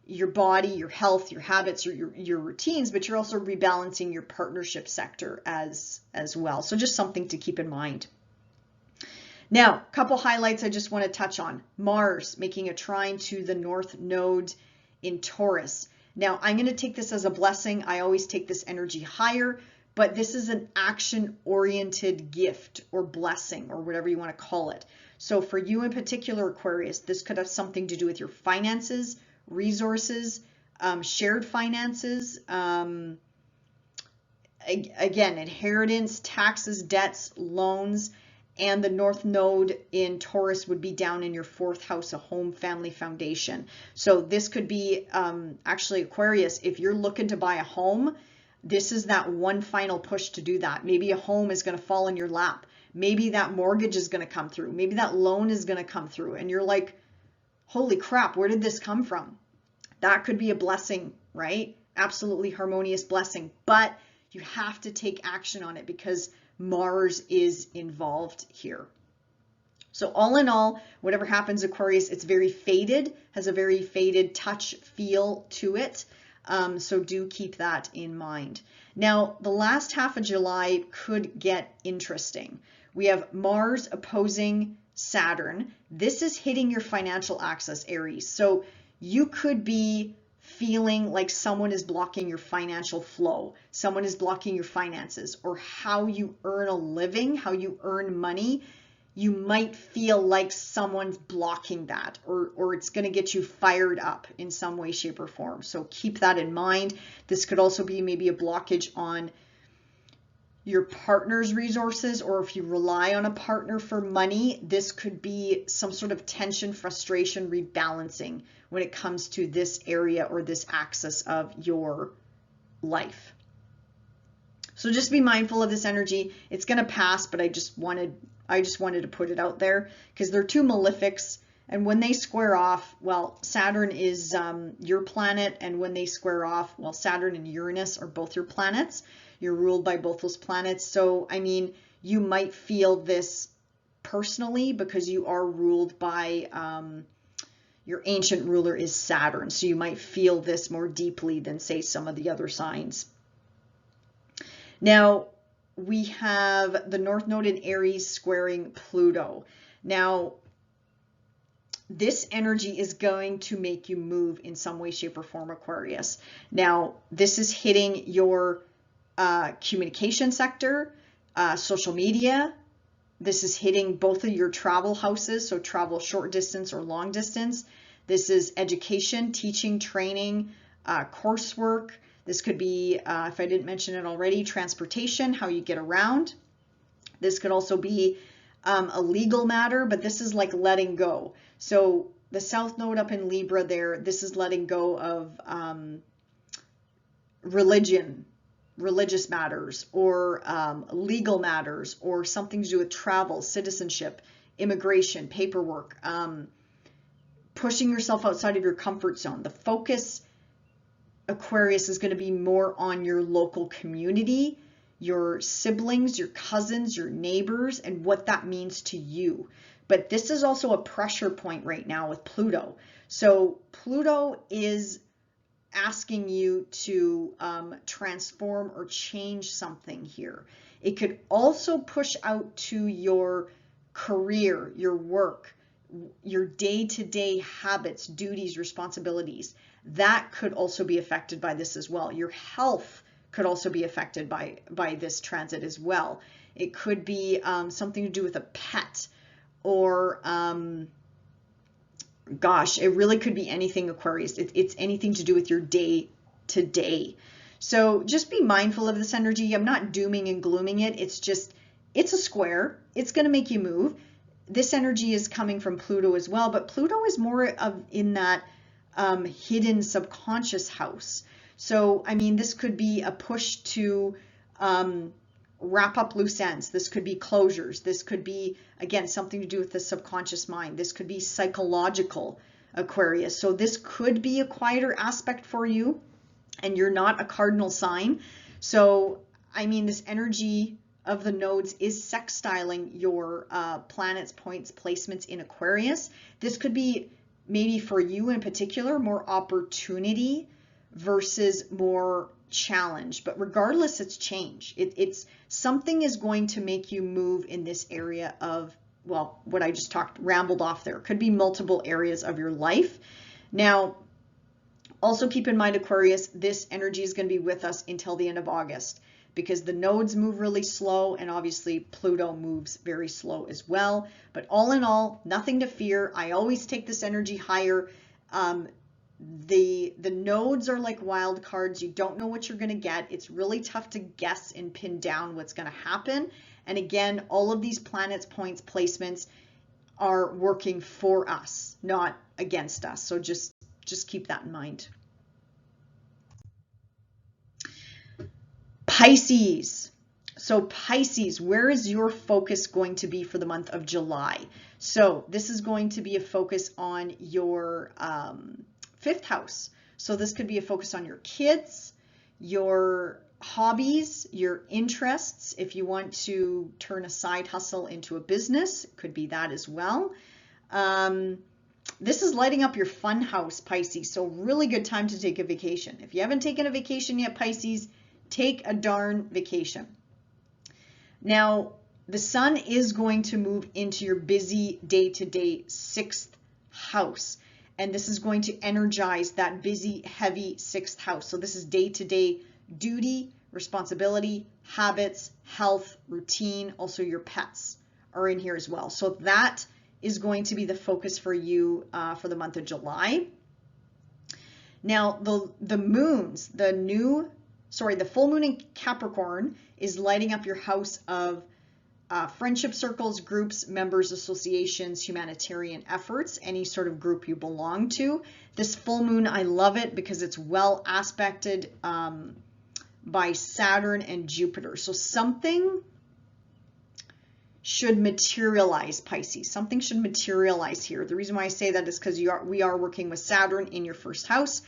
your body, your health, your habits, your routines, but you're also rebalancing your partnership sector as well. So just something to keep in mind. Now, a couple highlights I just want to touch on. Mars making a trine to the North Node in Taurus. Now, I'm going to take this as a blessing. I always take this energy higher, but this is an action-oriented gift or blessing or whatever you want to call it. So for you in particular, Aquarius, this could have something to do with your finances, resources, shared finances, again, inheritance, taxes, debts, loans, And the North Node in Taurus would be down in your 4th house, a home, family, foundation. So this could be actually Aquarius, if you're looking to buy a home, this is that one final push to do that. Maybe a home is going to fall in your lap. Maybe that mortgage is going to come through. Maybe that loan is going to come through. And you're like, holy crap, where did this come from? That could be a blessing, right? Absolutely harmonious blessing. But you have to take action on it because Mars is involved here. So all in all, whatever happens, Aquarius, it's very faded, has a very faded touch feel to it. So do keep that in mind. Now, the last half of July could get interesting. We have Mars opposing Saturn. This is hitting your financial access, Aries. So you could be feeling like someone is blocking your financial flow, someone is blocking your finances, or how you earn a living, how you earn money. You might feel like someone's blocking that, or it's going to get you fired up in some way, shape, or form. So keep that in mind. This could also be maybe a blockage on your partner's resources, or if you rely on a partner for money, this could be some sort of tension, frustration, rebalancing when it comes to this area or this axis of your life. So just be mindful of this energy. It's going to pass, but I just wanted to put it out there because they're two malefics, and when they square off, well, Saturn is your planet, and when they square off, well, Saturn and Uranus are both your planets. You're ruled by both those planets. So, I mean, you might feel this personally because you are ruled by, your ancient ruler is Saturn. So you might feel this more deeply than, say, some of the other signs. Now, we have the North Node in Aries squaring Pluto. Now, this energy is going to make you move in some way, shape, or form, Aquarius. Now, this is hitting your communication sector, social media. This is hitting both of your travel houses, so travel short distance or long distance. This is education, teaching, training, coursework. This could be, if I didn't mention it already, transportation, how you get around. This could also be a legal matter, but this is like letting go. So the South Node up in Libra there, this is letting go of religious matters, or legal matters, or something to do with travel, citizenship, immigration, paperwork, pushing yourself outside of your comfort zone. The focus, Aquarius, is going to be more on your local community, your siblings, your cousins, your neighbors, and what that means to you. But this is also a pressure point right now with Pluto. So Pluto is asking you to transform or change something here. It could also push out to your career, your work, your day-to-day habits, duties, responsibilities. That could also be affected by this as well. Your health could also be affected by this transit as well. It could be something to do with a pet, or gosh, it really could be anything, Aquarius. It's anything to do with your day to day. So just be mindful of this energy. I'm not dooming and glooming it. It's just, it's a square. It's going to make you move. This energy is coming from Pluto as well, but Pluto is more of in that hidden subconscious house. So, I mean, this could be a push to wrap up loose ends. This could be closures. This could be, again, something to do with the subconscious mind. This could be psychological, Aquarius. So this could be a quieter aspect for you, and you're not a cardinal sign. So, I mean, this energy of the nodes is sextiling your planets, points, placements in Aquarius. This could be maybe for you in particular, more opportunity versus more challenge. But regardless, it's change. It's something is going to make you move in this area of, well, what I just rambled off there. Could be multiple areas of your life. Now, also keep in mind, Aquarius, this energy is going to be with us until the end of August, because the nodes move really slow, and obviously Pluto moves very slow as well. But all in all, nothing to fear. I always take this energy higher. The nodes are like wild cards. You don't know what you're going to get. It's really tough to guess and pin down what's going to happen. And again, all of these planets, points, placements are working for us, not against us. So just keep that in mind. Pisces. So Pisces, where is your focus going to be for the month of July? So this is going to be a focus on your 5th house. So this could be a focus on your kids, your hobbies, your interests. If you want to turn a side hustle into a business, it could be that as well. This is lighting up your fun house, Pisces. So really good time to take a vacation. If you haven't taken a vacation yet, Pisces, take a darn vacation. Now, the sun is going to move into your busy day-to-day 6th house. And this is going to energize that busy, heavy 6th house. So this is day-to-day duty, responsibility, habits, health, routine. Also your pets are in here as well. So that is going to be the focus for you for the month of July. Now, the moons, the full moon in Capricorn is lighting up your house of friendship circles, groups, members, associations, humanitarian efforts, any sort of group you belong to. This full moon, I love it because it's well aspected by Saturn and Jupiter. So something should materialize, Pisces. Something should materialize here. The reason why I say that is because we are working with Saturn in your 1st house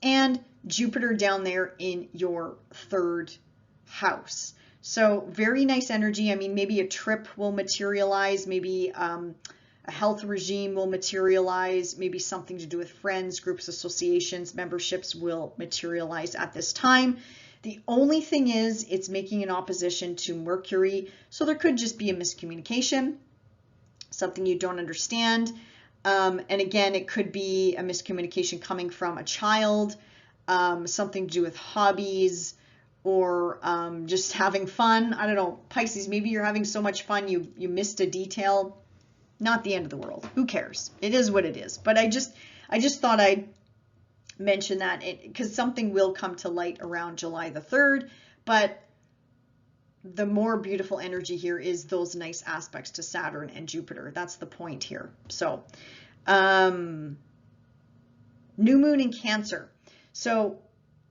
and Jupiter down there in your 3rd house. So very nice energy. I mean, maybe a trip will materialize, maybe a health regime will materialize, maybe something to do with friends, groups, associations, memberships will materialize at this time. The only thing is it's making an opposition to Mercury. So there could just be a miscommunication, something you don't understand. And again, it could be a miscommunication coming from a child, something to do with hobbies, or just having fun. I don't know, Pisces, maybe you're having so much fun you missed a detail. Not the end of the world. Who cares? It is what it is. But I just thought I'd mention that because something will come to light around July the 3rd. But the more beautiful energy here is those nice aspects to Saturn and Jupiter. That's the point here. So new moon in Cancer. So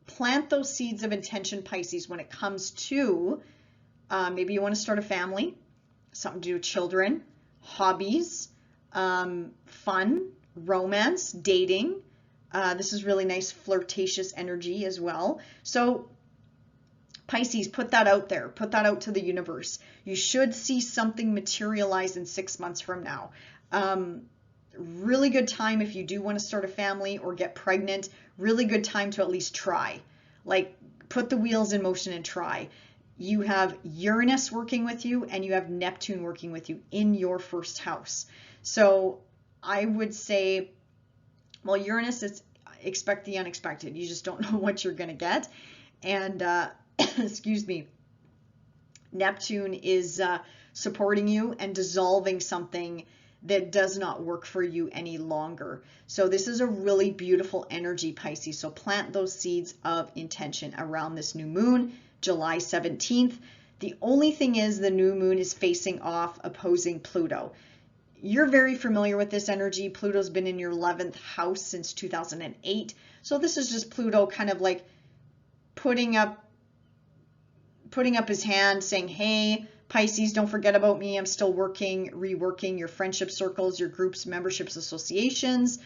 plant those seeds of intention, Pisces, when it comes to maybe you want to start a family, something to do with children, hobbies, fun, romance, dating. This is really nice flirtatious energy as well. So Pisces, put that out there. Put that out to the universe. You should see something materialize in 6 months from now. Really good time if you do want to start a family or get pregnant. Really good time to at least try. Like, put the wheels in motion and try. You have Uranus working with you and you have Neptune working with you in your 1st house. So I would say, well, Uranus is expect the unexpected. You just don't know what you're going to get. And excuse me, Neptune is supporting you and dissolving something that does not work for you any longer. So this is a really beautiful energy, Pisces. So plant those seeds of intention around this new moon, July 17th. The only thing is the new moon is facing off, opposing Pluto. You're very familiar with this energy. Pluto's been in your 11th house since 2008. So this is just Pluto kind of like putting up his hand saying, hey, Pisces, don't forget about me. I'm still reworking your friendship circles, your groups, memberships, associations.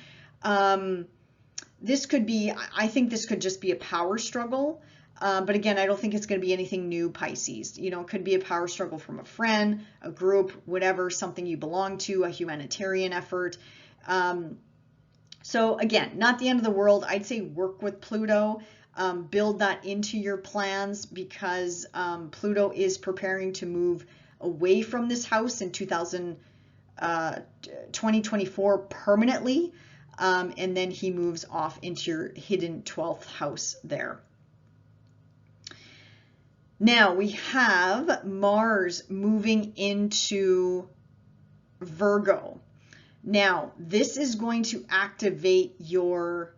This could be, I think this could just be a power struggle. But again, I don't think it's going to be anything new, Pisces. You know, it could be a power struggle from a friend, a group, whatever, something you belong to, a humanitarian effort. So again, not the end of the world. I'd say work with Pluto. Build that into your plans because Pluto is preparing to move away from this house in 2024 permanently. And then he moves off into your hidden 12th house there. Now we have Mars moving into Virgo. Now this is going to activate your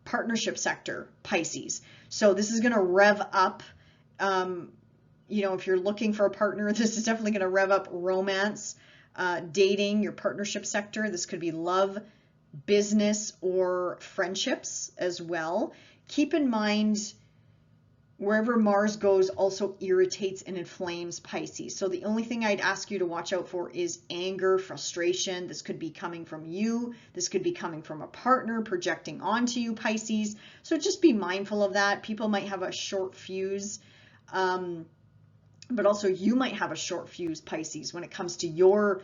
partnership sector, Pisces. So this is going to rev up, you know, if you're looking for a partner, this is definitely going to rev up romance, dating, your partnership sector. This could be love, business, or friendships as well. Keep in mind, wherever Mars goes also irritates and inflames Pisces. So the only thing I'd ask you to watch out for is anger, frustration. This could be coming from you. This could be coming from a partner projecting onto you, Pisces. So just be mindful of that. People might have a short fuse, but also you might have a short fuse, Pisces, when it comes to your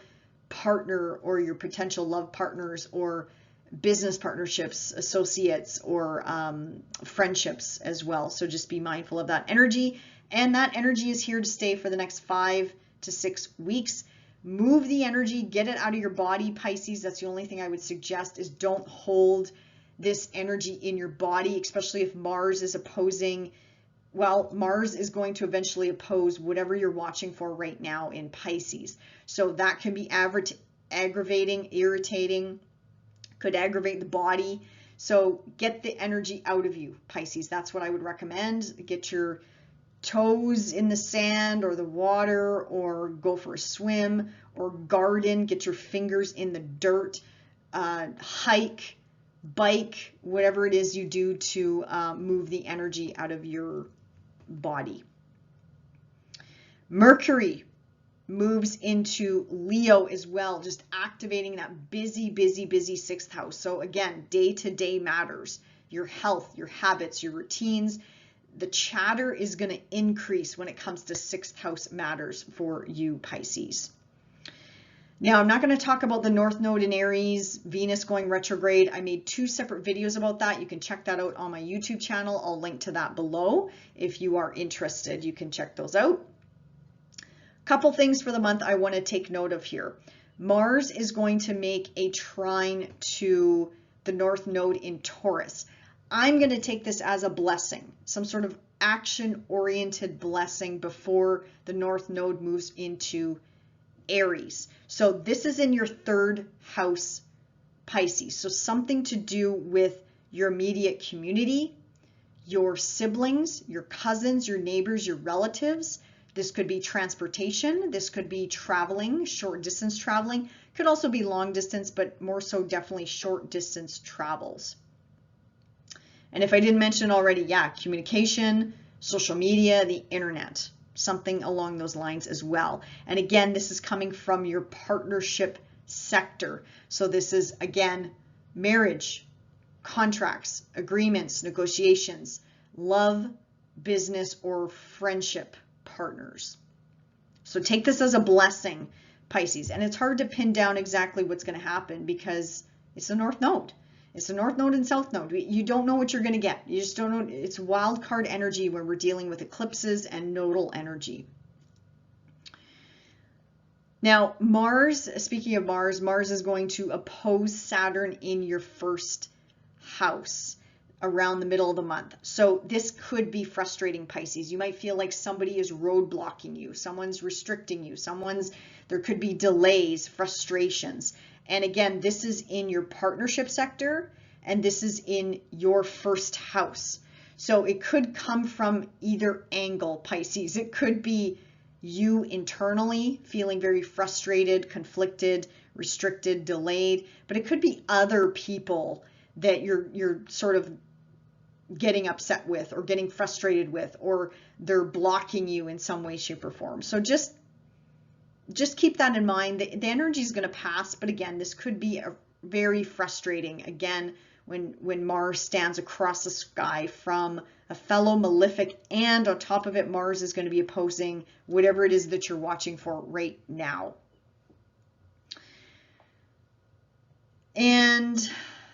partner or your potential love partners or business partnerships, associates, or friendships as well. So just be mindful of that energy. And that energy is here to stay for the next 5 to 6 weeks. Move the energy, get it out of your body, Pisces. That's the only thing I would suggest, is don't hold this energy in your body, especially if Mars is opposing. Well, Mars is going to eventually oppose whatever you're watching for right now in Pisces. So that can be aggravating, irritating, could aggravate the body. So get the energy out of you, Pisces. That's what I would recommend. Get your toes in the sand or the water, or go for a swim, or garden, get your fingers in the dirt, hike, bike, whatever it is you do to move the energy out of your body. Mercury moves into Leo as well, just activating that busy, busy, busy 6th house. So again, day-to-day matters, your health, your habits, your routines. The chatter is going to increase when it comes to 6th house matters for you, Pisces. Now, I'm not going to talk about the North Node in Aries, Venus going retrograde. I made 2 separate videos about that. You can check that out on my YouTube channel. I'll link to that below. If you are interested, you can check those out. Couple things for the month I want to take note of here. Mars is going to make a trine to the North Node in Taurus. I'm going to take this as a blessing, some sort of action-oriented blessing before the North Node moves into Aries. So this is in your 3rd house, Pisces. So something to do with your immediate community, your siblings, your cousins, your neighbors, your relatives. This could be transportation. This could be traveling, short distance traveling. Could also be long distance, but more so definitely short distance travels. And if I didn't mention already, yeah, communication, social media, the internet, something along those lines as well. And again, this is coming from your partnership sector. So this is, again, marriage, contracts, agreements, negotiations, love, business, or friendship partners. So take this as a blessing, Pisces. And it's hard to pin down exactly what's going to happen because it's the North Node. It's the North Node and South Node. You don't know what you're going to get. You just don't know. It's wild card energy when we're dealing with eclipses and nodal energy. Now, Mars, speaking of Mars, Mars is going to oppose Saturn in your 1st house around the middle of the month. So this could be frustrating, Pisces. You might feel like somebody is roadblocking you, someone's restricting you, there could be delays, frustrations. And again, this is in your partnership sector, and this is in your 1st house. So it could come from either angle, Pisces. It could be you internally feeling very frustrated, conflicted, restricted, delayed, but it could be other people that you're sort of getting upset with or getting frustrated with, or they're blocking you in some way, shape, or form. So just keep that in mind. The energy is going to pass, but again, this could be a very frustrating, again, when Mars stands across the sky from a fellow malefic, and on top of it, Mars is going to be opposing whatever it is that you're watching for right now. And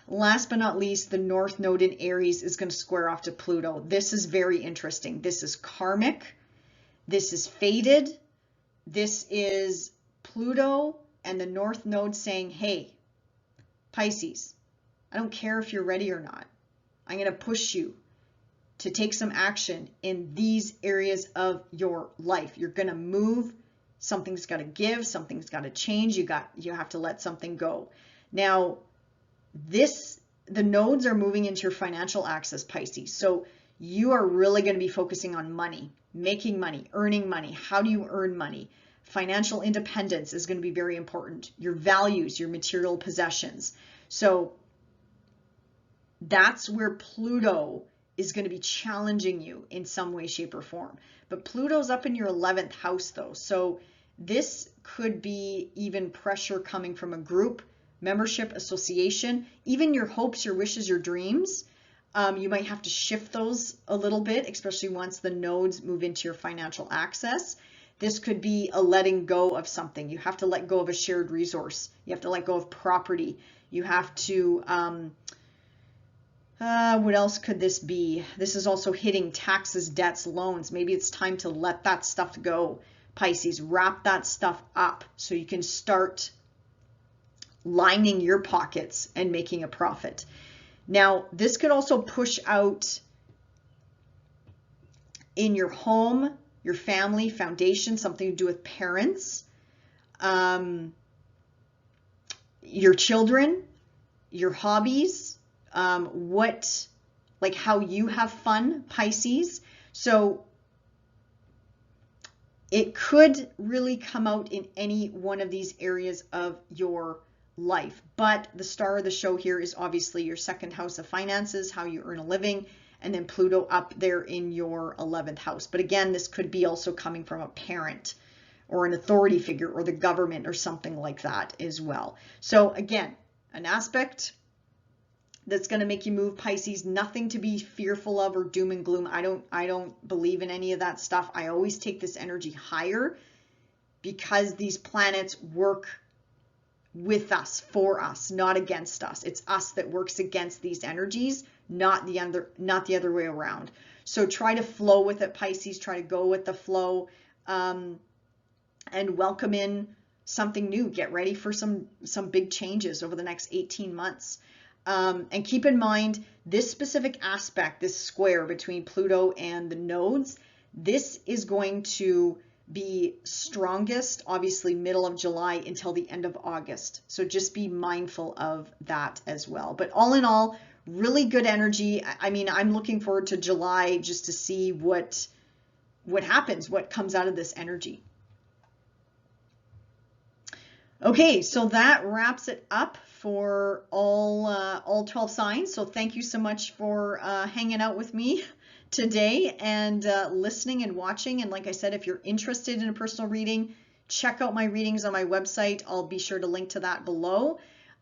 last but not least, the North Node in Aries is going to square off to Pluto. This is very interesting. This is karmic. This is fated. This is Pluto and the North Node saying, hey, Pisces, I don't care if you're ready or not. I'm going to push you to take some action in these areas of your life. You're going to move. Something's got to give. Something's got to change. You have to let something go. Now, this the nodes are moving into your financial axis, Pisces. So you are really going to be focusing on money, making money, earning money. How do you earn money? Financial independence is going to be very important. Your values, your material possessions. So that's where Pluto is going to be challenging you in some way, shape, or form. But Pluto's up in your 11th house though. So this could be even pressure coming from a group, membership, association, even your hopes, your wishes, your dreams. You might have to shift those a little bit, especially once the nodes move into your financial access. This could be a letting go of something. You have to let go of a shared resource. You have to let go of property. You have to, what else could this be? This is also hitting taxes, debts, loans. Maybe it's time to let that stuff go, Pisces. Wrap that stuff up so you can start lining your pockets and making a profit. Now, this could also push out in your home, your family, foundation, something to do with parents, your children, your hobbies, like how you have fun, Pisces. So it could really come out in any one of these areas of your life. But the star of the show here is obviously your second house of finances, how you earn a living, and then Pluto up there in your 11th house. But again, this could be also coming from a parent or an authority figure or the government or something like that as well. So again, an aspect that's going to make you move, Pisces. Nothing to be fearful of or doom and gloom. I don't believe in any of that stuff. I always take this energy higher because these planets work with us, for us, not against us. It's us that works against these energies, not the other way around. So try to flow with it, Pisces. Try to go with the flow, and welcome in something new. Get ready for some big changes over the next 18 months. And keep in mind this specific aspect, this square between Pluto and the nodes, this is going to be strongest, obviously, middle of July until the end of August. So just be mindful of that as well. But all in all, really good energy. I mean, I'm looking forward to July just to see what happens, what comes out of this energy. Okay, so that wraps it up for all 12 signs. So thank you so much for hanging out with me today and listening and watching. And like I said, if you're interested in a personal reading, check out my readings on my website. I'll be sure to link to that below.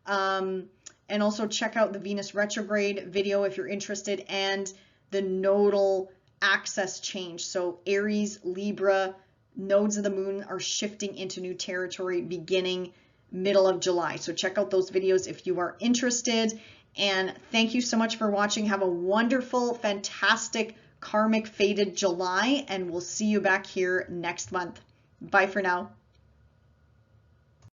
And also check out the Venus retrograde video if you're interested, and the nodal axis change. So Aries, Libra, nodes of the moon are shifting into new territory beginning middle of July. So check out those videos if you are interested. And thank you so much for watching. Have a wonderful, fantastic, karmic fated July, and we'll see you back here next month. Bye for now.